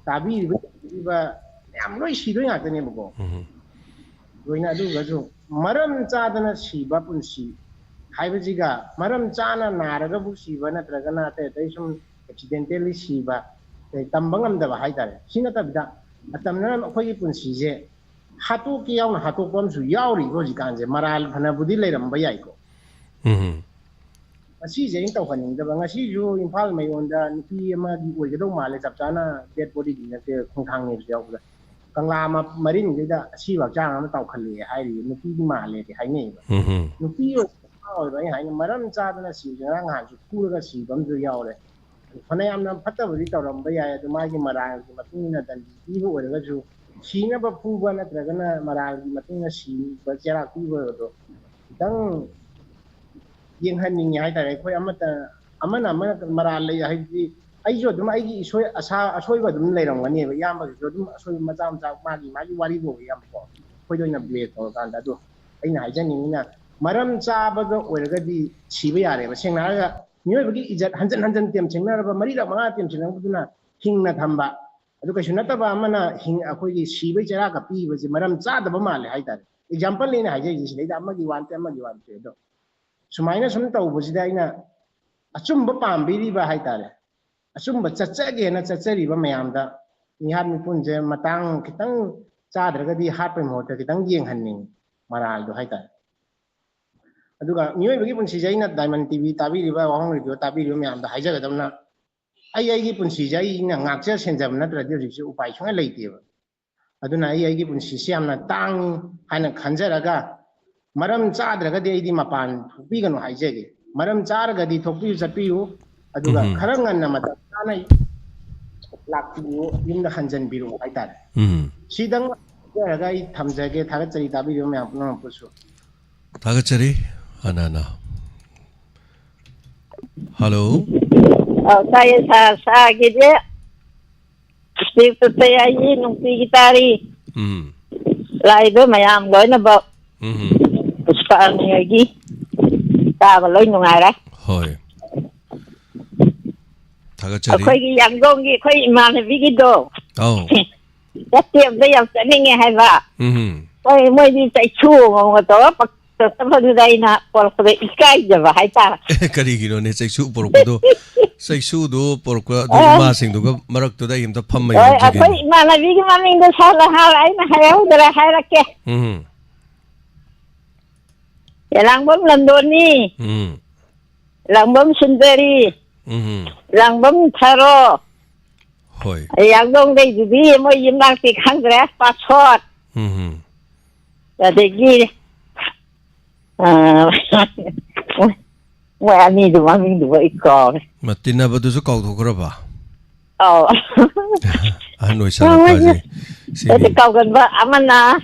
ꯇꯥꯕꯤꯔꯤꯕ ꯃꯌꯥꯝ ꯂꯣꯏ ꯁꯤꯗꯣꯏ ꯉꯥꯛꯇꯅꯦꯕꯀꯣ ꯂꯣꯏꯅ ꯑꯗꯨꯒꯁꯨ ꯃꯔꯝ ꯆꯥꯗꯅ ꯁꯤꯕ ꯄꯨꯟꯁꯤ ꯍꯥꯏꯕꯁꯤꯒ ꯃꯔꯝ ꯆꯥꯅ ꯅꯥꯔꯒꯕꯨ ꯁꯤꯕ ꯅꯠꯇ꯭ꯔꯒꯅ ꯑꯇꯩ ꯑꯇꯩ ꯁꯨꯝ ꯑꯦꯛꯁꯤꯗꯦꯟꯇꯦꯜꯂꯤ ꯁꯤꯕ ꯇꯝꯕ ꯉꯝꯗꯕ ꯍꯥꯏꯇꯥꯔꯦ ꯁꯤ ꯅꯠꯇꯕꯤꯗ ꯃꯇꯝꯗꯨꯅ ꯑꯩꯈꯣꯏꯒꯤ ꯄꯨꯟꯁꯤꯁꯦ ꯍꯥꯠꯇꯣꯛꯀꯦ ꯌꯥꯎꯅ ꯍꯥꯠꯇꯣꯛꯄ ꯑꯃꯁꯨ ꯌꯥꯎꯔꯤꯕ ꯍꯧꯖꯤꯛꯀꯥꯟꯁꯦ ꯃꯔꯥꯜ ꯐꯅꯕꯨꯗꯤ ꯂꯩꯔꯝꯕ ꯌꯥꯏꯀꯣ ꯉꯁꯤꯁꯦ ꯑꯩꯅ ꯇꯧꯍꯟꯅꯤꯡꯗꯕ ꯉꯁꯤꯁꯨ ꯏꯝꯐꯥꯜ ꯃꯌꯣꯟꯗ ꯅꯨꯄꯤ ꯑꯃꯒꯤ ꯑꯣꯏꯒꯗꯧ ꯃꯥꯜꯂꯦ ꯆꯞ ꯆꯥꯅ ꯗꯦꯠ ꯕꯣꯗꯤꯗꯤ ꯅꯠꯇꯦ ꯈꯣꯡꯊꯥꯡꯅꯦꯕꯁꯨ ꯌꯥꯎꯕꯗ ꯀꯪꯂꯥ ꯃꯔꯤꯡꯁꯤꯗ ꯑꯁꯤꯕ ꯍꯛꯆꯥꯡ ꯑꯃ ꯇꯥꯎꯈꯠꯂꯛꯑꯦ ꯍꯥꯏꯔꯤꯌꯦ ꯅꯨꯄꯤꯗꯤ ꯃꯥꯜꯂꯦꯗꯤ ꯍꯥꯏꯅꯩꯌꯦꯕ ꯅꯨꯄꯤ ꯑꯣꯏꯕ ꯑꯩꯅ ꯍꯥꯏꯅ ꯃꯔꯝ ꯆꯥꯗꯅ ꯁꯤꯕꯁꯦ ꯉꯔꯥꯡ ꯅꯍꯥꯟꯁꯨ ꯐꯨꯔꯒ ꯁꯤꯕ ꯑꯃꯁꯨ ꯌꯥꯎꯔꯦ ꯐꯅꯌꯥꯝꯅ ꯐꯠꯇꯕꯗꯤ ꯇꯧꯔꯝꯕ ꯌꯥꯏ ꯑꯗꯨ ꯃꯥꯒꯤ ꯃꯔꯥꯜꯒꯤ ꯃꯇꯨꯡ ꯏꯟꯅ ꯗꯟꯗꯤ ꯄꯤꯕ ꯑꯣꯏꯔꯒꯁꯨ ꯁꯤꯅꯕ ꯐꯨꯕ ꯅꯠꯇ꯭ꯔꯒꯅ ꯃꯔꯥꯜꯒꯤ ꯃꯇꯨꯡ ꯏꯟꯅ ꯁꯤꯕ ꯆꯩꯔꯥꯛ ꯄꯤꯕ ꯑꯣꯏꯔꯣ ꯈꯤꯇꯪ ꯌꯦꯡꯍꯟꯅꯤꯡꯉꯦ ꯍꯥꯏꯇꯥꯔꯦ ꯑꯩꯈꯣꯏ ꯑꯃꯅ ꯃꯔꯥꯜ ꯂꯩ ꯍꯥꯏꯕꯗꯤ ꯑꯩꯁꯨ ꯑꯗꯨꯝ ꯑꯩꯒꯤ ꯑꯁꯣꯏꯕ ꯑꯗꯨꯝ ꯂꯩꯔꯝꯒꯅꯦꯕ ꯏꯌꯥꯝꯕꯒꯤꯁꯨ ꯑꯗꯨꯝ ꯑꯁꯣꯏꯕ ꯃꯆꯥ ꯃꯆꯥ ꯃꯥꯒꯤ ꯋꯥꯔꯤꯕꯨ ꯏꯌꯥꯝꯕꯀꯣ ꯑꯩꯈꯣꯏꯗ ꯑꯣꯏꯅ ꯕ꯭ꯂꯦꯝ ꯇꯧꯔꯀꯥꯟꯗ ꯑꯗꯣ ꯑꯩꯅ ꯍꯥꯏꯖꯅꯤꯡꯉꯤꯅ ꯃꯔꯝ ꯆꯥꯕꯗ ꯑꯣꯏꯔꯒꯗꯤ ꯁꯤꯕ ꯌꯥꯔꯦꯕ ꯁꯦꯡꯅ ꯍꯥꯏꯔꯒ ꯃꯤꯑꯣꯏꯕꯒꯤ ꯏꯖꯠ ꯍꯟꯖꯤꯟ ꯍꯟꯖꯤꯟ ꯇꯦꯝꯁꯤꯡꯅꯔꯕ 4ꯔꯛ 5 ꯇꯦꯝꯁꯤꯡꯅꯕꯗꯨꯅ ꯍꯤꯡꯅ ꯊꯝꯕ ꯑꯗꯨ ꯀꯩꯁꯨ ꯅꯠꯇꯕ ꯑꯃꯅ ꯑꯩꯈꯣꯏꯒꯤ ꯁꯤꯕꯩ ꯆꯩꯔꯥꯛꯀ ꯄꯤꯕꯁꯦ ꯃꯔꯝ ꯆꯥꯗꯕ ꯃꯥꯜꯂꯦ ꯍꯥꯏꯇꯥꯔꯦ ꯑꯦꯛꯖꯥꯝꯄꯜ ꯑꯩꯅ ꯍꯥꯏꯖꯔꯤꯁꯦ ꯁꯤꯗꯩꯗ ꯑꯃꯒꯤ ꯋꯥꯟꯇꯦ ꯑꯗꯣ ꯁꯨꯃꯥꯏꯅ ꯁꯨꯝ ꯇꯧꯕꯁꯤꯗ ꯑꯩꯅ ꯑꯆꯨꯝꯕ ꯄꯥꯝꯕꯤꯔꯤꯕ ꯍꯥꯏꯇꯥꯔꯦ ꯑꯆꯨꯝꯕ ꯆꯠꯆꯒꯦꯅ ꯆꯠꯆꯔꯤꯕ ꯃꯌꯥꯝꯗ ꯃꯤꯍꯥꯠ ꯃꯤꯄꯨꯟꯁꯦ ꯃꯇꯥꯡ ꯈꯤꯇꯪ ꯆꯥꯗ꯭ꯔꯒꯗꯤ ꯍꯥꯠꯄꯩ ꯃꯍꯨꯠꯇ ꯈꯤꯇꯪ ꯌꯦꯡꯍꯟꯅꯤꯡꯉꯤ ꯃꯔꯥꯜꯗꯣ ꯍꯥꯏꯇꯥꯔꯦ ꯑꯗꯨꯒ ꯃꯤꯑꯣꯏꯕꯒꯤ ꯄꯨꯟꯁꯤꯁꯦ ꯑꯩꯅ ꯗꯥꯏꯃꯟ ꯇꯤꯚꯤ ꯇꯥꯕꯤꯔꯤꯕ ꯋꯥꯍꯪ ꯔꯦꯗꯤꯑꯣ ꯇꯥꯕꯤꯔꯤꯕ ꯃꯌꯥꯝꯗ ꯍꯥꯏꯖꯒꯗꯕꯅ ꯑꯩꯒꯤ ꯄꯨꯟꯁꯤꯁꯦ ꯑꯩꯅ ꯉꯥꯛꯆ ꯁꯦꯟꯖꯕ ꯅꯠꯇ꯭ꯔꯗꯤ ꯍꯧꯖꯤꯛꯁꯦ ꯎꯄꯥꯏ ꯁꯨꯡꯂꯩ ꯂꯩꯇꯦꯕ ꯑꯗꯨꯅ ꯑꯩꯒꯤ ꯄꯨꯟꯁꯤꯁꯦ ꯌꯥꯝꯅ ꯇꯥꯡꯉꯤ ꯍꯥꯏꯅ ꯈꯟꯖꯔꯒ ꯃꯔꯝ ꯆꯥꯗ꯭ꯔꯒꯗꯤ ꯑꯩꯗꯤ ꯃꯄꯥꯟ ꯊꯣꯛꯄꯤꯒꯅꯨ ꯍꯥꯏꯖꯒꯦ ꯃꯔꯝ ꯆꯥꯔꯒꯗꯤ ꯊꯣꯛꯄꯤꯌꯨ ꯆꯠꯄꯤꯌꯨ ꯑꯗꯨꯒ ꯈꯔ ꯉꯟꯅ ꯃꯇꯝ ꯆꯥꯅ ꯂꯥꯛꯄꯤꯌꯨ ꯌꯨꯝꯗ ꯍꯟꯖꯤꯟꯕꯤꯔꯛꯑꯣ ꯍꯥꯏꯇꯥꯔꯦ ꯁꯤꯗꯪ ꯍꯥꯏꯖꯔꯒ ꯑꯩ ꯊꯝꯖꯒꯦ ꯊꯥꯒꯠꯆꯔꯤ ꯇꯥꯕꯤꯔꯤꯕ ꯃꯌꯥꯝ ꯄꯨꯝꯅꯃꯛꯄꯨꯁꯨ ꯊꯥꯒꯠꯆꯔꯤ ꯑꯅꯥꯅ hello tayo sa gide dito tayo nung tigitari laido mayam loy na ba puskaan ngagi tabaloy nungara hoy thagachari akoy yanggong akoy imanabi gido oh dati ba yang saninge hay ba oy mo di sa chu ngong to pag tapos na por ikay ba hay ta kari gino ne saisu porkodo saisu do porko do ma sing do marak to da imta phamma yo jige akoy imanabi gi maming do sala halay na hayaw dara hayrake Langbam Landoni, Langbam Sundari, Langbam Tharo, yang dong dei jadi mo yim lang ti kangre passport. Jadi wa ani do mami do ikor. Matina ba du so kau thokra ba? Oh. Anoi sa pa ji. Ito kau gan ba amana.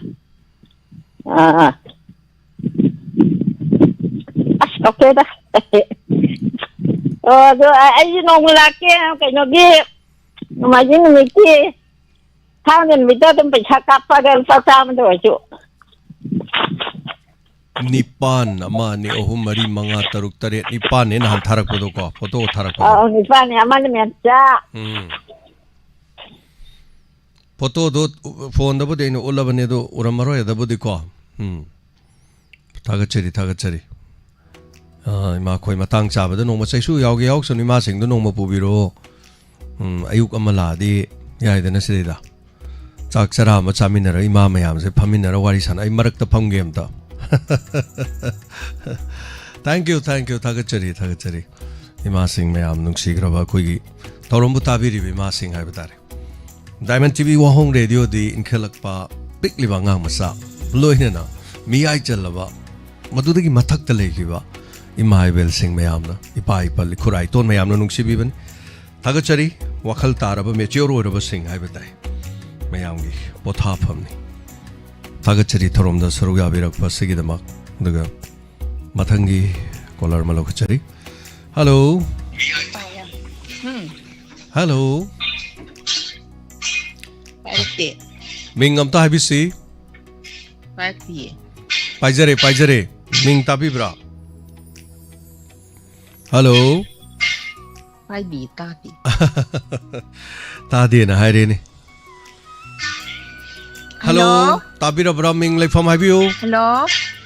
Okay dah. Oh, do ay nong laki kay nogi. Imagine miki. Tangan mita tum pechakap pa gan sa sama do chu. nipan ama ni ohum mari manga taruk taret nipan ne nahan tharak podo ko photo tharak podo nipan ni aman men cha photo do phone da bude no ulabane do uramaro ya da bude ko thagachari ima khoi matang cha ba da no ma chaisu yaw ge yaw soni ma sing do no ma pubiro ayuk amala di yai da na se da chak chara ma chaminara ima mayam se phaminara wari san ai marak ta pham game ta thank you thagachari ima sing mayam nungsi graba khoi gi torombu tabiri bi ma sing hai batare Diamond TV wahong radio di inkhelak pa pikli ba ngang masa loina na mi ai chalaba madudagi mathak ta lekiba ima ibel sing mayam na ipa likhurai ton mayam na nungsi bi ban thagachari wakhal taraba mature oraba sing hai batai mayam gi potha phamni thagachari thorom da saru ya birak pa sigi damak daga mathangi caller malokachari hello hello Ming am ta habisi Paijare Ming tapi bra Hello Tadi na hai re ni Hello tapi bra Ming like from habiu Hello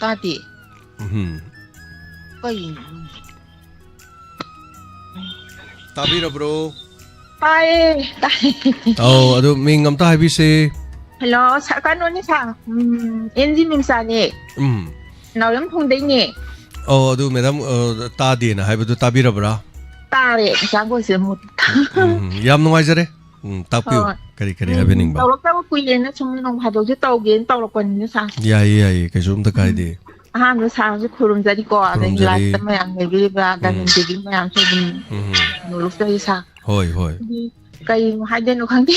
tadi Tapi bro Hai Oh adu Ming am ta habisi Hello sa kanu ni sa enzi ming sa ni Nào lắm không đấy nhỉ Oh adu madam tadi na hai bu tapi bra Ta re sa go se mu Yam nuai jare tapiu kari happening ba Tao lúc tao quy lên nó chung nông hạt đầu chứ tao kiến tao là quần như sao Yai cái zoom ta kai di nó sao chứ khurun jadi ko ada jelas teman yang lebih berat dan jadi yang sebelum lúc tao sao Hoi Cái hai đứa nó khăng đi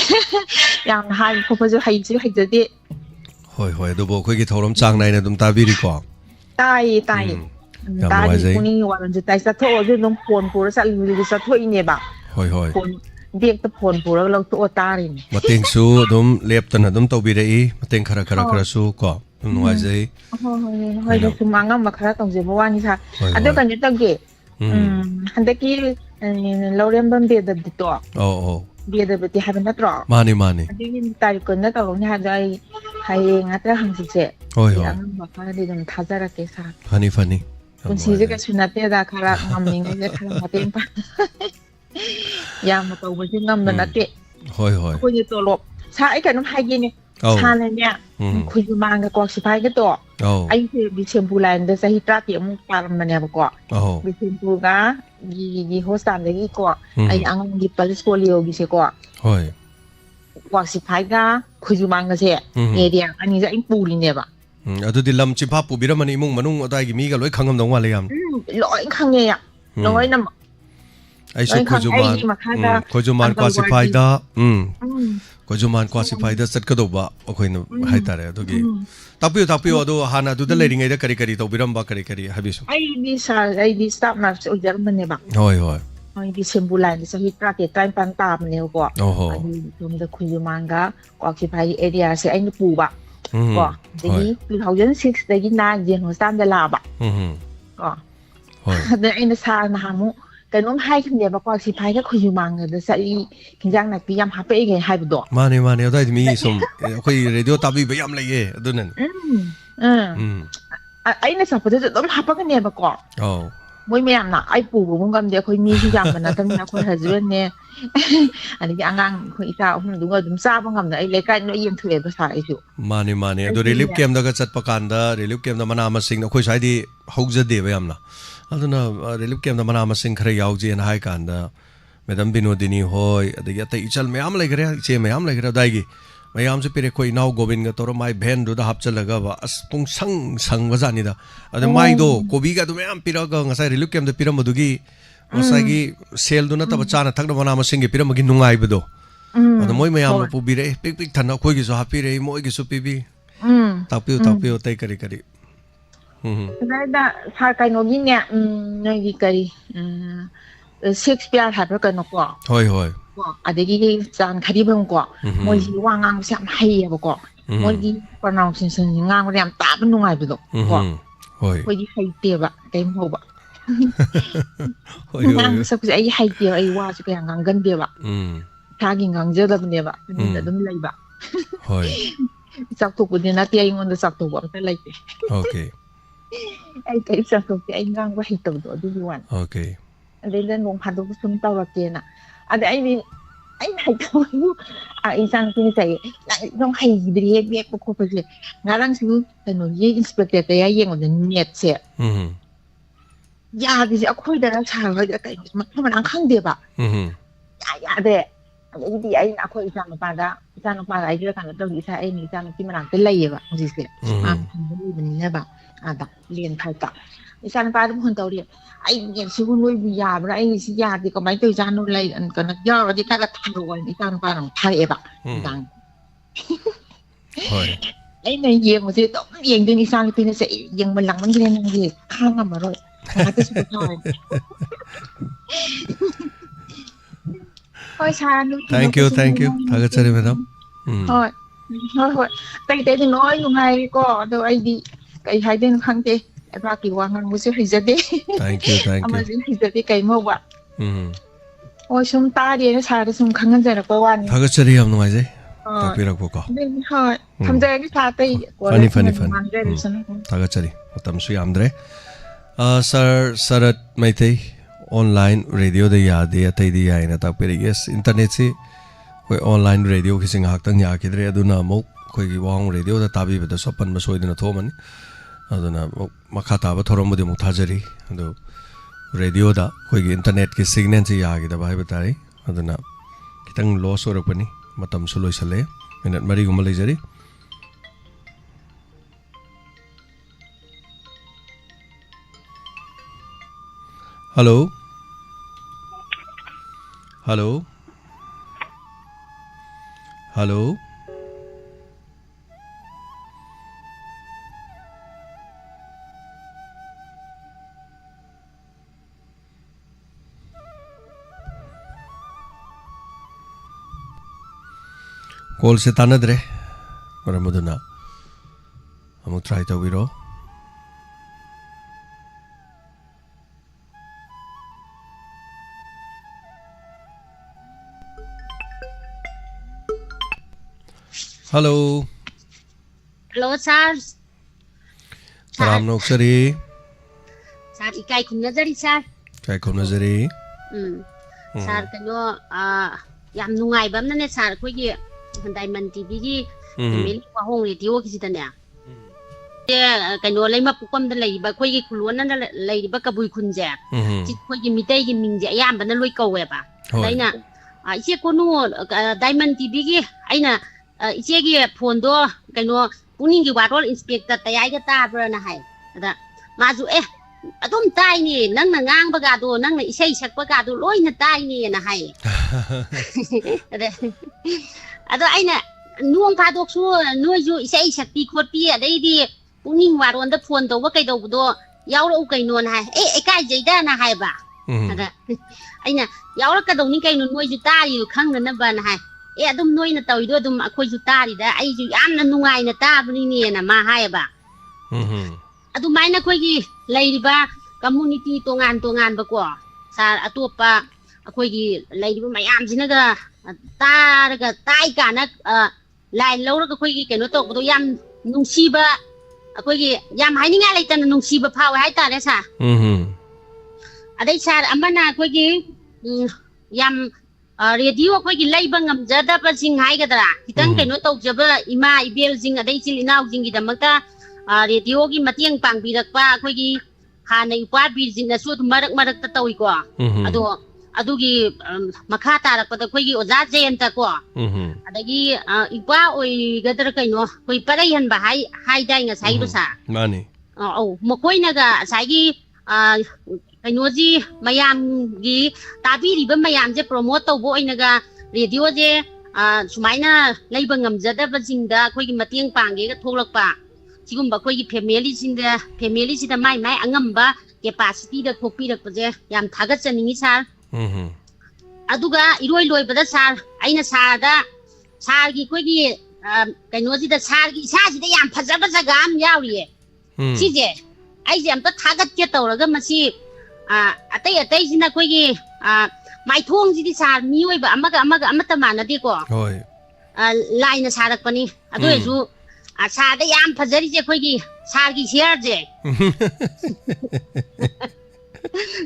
Yang hai không bao giờ hay chứ hay giờ đi Hoi adu bo khoi ki thorom chang nai na dum ta biri ko Tai Ta di kuning waran je tai sa tho je nong phon pura sa lu sa tho ini ba Hoi Biak ta phon pura lo to ta rin Mateng su dum lep tan dum to bi rei mateng khara su ko dum nuai jai Hoi de sumanga ma khara tong je bo wa ni sa ado kan je tang ge handaki lo rem ban be da to Be da be ti ha ban tro Mani Adi ni tai kon na tong ni ha dai hai ngata hang si je Hoi Yang ma khara de dum thajara ke sa Funny Kun si je ka sunate da khara ngaming je khara mateng pa Yang ma tau ba je ngam na nate Hoi Ko ni to lop sa ai ka nom hai gi ni Sa na nya ku ju mang ka kwak si pai ka to Ai se bi chempu lain de sa hitra ti mu param na ne ba ko Bi chempu ga gi hostan de gi ko Ai ang gi palis polio gi se ko Hoi Kwak si pai ga ku ju mang ka se e dia ani ja in pu li ne ba Adu di lam chi pha pu bi ra mani mung manung adai gi mi ga loi khangam dong wa le yam Loi khang ye ya loi na Ai su Kojuman classified da Kojuman classified da sat ka do ba akhoi na hai tare adu gi Tapiu adu hana adu da lering ai da kari to biram ba kari habisu Ai di stop na o German ne ba Hoi Ai di sembulan di sa hitra te train pan tam ne ko Ai dum da Kojuman ga classified area se ai ni pu ba ko jadi 2006 da gi na je ho stan da la ba ko da ai na sa na hamu cái nôm hai cái này bà qua xí phái cái khơi mang người sẽ đi kinh doanh này bị yam hấp ấy cái hai bữa đó mani ở đây thì mi sum khơi radio tabi bị yam lại cái đó nên ấy này sao phải được nôm hấp cái này bà qua mỗi mấy em nào ai bù cũng cầm để khơi mi kinh doanh mà nó tâm nó khơi hơi duyên nè anh ấy ăn khơi sao không đúng rồi đúng sao không cầm đấy lấy cái nó yên thuê bữa sáng ấy chứ mani đó relief camp đó cái chất pakan đó relief camp đó mana masing nó khơi sai đi hậu giờ để vậy em nào aduna relief camp da mana masing khare yaw ji na hai kan da madam binodini hoi adagi ata ichal mayam lai gare che mayam lai gare dai gi mayam se pere khoi naw gobind ga toro mai bhen du da hap chalaga ba as pung sang ba jani da ada mai do kobi ga du mayam pira ga ngasai relief camp da pira madugi ngasai gi sel du na ta bachana thak da mana masing gi pira magi nungai ba do ada moi mayam pu bi re pik thana khoi gi so hapi re moi gi so pi bi tapiu tai kari Cái đó sao cái nó như nè nơi gì cái Shakespeare thật cái nó quá hoi à đấy cái dàn khai đi bên quá mỗi gì quang ngang xem hay à quá mỗi gì quan nào xin ngang cái em tạm bên ngoài bên đó quá ꯑꯩꯈꯣꯏꯗꯤ ꯍꯩꯇꯦꯕ ꯀꯩꯝ ꯍꯧꯕ ꯉꯥꯡꯕ ꯁꯛꯄꯁꯦ ꯑꯩ ꯍꯩꯇꯦꯕ ꯑꯩ ꯋꯥꯁꯨ ꯀꯌꯥ ꯉꯥꯡꯒꯟꯗꯦꯕ ꯏꯁꯥꯒꯤ ꯉꯥꯡꯖꯗꯕꯅꯦꯕ ꯑꯗꯨꯗ ꯑꯗꯨꯝ ꯂꯩꯕ ꯆꯥꯎꯊꯣꯛꯄꯗꯤ ꯅꯠꯇꯦ ꯑꯩꯉꯣꯟꯗ ꯆꯥꯎꯊꯣꯛꯄ ꯑꯝꯇ ꯂꯩꯇꯦ ꯑꯩ ꯀꯔꯤ ꯆꯥꯎꯊꯣꯛꯇꯦ ꯑꯩ ꯉꯥꯡꯕ ꯍꯩꯇꯕꯗꯣ ꯑꯗꯨꯒꯤ ꯋꯥꯅꯤ ꯑꯗꯩꯗ ꯅꯣꯡ ꯐꯥꯗꯣꯛ ꯁꯨꯝ ꯇꯧꯔꯛꯀꯦꯅ ꯑꯗꯩ ꯑꯩꯅ ꯍꯩꯇꯕꯕꯨ ꯏꯆꯥꯅꯨꯄꯤꯅ ꯆꯩꯌꯦ ꯅꯪ ꯍꯩꯈꯤꯗ꯭ꯔꯤꯌꯦ ꯃꯦꯠꯄ ꯈꯣꯠꯄꯁꯦ ꯉꯔꯥꯡꯁꯨ ꯀꯩꯅꯣꯒꯤ ꯏꯟꯁꯄꯦꯛꯇꯔ ꯀꯌꯥ ꯌꯦꯡꯉꯣꯗ ꯅꯦꯠꯁꯦ ꯌꯥꯗ꯭ꯔꯤꯁꯦ ꯑꯩꯈꯣꯏꯗꯅ ꯁꯥꯔꯍꯣꯏꯗ ꯀꯩꯅꯣ ꯃꯊꯣꯡ ꯃꯔꯝ ꯈꯪꯗꯦꯕ ꯌꯥꯗꯦ ꯑꯗꯒꯤꯗꯤ ꯑꯩꯅ ꯑꯩꯈꯣꯏ ꯏꯆꯥꯅꯨꯄꯥꯒ ꯑꯩꯒ ꯀꯩꯅꯣ ꯇꯧꯗꯤ ꯑꯩꯅ ꯏꯆꯥꯅꯨꯄꯤ ꯃꯅꯥꯛꯇ ꯂꯩꯌꯦꯕ ꯍꯧꯖꯤꯛꯁꯦ ꯃꯥ ꯂꯩꯕꯅꯤꯅꯕ ꯑꯥꯗ ꯂꯦꯟ ꯐꯥꯏꯠꯇ ꯏꯆꯥꯅꯨꯄꯥ ꯑꯗꯨꯝ ꯐꯣꯟ ꯇꯧꯔꯤ ꯑꯩ ꯅꯦꯠꯁꯤꯕꯨ ꯅꯣꯏꯕꯨ ꯌꯥꯕ꯭ꯔꯥ ꯑꯩꯒꯤꯁꯤ ꯌꯥꯗꯦ ꯀꯃꯥꯏꯅ ꯇꯧꯔꯤꯖꯥꯠꯅꯣ ꯂꯩ ꯀꯩꯅꯣ ꯌꯥꯎꯔꯗꯤ ꯈꯔ ꯊꯥꯔꯛꯑꯣꯅ ꯏꯆꯥꯅꯨꯄꯥꯅ ꯑꯃꯨꯛ ꯊꯥꯔꯛꯑꯦꯕ ꯅꯨꯡꯗꯥꯡ ꯑꯩꯅ ꯌꯦꯡꯕꯁꯦ ꯑꯗꯨꯝ ꯌꯦꯡꯗꯣꯏꯅꯤ ꯏꯆꯥꯅꯨꯄꯤꯅꯁꯦ ꯌꯦꯡꯕ ꯂꯥꯡꯃꯟꯈ꯭ꯔꯦ ꯅꯪꯗꯤ ꯈꯥꯡꯉꯝꯃꯔꯣꯏ ꯉꯥꯏꯍꯥꯛꯇꯁꯨ ꯄꯣꯊꯥꯎ ꯍꯣꯏ ꯁꯥꯔ Thank you ꯊꯥꯒꯠꯆꯔꯤ ꯃꯦꯗꯥꯝ ꯍꯣꯏ ꯍꯣꯏ ꯑꯇꯩꯗꯤ ꯂꯣꯏ ꯅꯨꯡꯉꯥꯏꯔꯤꯀꯣ ꯑꯗꯣ ꯑꯩꯗꯤ ꯀꯩ ꯍꯥꯏꯗꯣꯏꯅꯣ ꯈꯪꯗꯦ ꯂꯩꯕꯥꯛꯀꯤ ꯋꯥ ꯉꯥꯡꯕꯁꯨ ꯍꯩꯖꯗꯦ ꯑꯃꯁꯨ ꯍꯩꯖꯗꯦ ꯀꯩꯃꯧꯕ ꯍꯣꯏ ꯁꯨꯝ ꯇꯥꯔꯦꯅ ꯁꯥꯔꯗ ꯁꯨꯝ ꯈꯪꯍꯟꯖꯔꯛꯄ ꯋꯥꯅꯤ ꯊꯥꯒꯠꯆꯔꯤ ꯌꯥꯝ ꯅꯨꯡꯉꯥꯏꯖꯩ ꯇꯥꯛꯄꯤꯔꯛꯄꯀꯣ ꯍꯣꯏ ꯊꯝꯖꯔꯒꯦ ꯁꯥꯔ ꯑꯇꯩ ꯐꯅꯤ ꯃꯥꯡꯖꯔꯤꯁꯅꯨ ꯊꯥꯒꯠꯆꯔꯤ ꯃꯇꯝꯁꯨ ꯌꯥꯝꯗ꯭ꯔꯦ ꯁꯥꯔ ꯁꯔꯠ ꯃꯩꯇꯩ ꯑꯣꯟꯂꯥꯏꯟ ꯔꯦꯗꯤꯑꯣꯗ ꯌꯥꯗꯦ ꯑꯇꯩꯗꯤ ꯌꯥꯏꯅ ꯇꯥꯛꯄꯤꯔꯛꯏ ꯌꯦꯁ ꯏꯟꯇꯔꯅꯦꯠꯁꯤ ꯑꯩꯈꯣꯏ ꯑꯣꯟꯂꯥꯏꯟ ꯔꯦꯗꯤꯑꯣꯒꯤꯁꯤ ꯉꯥꯏꯍꯥꯛꯇꯪ ꯌꯥꯈꯤꯗ꯭ꯔꯦ ꯑꯗꯨꯅ ꯑꯃꯨꯛ ꯑꯩꯈꯣꯏꯒꯤ ꯋꯥꯍꯪ ꯔꯦꯗꯤꯑꯣꯗ ꯇꯥꯕꯤꯕꯗꯁꯨ ꯑꯄꯟꯕ ꯁꯣꯏꯗꯅ ꯊꯣꯛꯑꯃꯅꯤ ꯑꯗꯨꯅ ꯃꯈꯥ ꯇꯥꯕ ꯊꯧꯔꯝꯕꯨꯗꯤ ꯑꯃꯨꯛ ꯊꯥꯖꯔꯤ ꯑꯗꯨ ꯔꯦꯗꯤꯑꯣꯗ ꯑꯩꯈꯣꯏꯒꯤ ꯏꯟꯇꯔꯅꯦꯠꯀꯤ ꯁꯤꯒꯅꯦꯜꯁꯤ ꯌꯥꯈꯤꯗꯕ ꯍꯥꯏꯕ ꯇꯥꯔꯦ ꯑꯗꯨꯅ ꯈꯤꯇꯪ ꯂꯣꯁ ꯑꯣꯏꯔꯛꯄꯅꯤ ꯃꯇꯝꯁꯨ ꯂꯣꯏꯁꯜꯂꯦ ꯃꯤꯅꯠ 4 ꯂꯩꯖꯔꯤ Hello. Hello. Hello. Call se tanadre. Maramuduna. Amuk try tawiro. Hello. Hello, sir. Salam noksari. Sir, ikai kumnazari, sir. Ikai kumnazari. Sir, kano yam nungai bam na ne sir ko gi Diamond TV gi mel wa hong radio gi sidane. Kano leima pukom da lei ba ko gi kulon na lei ba kabui kunje. Chi ko gi mitai gi mingje ayam ba na loi kawe ba. Daina ise ko no Diamond TV gi aina ꯏꯆꯦꯒꯤ ꯐꯣꯟꯗꯣ ꯀꯩꯅꯣ ꯄꯨꯛꯅꯤꯡꯒꯤ ꯋꯥꯔꯣꯜ inspector ꯇꯌꯥꯏꯒ ꯇꯥꯕ꯭ꯔꯅ ꯍꯥꯏ ꯑꯗ ꯃꯥꯁꯨ ꯑꯗꯨꯝ ꯇꯥꯏꯅꯦ ꯅꯪꯅ ꯉꯥꯡꯕꯒꯥꯗꯣ ꯅꯪꯅ ꯏꯁꯩ ꯁꯛꯄꯒꯥꯗꯣ ꯂꯣꯏꯅ ꯇꯥꯏꯅꯦꯅ ꯍꯥꯏꯌꯦ ꯑꯗꯣ ꯑꯩꯅ ꯅꯣꯡ ꯐꯥꯗꯣꯛꯁꯨ ꯅꯣꯏꯁꯨ ꯏꯁꯩ ꯁꯛꯄꯤ ꯈꯣꯠꯄꯤ ꯑꯗꯩꯗꯤ ꯄꯨꯛꯅꯤꯡ ꯋꯥꯔꯣꯜꯗ ꯐꯣꯟ ꯇꯧꯕ ꯀꯩꯗꯧꯕꯗꯣ ꯌꯥꯎꯔꯛꯎ ꯀꯩꯅꯣꯅ ꯍꯥꯏ ꯏꯀꯥꯏꯖꯩꯗꯅ ꯍꯥꯏꯕ ꯑꯗ ꯑꯩꯅ ꯌꯥꯎꯔꯛꯀꯗꯧꯅꯤ ꯀꯩꯅꯣ ꯅꯣꯏꯁꯨ ꯇꯥꯔꯤꯗꯣ ꯈꯪꯅꯅꯕꯅ ꯍꯥꯏ ꯑꯗꯨꯝ ꯅꯣꯏꯅ ꯇꯧꯔꯤꯗꯣ ꯑꯗꯨꯝ ꯑꯩꯈꯣꯏꯁꯨ ꯇꯥꯔꯤꯗ ꯑꯩꯁꯨ ꯌꯥꯝꯅ ꯅꯨꯡꯉꯥꯏꯅ ꯇꯥꯕꯅꯤꯅꯦꯅ ꯃꯥ ꯍꯥꯏꯌꯦꯕ ꯑꯗꯨꯃꯥꯏꯅ ꯑꯩꯈꯣꯏꯒꯤ ꯂꯩꯔꯤꯕ ꯀꯝꯃꯨꯅꯤꯇꯤ ꯇꯣꯉꯥꯟ ꯇꯣꯉꯥꯟꯕꯀꯣ ꯁꯥꯔ ꯑꯇꯣꯞꯄ ꯑꯩꯈꯣꯏꯒꯤ ꯂꯩꯔꯤꯕ ꯃꯌꯥꯝꯁꯤꯅꯒ ꯇꯥꯔꯒ ꯇꯥꯏ ꯀꯥꯅ ꯂꯥꯏꯟ ꯂꯧꯔꯒ ꯑꯩꯈꯣꯏꯒꯤ ꯀꯩꯅꯣ ꯇꯧꯕꯗꯣ ꯌꯥꯝ ꯅꯨꯡꯁꯤꯕ ꯑꯩꯈꯣꯏꯒꯤ ꯌꯥꯝ ꯍꯥꯏꯅꯤꯡꯉꯥꯏ ꯂꯩꯇꯅ ꯅꯨꯡꯁꯤꯕ ꯐꯥꯎꯋꯦ ꯍꯥꯏꯇꯥꯔꯦ ꯁꯥꯔ ꯑꯗꯩ ꯁꯥꯔ ꯑꯃꯅ ꯑꯩꯈꯣꯏꯒꯤ ꯌꯥꯝ ꯔꯦꯗꯤꯑꯣ ꯑꯩꯈꯣꯏꯒꯤ ꯂꯩꯕ ꯉꯝꯖꯗꯕꯁꯤꯡ ꯍꯥꯏꯒꯗ꯭ꯔꯥ ꯈꯤꯇꯪ ꯀꯩꯅꯣ ꯇꯧꯖꯕ ꯏꯃꯥ ꯏꯕꯦꯜꯁꯤꯡ ꯑꯗꯩ ꯏꯆꯤꯜ ꯏꯅꯥꯎꯁꯤꯡꯒꯤꯗꯃꯛꯇ ꯔꯦꯗꯤꯑꯣꯒꯤ ꯃꯇꯦꯡ ꯄꯥꯡꯕꯤꯔꯛꯄ ꯑꯩꯈꯣꯏꯒꯤ ꯍꯥꯟꯅ ꯏꯄꯥ ꯕꯤꯔꯁꯤꯡꯅꯁꯨ ꯑꯗꯨꯝ ꯃꯔꯛꯇ ꯇꯧꯏꯀꯣ ꯑꯗꯣ ꯑꯗꯨꯒꯤ ꯃꯈꯥ ꯇꯥꯔꯛꯄꯗ ꯑꯩꯈꯣꯏꯒꯤ ꯑꯣꯖꯥ ꯖꯌꯟꯇ ꯀꯣ ꯑꯗꯒꯤ ꯏꯄꯥ ꯑꯣꯏꯒꯗ꯭ꯔꯥ ꯀꯩꯅꯣ ꯑꯩꯈꯣꯏ ꯄꯔꯩꯍꯟꯕ ꯍꯥꯏꯗꯥꯏ ꯉꯁꯥꯏꯒꯤꯗꯣ ꯁꯥꯔ ꯃꯥꯅꯤ ꯃꯈꯣꯏꯅꯒ ꯉꯁꯥꯏꯒꯤ ꯀꯩꯅꯣꯁꯤ ꯃꯌꯥꯝꯒꯤ ꯇꯥꯕꯤꯔꯤꯕ ꯃꯌꯥꯝꯁꯦ ꯄ꯭ꯔꯣꯃꯣꯠ ꯇꯧꯕ ꯑꯣꯏꯅꯒ ꯔꯦꯗꯤꯑꯣꯁꯦ ꯁꯨꯃꯥꯏꯅ ꯂꯩꯕ ꯉꯝꯖꯗꯕꯁꯤꯡꯗ ꯑꯩꯈꯣꯏꯒꯤ ꯃꯇꯦꯡ ꯄꯥꯡꯒꯦꯒ ꯊꯣꯛꯂꯛꯄ ꯁꯤꯒꯨꯝꯕ ꯑꯩꯈꯣꯏꯒꯤ ꯐꯦꯃꯤꯂꯤꯁꯤꯗ ꯃꯥꯏ ꯑꯉꯝꯕ ꯀꯦꯄꯥꯁꯤꯇꯤꯗ ꯊꯣꯛꯄꯤꯔꯛꯄꯁꯦ ꯌꯥꯝ ꯊꯥꯒꯠꯆꯅꯤꯡꯉꯤ ꯁꯥꯔ ꯑꯗꯨꯒ ꯏꯔꯣꯏ ꯂꯣꯏꯕꯗ ꯁꯥꯔ ꯑꯩꯅ ꯁꯥꯔꯒꯤ ꯑꯩꯈꯣꯏꯒꯤ ꯀꯩꯅꯣꯁꯤꯗ ꯁꯥꯔꯒꯤ ꯏꯁꯥꯁꯤꯗ ꯌꯥꯝ ꯐꯖꯕ ꯖꯒꯥ ꯑꯃ ꯌꯥꯎꯔꯤꯌꯦ ꯁꯤꯁꯦ ꯑꯩꯁꯦ ꯑꯝꯇ ꯊꯥꯒꯠꯀꯦ ꯇꯧꯔꯒ ꯃꯁꯤ ꯑꯇꯩ ꯑꯇꯩꯁꯤꯅ ꯑꯩꯈꯣꯏꯒꯤ ꯃꯥꯏꯊꯣꯡꯁꯤꯗꯤ ꯁꯥꯔ ꯃꯤꯑꯣꯏꯕ ꯑꯃꯒ ꯑꯃꯠꯇ ꯃꯥꯟꯅꯗꯦꯀꯣ ꯍꯣꯏ ꯂꯥꯏꯅ ꯁꯥꯔꯛꯄꯅꯤ ꯑꯗꯨ ꯑꯣꯏꯔꯁꯨ ꯁꯥꯔꯗ ꯌꯥꯝ ꯐꯖꯔꯤꯁꯦ ꯑꯩꯈꯣꯏꯒꯤ ꯁꯥꯔꯒꯤ ꯍꯤꯌꯔꯁꯦ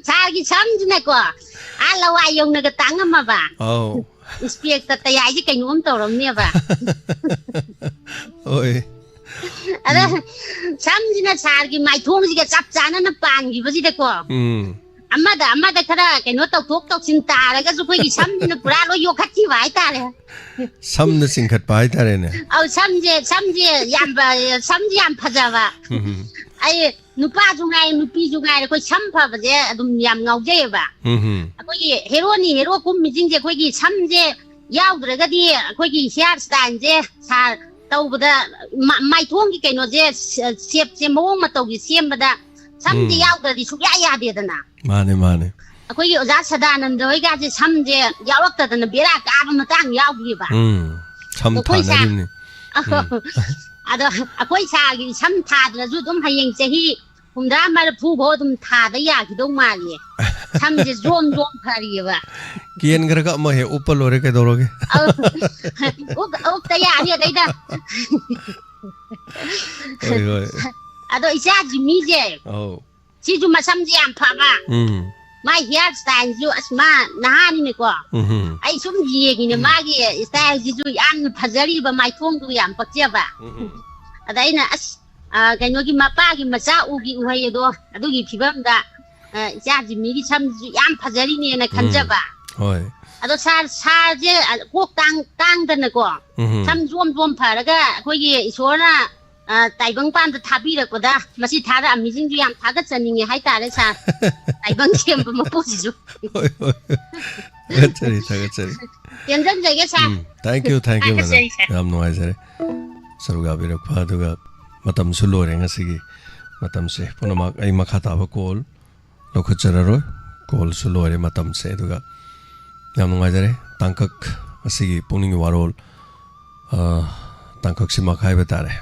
ꯁꯥꯔꯒꯤ ꯁꯝꯁꯤꯅꯀꯣ ꯂꯋꯥꯏ ꯌꯧꯅꯒ ꯇꯥꯡꯉꯝꯃꯕ ꯏꯁꯄꯦꯛꯇ ꯇꯌꯥꯏꯁꯦ ꯀꯩꯅꯣꯝ ꯇꯧꯔꯝꯅꯦꯕ ꯍꯣꯏ ꯑꯗ ꯁꯝꯁꯤꯅ ꯁꯥꯔꯒꯤ ꯃꯥꯏꯊꯣꯡꯁꯤꯒ ꯆꯞ ꯆꯥꯅꯅ ꯄꯥꯟꯈꯤꯕꯁꯤꯗꯀꯣ ꯑꯃꯗ ꯈꯔ ꯀꯩꯅꯣ ꯇꯧꯊꯣꯛ ꯇꯧꯁꯤꯟ ꯇꯥꯔꯒꯁꯨ ꯑꯩꯈꯣꯏꯒꯤ ꯁꯝꯁꯤꯅ ꯄꯨꯔꯥ ꯂꯣꯏ ꯌꯣꯛꯈꯠꯈꯤꯕ ꯍꯥꯏꯇꯥꯔꯦ ꯁꯝꯅ ꯆꯤꯡꯈꯠꯄ ꯍꯥꯏꯇꯥꯔꯦꯅꯦ ꯁꯝꯁꯦ ꯌꯥꯝ ꯐꯖꯕ ꯑꯩ ꯅꯨꯄꯥꯁꯨ ꯉꯥꯏꯔꯦ ꯅꯨꯄꯤꯁꯨ ꯉꯥꯏꯔꯦ ꯑꯩꯈꯣꯏ ꯁꯝ ꯐꯕꯁꯦ ꯑꯗꯨꯝ ꯌꯥꯝ ꯉꯥꯎꯖꯩꯑꯕ ꯑꯩꯈꯣꯏꯒꯤ ꯍꯦꯔꯣ ꯀꯨꯝꯃꯤꯁꯤꯡꯁꯦ ꯑꯩꯈꯣꯏꯒꯤ ꯁꯝꯁꯦ ꯌꯥꯎꯗ꯭ꯔꯒꯗꯤ ꯑꯩꯈꯣꯏꯒꯤ ꯍꯤꯌꯥꯔ ꯁ꯭ꯇꯥꯏꯜꯁꯦ ꯁꯥꯔ ꯇꯧꯕꯗ ꯃꯥꯏꯊꯣꯡꯒꯤ ꯀꯩꯅꯣꯁꯦ ꯁꯦꯞꯁꯦ ꯃꯑꯣꯡ ꯃꯇꯧꯒꯤ ꯁꯦꯝꯕꯗ ꯁꯝꯁꯦ ꯌꯥꯎꯗ꯭ꯔꯗꯤ ꯁꯨꯛꯌꯥ ꯌꯥꯗꯦꯗꯅ ꯃꯥꯅꯦ ꯑꯩꯈꯣꯏꯒꯤ ꯑꯣꯖꯥ ꯁꯗꯥꯅꯟꯗ ꯍꯣꯏꯒꯥꯁꯦ ꯁꯝꯁꯦ ꯌꯥꯎꯔꯛꯇꯗꯅ ꯕꯦꯔꯥ ꯀꯥꯕ ꯃꯇꯥꯡ ꯌꯥꯎꯈꯤꯕ ꯁꯝ ꯊꯥꯅꯔꯤꯕꯅꯤ ꯑꯗꯣ ꯑꯩꯈꯣꯏ ꯁꯥꯔꯒꯤ ꯁꯝ ꯊꯥꯗ꯭ꯔꯁꯨ ꯑꯗꯨꯝ ꯍꯌꯦꯡ ꯆꯍꯤ 50-40 ꯐꯥꯎ ꯑꯗꯨꯝ ꯊꯥꯗ ꯌꯥꯈꯤꯗꯧ ꯃꯥꯜꯂꯦ ꯁꯝꯁꯦ ꯖꯣꯝ ꯐꯔꯤꯑꯕ ꯀꯦꯟꯈ꯭ꯔꯒ ꯑꯃ ꯍꯦꯛ ꯎꯞꯄ ꯂꯣꯏꯔꯦ ꯀꯩꯗꯧꯔꯒꯦ ꯎꯞꯇ ꯌꯥꯅꯤ ꯑꯗꯩꯗ ꯑꯗꯣ ꯏꯆꯥꯒꯤ ꯃꯤꯁꯦ ꯁꯤꯁꯨ ꯃꯁꯝꯁꯦ ꯌꯥꯝ ꯐꯕ ꯃꯥꯏ ꯍꯤꯌꯥꯔ ꯁ꯭ꯇꯥꯏꯜꯁꯨ ꯑꯁ ꯃꯥ ꯅꯍꯥꯅꯤꯅꯦꯀꯣ ꯑꯩ ꯁꯨꯝ ꯌꯦꯡꯉꯤꯅꯦ ꯃꯥꯒꯤ ꯁ꯭ꯇꯥꯏꯜꯁꯤꯁꯨ ꯌꯥꯝꯅ ꯐꯖꯔꯤꯕ ꯃꯥꯏꯊꯣꯡꯗꯨ ꯌꯥꯝ ꯄꯛꯆꯕ ꯑꯗ ꯑꯩꯅ ꯑꯁ ꯀꯩꯅꯣꯒꯤ ꯃꯄꯥꯒꯤ ꯃꯆꯥ ꯎꯍꯩ ꯑꯗꯣ ꯑꯗꯨꯒꯤ ꯐꯤꯕꯝꯗ ꯏꯆꯥ ꯖꯤꯝꯃꯤꯒꯤ ꯁꯝꯁꯨ ꯌꯥꯝ ꯐꯖꯔꯤꯅꯦꯅ ꯈꯟꯖꯕ ꯑꯗꯣ ꯁꯥꯔꯁꯦ ꯀꯣꯛ ꯇꯥꯡꯗꯅꯀꯣ ꯁꯝ ꯖꯣꯝ ꯐꯔꯒ ꯑꯩꯈꯣꯏꯒꯤ ꯏꯁꯣꯔꯅ ꯇꯥꯏꯕꯪꯄꯥꯟꯗ ꯊꯥꯕꯤꯔꯛꯄꯗ ꯃꯁꯤ ꯊꯥꯔꯛꯑꯝꯃꯤꯁꯤꯡꯁꯨ ꯌꯥꯝ ꯊꯥꯒꯠꯆꯅꯤꯡꯉꯦ ꯍꯥꯏꯇꯥꯔꯦ ꯁꯥꯔ ꯇꯥꯏꯕꯪ ꯁꯦꯝꯕ ꯃꯄꯨꯁꯤꯁꯨ ꯊꯥꯒꯠꯆꯔꯤ ꯇꯦꯟꯖꯟꯖꯒꯦ ꯁꯥꯔ ꯊꯦꯡꯛ ꯌꯨ ꯃꯦꯗꯥꯝ ꯌꯥꯝ ꯅꯨꯡꯉꯥꯏꯖꯔꯦ ꯁꯔꯨꯛ ꯌꯥꯕꯤꯔꯛꯄ ꯑꯗꯨꯒ ꯃꯇꯝꯁꯨ ꯂꯣꯏꯔꯦ ꯉꯁꯤꯒꯤ ꯃꯇꯝꯁꯦ ꯄꯨꯝꯅꯃꯛ ꯑꯩ ꯃꯈꯥ ꯇꯥꯕ ꯀꯣꯜ ꯂꯧꯈꯠꯆꯔꯔꯣꯏ ꯀꯣꯜꯁꯨ ꯂꯣꯏꯔꯦ ꯃꯇꯝꯁꯦ ꯑꯗꯨꯒ ꯌꯥꯝ ꯅꯨꯡꯉꯥꯏꯖꯔꯦ ꯇꯥꯡꯀꯛ ꯑꯁꯤꯒꯤ ꯄꯨꯛꯅꯤꯡꯒꯤ ꯋꯥꯔꯣꯜ ꯇꯥꯡꯀꯛꯁꯤꯃꯛ ꯍꯥꯏꯕ ꯇꯥꯔꯦ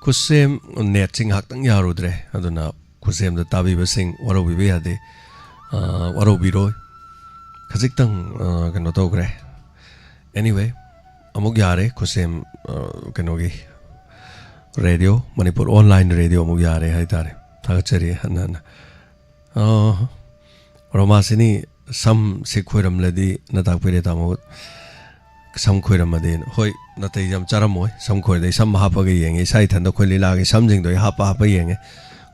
ꯈꯨꯠꯁꯦꯝ ꯅꯦꯠꯁꯤ ꯉꯥꯏꯍꯥꯛꯇꯪ ꯌꯥꯔꯨꯗ꯭ꯔꯦ ꯑꯗꯨꯅ ꯈꯨꯠꯁꯦꯝꯗ ꯇꯥꯕꯤꯕꯁꯤꯡ ꯋꯥꯔꯧꯕꯤꯕ ꯌꯥꯗꯦ ꯋꯥꯔꯧꯕꯤꯔꯣꯏ ꯈꯖꯤꯛꯇꯪ ꯀꯩꯅꯣ ꯇꯧꯈ꯭ꯔꯦ ꯑꯦꯅꯤꯋꯦ ꯑꯃꯨꯛ ꯌꯥꯔꯦ ꯈꯨꯠꯁꯦꯝ ꯀꯩꯅꯣꯒꯤ ꯔꯦꯗꯤꯑꯣ ꯃꯅꯤꯄꯨꯔ ꯑꯣꯟꯂꯥꯏꯟ ꯔꯦꯗꯤꯑꯣ ꯑꯃꯨꯛ ꯌꯥꯔꯦ ꯍꯥꯏꯇꯥꯔꯦ ꯊꯥꯒꯠꯆꯔꯤ ꯍꯟꯅ ꯔꯣꯃꯥꯁꯤꯅꯤ ꯁꯝꯁꯤ ꯈꯣꯏꯔꯝꯂꯗꯤ ꯅꯇꯥꯛꯄꯤꯔꯦ ꯇꯥꯃꯣ ꯁꯝ ꯈꯣꯏꯔꯝꯃꯗꯤ ꯍꯣꯏ ꯅꯥꯇꯩ ꯌꯥꯝ ꯆꯥꯔꯝꯃꯣꯏ ꯁꯝ ꯈꯣꯏꯔꯗꯤ ꯁꯝ ꯍꯥꯞꯄꯒ ꯌꯦꯡꯉꯦ ꯏꯁꯥ ꯏꯊꯟꯗ ꯑꯩꯈꯣꯏ ꯂꯤꯂꯥꯒꯤ ꯁꯝꯁꯤꯡꯗꯣ ꯍꯥꯞꯄ ꯌꯦꯡꯉꯦ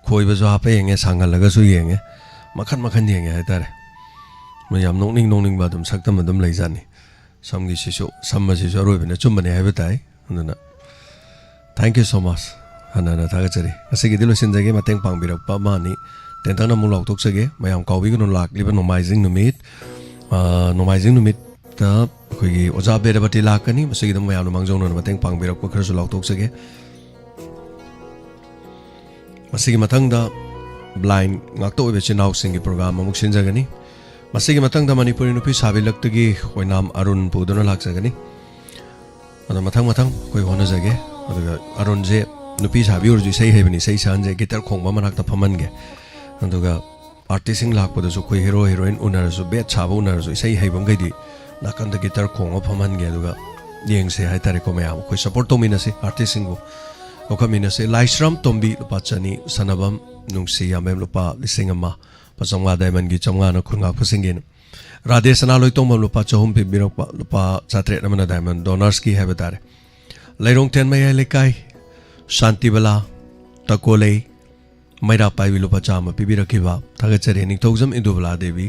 ꯈꯣꯏꯕꯁꯨ ꯍꯥꯞꯄ ꯌꯦꯡꯉꯦ ꯁꯥꯡꯍꯜꯂꯒꯁꯨ ꯌꯦꯡꯉꯦ ꯃꯈꯟ ꯌꯦꯡꯉꯦ ꯍꯥꯏꯇꯥꯔꯦ ꯌꯥꯝ ꯅꯣꯛꯅꯤꯡꯕ ꯑꯗꯨꯝ ꯁꯛꯇꯝ ꯑꯗꯨꯝ ꯂꯩꯖꯥꯠꯅꯤ ꯁꯝꯒꯤꯁꯤꯁꯨ ꯁꯝ ꯑꯁꯤꯁꯨ ꯑꯔꯣꯏꯕꯅ ꯆꯨꯝꯕꯅꯦ ꯍꯥꯏꯕ ꯇꯥꯏ ꯑꯗꯨꯅ ꯊꯦꯡꯛ ꯌꯨ ꯁꯣ ꯃꯆ ꯍꯟꯅ ꯊꯥꯒꯠꯆꯔꯤ ꯉꯁꯤꯒꯤꯗꯤ ꯂꯣꯏꯁꯤꯟꯖꯒꯦ ꯃꯇꯦꯡ ꯄꯥꯡꯕꯤꯔꯛꯄ ꯑꯃꯅꯤ ꯇꯦꯟꯇꯛꯅ ꯑꯃꯨꯛ ꯂꯥꯎꯊꯣꯛꯆꯒꯦ ꯃꯌꯥꯝ ꯀꯥꯎꯕꯤꯒꯅꯨ ꯂꯥꯛꯂꯤꯕ ꯅꯣꯡꯃꯥꯏꯖꯤꯡ ꯅꯨꯃꯤꯠꯇ ꯑꯩꯈꯣꯏꯒꯤ ꯑꯣꯖꯥ ꯕꯦꯗꯕꯇꯤ ꯂꯥꯛꯀꯅꯤ ꯃꯁꯤꯒꯤꯗ ꯃꯌꯥꯝꯅ ꯃꯥꯡꯖꯧꯅꯅ ꯃꯇꯦꯡ ꯄꯥꯡꯕꯤꯔꯛꯄ ꯈꯔꯁꯨ ꯂꯥꯎꯊꯣꯛꯆꯒꯦ ꯃꯁꯤꯒꯤ ꯃꯊꯪꯗ ꯕ꯭ꯂꯥꯏꯟ ꯉꯥꯛꯇ ꯑꯣꯏꯕ ꯏꯆꯤꯟꯅꯥꯎꯁꯤꯡꯒꯤ ꯄ꯭ꯔꯣꯒ꯭ꯔꯥꯝ ꯑꯃꯨꯛ ꯁꯤꯟꯖꯒꯅꯤ ꯃꯁꯤꯒꯤ ꯃꯊꯪꯗ ꯃꯅꯤꯄꯨꯔꯤ ꯅꯨꯄꯤ ꯁꯥꯕꯤꯂꯛꯇꯒꯤ ꯑꯣꯏꯅꯥꯝ ꯑꯔꯨꯟ ꯄꯨꯗꯨꯅ ꯂꯥꯛꯆꯒꯅꯤ ꯑꯗꯣ ꯃꯊꯪ ꯑꯩꯈꯣꯏ ꯍꯣꯠꯅꯖꯒꯦ ꯑꯗꯨꯒ ꯑꯔꯨꯟꯁꯦ ꯅꯨꯄꯤ ꯁꯥꯕꯤ ꯑꯣꯏꯔꯁꯨ ꯏꯁꯩ ꯍꯩꯕꯅꯤ ꯏꯁꯩ ꯁꯛꯍꯟꯖꯦ ꯒꯤꯇꯔ ꯈꯣꯡꯕ ꯃꯅꯥꯛꯇ ꯐꯝꯍꯟꯒꯦ ꯑꯗꯨꯒ ꯑꯥꯔꯇꯤꯁꯁꯤꯡ ꯂꯥꯛꯄꯗꯁꯨ ꯑꯩꯈꯣꯏ ꯍꯤꯔꯣ ꯍꯤꯔꯣꯏꯟ ꯎꯅꯔꯁꯨ ꯕꯦꯠ ꯁꯥꯕ ꯎꯅꯔꯁꯨ ꯏꯁꯩ ꯍꯩꯕꯈꯩꯗꯤ ꯅꯥꯀꯟꯗ ꯒꯤꯇꯔ ꯈꯣꯡꯉ ꯐꯝꯍꯟꯒꯦ ꯑꯗꯨꯒ ꯌꯦꯡꯁꯦ ꯍꯥꯏꯇꯥꯔꯦꯀꯣ ꯃꯌꯥꯝ ꯑꯩꯈꯣꯏ ꯁꯞꯄꯣꯔꯠ ꯇꯧꯃꯤꯟꯅꯁꯤ ꯑꯥꯔꯇꯤꯁꯁꯤꯡꯕꯨ ꯂꯧꯈꯠꯃꯤꯟꯅꯁꯤ ꯂꯥꯏꯁ꯭ꯔꯝ ꯇꯣꯝꯕꯤ ꯂꯨꯄꯥ 200 ꯁꯅꯕꯝ ꯅꯨꯡꯁꯤ ꯌꯥꯝꯕꯦꯝ ꯂꯨꯄꯥ 1,000 ꯆꯥꯝꯃꯉꯥ ꯗꯥꯏꯃꯟꯒꯤ 500ꯅ ꯈꯨꯟꯉꯥꯛꯄꯁꯤꯡꯒꯤꯅ ꯔꯥꯙꯦ ꯁꯅꯥꯂꯣꯏꯇꯣꯡꯕꯝ ꯂꯨꯄꯥ 300 ꯄꯤꯕꯤꯔꯛꯄ ꯂꯨꯄꯥ 900 ꯑꯃꯅ ꯗꯥꯏꯃꯟ ꯗꯣꯅꯔꯁꯀꯤ ꯍꯥꯏꯕ ꯇꯥꯔꯦ ꯂꯩꯔꯣꯡꯊꯦꯟ ꯃꯌꯥꯏ ꯂꯩꯀꯥꯏ ꯁꯥꯟꯇꯤꯕꯂꯥ ꯇꯀꯣꯂꯩ ꯃꯩꯔꯥ ꯄꯥꯏꯕꯤ ꯂꯨꯄꯥ 100 ꯄꯤꯕꯤꯔꯛꯈꯤꯕ ꯊꯥꯒꯠꯆꯔꯤ ꯅꯤꯡꯊꯧꯖꯝ ꯏꯟꯗꯨꯕꯂꯥ ꯗꯦꯕꯤ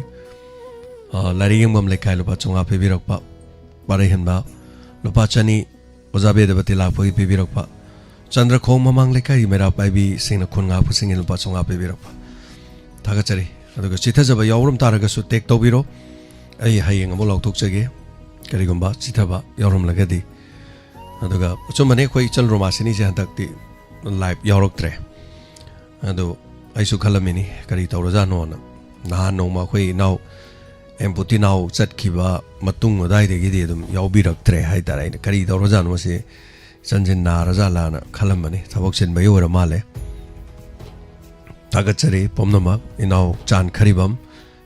ꯂꯥꯏꯔꯤꯌꯦꯡꯕꯝ ꯂꯩꯀꯥꯏ ꯂꯨꯄꯥ 500 ꯄꯤꯕꯤꯔꯛꯄ ꯄꯥꯔꯩꯍꯟꯕ ꯂꯨꯄꯥ 200 ꯑꯣꯖꯥ ꯕꯦꯗꯕꯇꯤ ꯂꯥꯛꯄꯒꯤ ꯄꯤꯕꯤꯔꯛꯄ ꯆꯟꯗ꯭ꯔꯈꯣꯡ ꯃꯃꯥꯡ ꯂꯩꯀꯥꯏꯒꯤ ꯃꯩꯔꯥ ꯄꯥꯏꯕꯤꯁꯤꯡꯅ ꯈꯨꯟ ꯉꯥꯛꯄꯁꯤꯡꯒꯤ ꯂꯨꯄꯥ 500 ꯄꯤꯕꯤꯔꯛꯄ ꯊꯥꯒꯠꯆꯔꯤ ꯑꯗꯨꯒ ꯆꯤꯊꯖꯕ ꯌꯥꯎꯔꯝ ꯇꯥꯔꯒꯁꯨ ꯇꯦꯛ ꯇꯧꯕꯤꯔꯣ ꯑꯩ ꯍꯌꯦꯡ ꯑꯃꯨꯛ ꯂꯥꯎꯊꯣꯛꯆꯒꯦ ꯀꯔꯤꯒꯨꯝꯕ ꯆꯤꯊꯕ ꯌꯥꯎꯔꯝꯂꯒꯗꯤ ꯑꯗꯨꯒ ꯑꯆꯨꯝꯕꯅꯤ ꯑꯩꯈꯣꯏ ꯏꯆꯜ ꯔꯣꯃꯥꯁꯤꯅꯤꯁꯦ ꯍꯟꯗꯛꯇꯤ ꯂꯥꯏꯚ ꯌꯥꯎꯔꯛꯇ꯭ꯔꯦ ꯑꯗꯨ ꯑꯩꯁꯨ ꯈꯜꯂꯝꯃꯤꯅꯤ ꯀꯔꯤ ꯇꯧꯔꯖꯥꯠꯅꯣꯅ ꯅꯍꯥꯟ ꯅꯣꯡꯃ ꯑꯩꯈꯣꯏ ꯏꯅꯥꯎ ꯑꯦꯝꯄꯨꯇꯤꯅꯥꯎ ꯆꯠꯈꯤꯕ ꯃꯇꯨꯡ ꯑꯗꯨꯋꯥꯏꯗꯒꯤꯗꯤ ꯑꯗꯨꯝ ꯌꯥꯎꯕꯤꯔꯛꯇ꯭ꯔꯦ ꯍꯥꯏꯇꯥꯔꯦ ꯑꯩꯅ ꯀꯔꯤ ꯇꯧꯔꯖꯥꯠꯅꯣ ꯃꯁꯤ ꯆꯟꯖꯤꯟ ꯅꯥꯔꯖꯥꯠꯂꯥꯅ ꯈꯜꯂꯝꯕꯅꯤ ꯊꯕꯛ ꯆꯤꯟꯕꯒꯤ ꯑꯣꯏꯔ ꯃꯥꯜꯂꯦ Tagachari Pomnama Inau Chan Karibam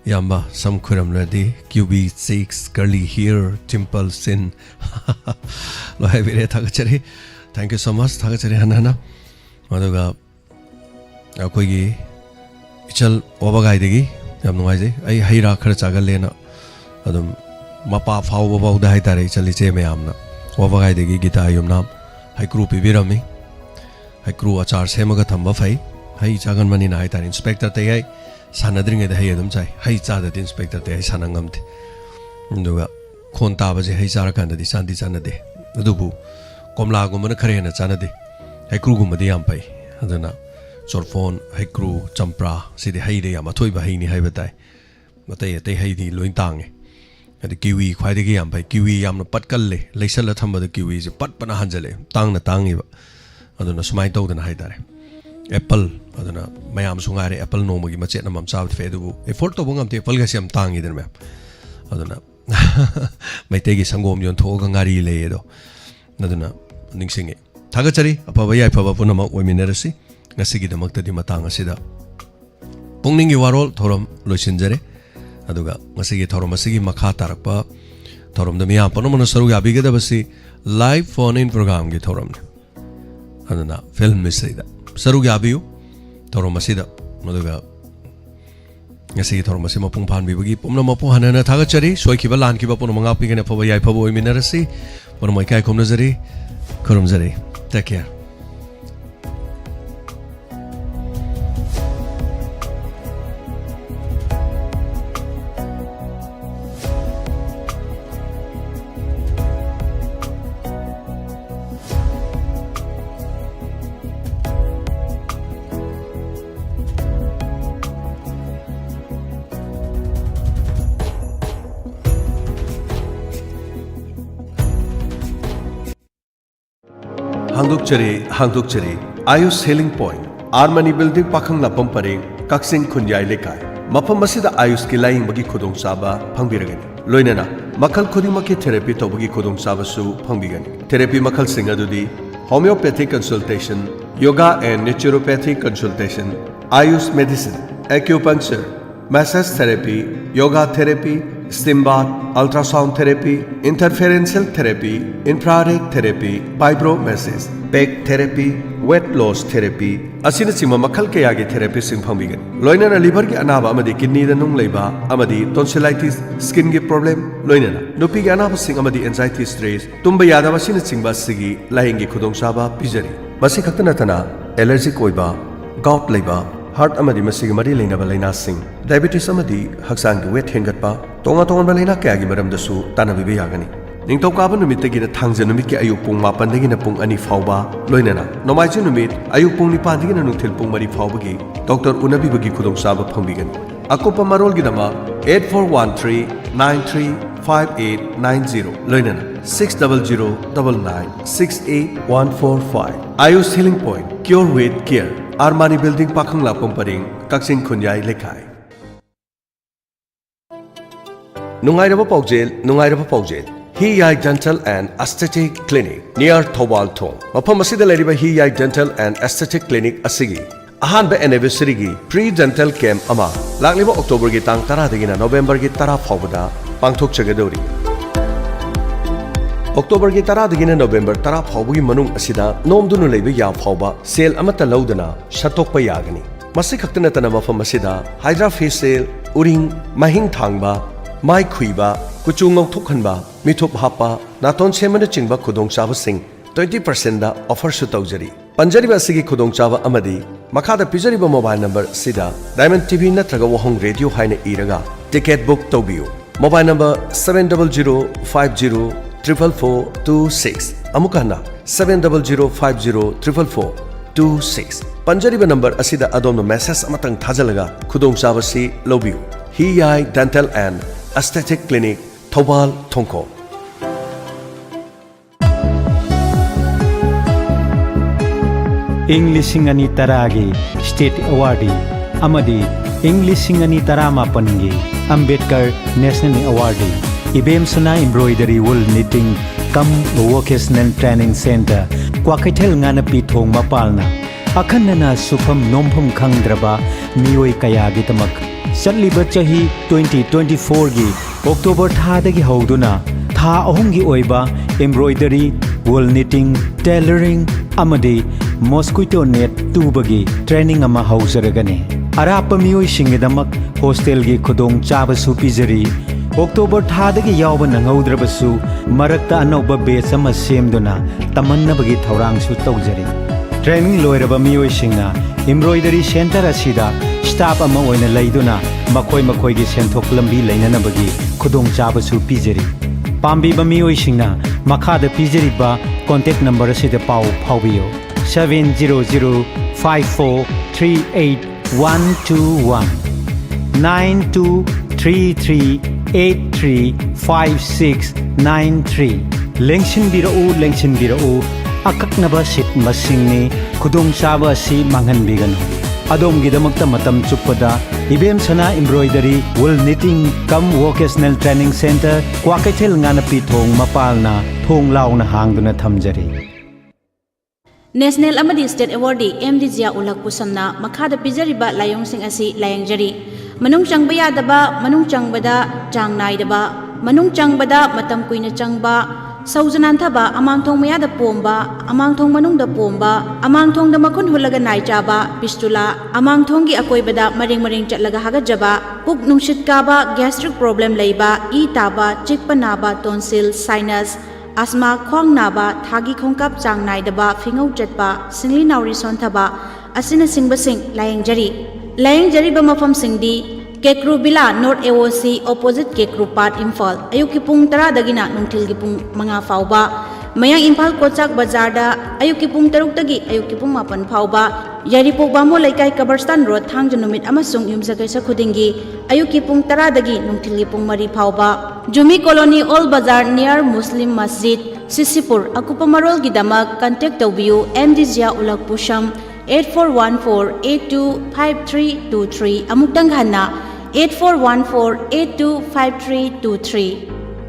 Yamba Sam Kuram Ladi QB6 Curly Hair Dimple Sin Lohevire Tagachari. Thank you so much Tagachari Hanana Maduga Akoigi Ichal Wabagai Yam Noise I Hira Karachagalena Adum Mapa Fau the Haitare Chalice Meamna Wabagai Gita Yumnam Haikru Pibirami Haikru Achar Semagathamba Fai Hai Chagan Mani Naitar Inspector Tay Sanadring the Hayadam Chai Hai Chada Inspector Tay Sanangamti Nuga Kontabazi Hai Sarakan the Santi Sanade Dubu Komla Gumana Karena Sanade Haikru Madiampai Adana Sorfon Haikru Champra Sidi Haide Yamatoi Bahini Haibatai Matay Tay Haidi Luintangi and the Kiwi quite a game by Kiwi Yam Patkale Laisala Tamba the Kiwi is a Pat Panahanjale Tang the Tangiva Adana Smite Dodan Haidare Apple Adana Mayam Sungari Apple no Mugi Machetnam South Fedu a photo of the Polgasiam Tangi than map Adana may take Sangom Yon Togangari Ledo Nadana Ningsing it Tagachari Apavaya Pavapunama Womineracy Nasigi the Makta di Matanga Sida PUKNING WAROL Thorum Lucinjere Aduga Masigi Thorumasigi Makha Tarakpa Thorum the Mia Ponomona Saruga Bigada Basi live phone in program get Thorum Adana film Missida Saruga Abiu Thorumasida Maduga Nasi Thorumasima Pumpan Bibugi Pumnamapu Hanana Tagachari Soikibalan Kibapunamapi and Pavaya Pavo Minerasi Ponamaikai Kumnazari Kurumzari. Take care. Hangdukchari Ayush Healing Point Armani Building Pakhang Lapam Pareng Kaksing Khunyai Lekai Mapam Masida Ayush ki laing bagi khudong saba phangbiragani loinana makhal khudimaki therapy tobagi khudong saba su phangbigani therapy makhal sing adudi homeopathic consultation yoga and naturopathic consultation Ayush medicine acupuncture massage therapy yoga therapy steam bath, ultrasound therapy, interferential therapy, infrared therapy, vibromassage, back therapy, weight loss therapy, asina sima makal kaya therapy sing phangbigan. Loinana liver ki anaba amadi kidney da nung leiba, amadi tonsillitis, skin ki problem, loinana nupi ki anaba sing amadi anxiety stress, tumba yada basina singba sigi lahingi khudong saba pijari. Basi khaktana tana allergic oiba, gout leiba, heart amadi masigi mari leina balaina sing, diabetes amadi haksang ki weight hengatpa, tonga balaina kaya gi maram dasu tanabibi yagani. Ningtau kaba numit tagi na thangja numit ki ayuk pung mapan tagi na pung ani fauba loinana. Nomaiji numit ayuk pung nipan tagi na nungtil pung mari fauba gi Dr. Unabi bagi khudong saba phangbigan. Akopa marol gi nama 8413935890 loinana 6009968145. Ayush Healing Point Cure with Care. Armani Building Pakhang Lapam Paring Kaksing Khunyai Lekai. Nungairaba Paujel He Yai Dental and Aesthetic Clinic near Thobal Thong. Mapam asida leriba He Yai Dental and Aesthetic Clinic asigi. Ahanba anniversary gi pre-dental camp ama lakliba October gi tang 10 dagina November gi 10 faubada pangthok chagadori. October gi 10 dagina November 10 faubugi manung asida nomdunu leiba ya fauba sale amata laudana shatokpa yagani. Masi khaktana tana mafam asida Hydra facial uring mahing thangba Mai Kuiba, Kuchung Tukhanba, Mitup Hapa, Naton Semana Chingba Kudong Chava Sing, 20% da offer Sutaujari. Panjariba Sigi Kudong Chava Amadi, Makada Pijariba mobile number Sida, Diamond TV Natraga Wahong Radio Haine Iraga, Ticket Book Tobio. Mobile number 700504426. Amukana 700504426. Panjariba number Asida Adom message Amatang Tazalaga, Kudong Chava Si Lobio. He Yai Dental and Aesthetic Clinic, Thobal Thongko. English Singani Taragi, State Awardee, Amadi, English Singani Tarama Paningi, Ambedkar National Awardee, Ibem Sana Embroidery Wool Knitting, Kam Vocational Training Center, Kwakatel Nganapi Thong Mapalna, ꯑꯈꯟꯅꯅ ꯁꯨꯐꯝ ꯅꯣꯝꯐꯝ ꯈꯪꯗ꯭ꯔꯕ ꯃꯤꯑꯣꯏ ꯀꯌꯥꯒꯤꯗꯃꯛ ꯆꯠꯂꯤꯕ ꯆꯍꯤ 2024ꯒꯤ October ꯊꯥꯗꯒꯤ ꯍꯧꯗꯨꯅ ꯊꯥ ꯑꯍꯨꯝꯒꯤ ꯑꯣꯏꯕ embroidery, wool knitting, tailoring amadi mosquito net tubagi training ama hauzaragani. Arapa miyoisinggidamak hostelgi khudong chabasu pizari. October thadagi yawba nangaudrabasu marakta anauba batch ama semduna tamannabagi thaurangsu tawjari. Training loiraba miyoisingna embroidery center asida staff ama oina laiduna makoi gi senthok lambi lainanabagi khudong chabasu pizari. Pambi ba miyoisingna makhada pizariba contact number asida pau phaubiyo 700543821 9233835693 lengsin birau akaknaba sit masingni khudong chaba si manghanbigano adom matam chupada IBM Sana Embroidery Wool Knitting Cum Vocational Training Center Kwakethel nganapi thong mapalna thong launa hangduna thamjari National amadi State Awardee MDJia ulak pusamna makhada pizariba layong sing asi layangjari manung changba yadaba manung changbada changnaidaba manung changbada matam kuina changba Sauzananthaba amangthong mayada pomba amangthong manungda pomba amangthong da makhun hulaga naijaba pistula amangthong gi akoibada maring chatlaga hagajaba puk nungshit kaba gastric problem leiba e taba chikpa naba tonsil sinus asma khwang naba thagi khongkap chang naidaba fingau chatba singli nauri sonthaba asina singbasing layangjari ba mafam singdi Kekru Bila North AOC opposite Kekru Part Imphal ayuki pung 10 dagina nungthil gi pung 5 fauba mayang Imphal Kochak Bazar da ayuki pung 6 dagi ayuki pung 9 fauba Yaripok Bamo Laikai Kabarstan Road Thangja numit amasung yumsakaisa khudingi ayuki pung 10 dagi nungthil gi pung 3 fauba Jumi Colony Old Bazar near Muslim Masjid Sisipur akupa marol gi damak contact tawbiu MDJia ulak pusham 8414825323 amuk danghanna 8414825323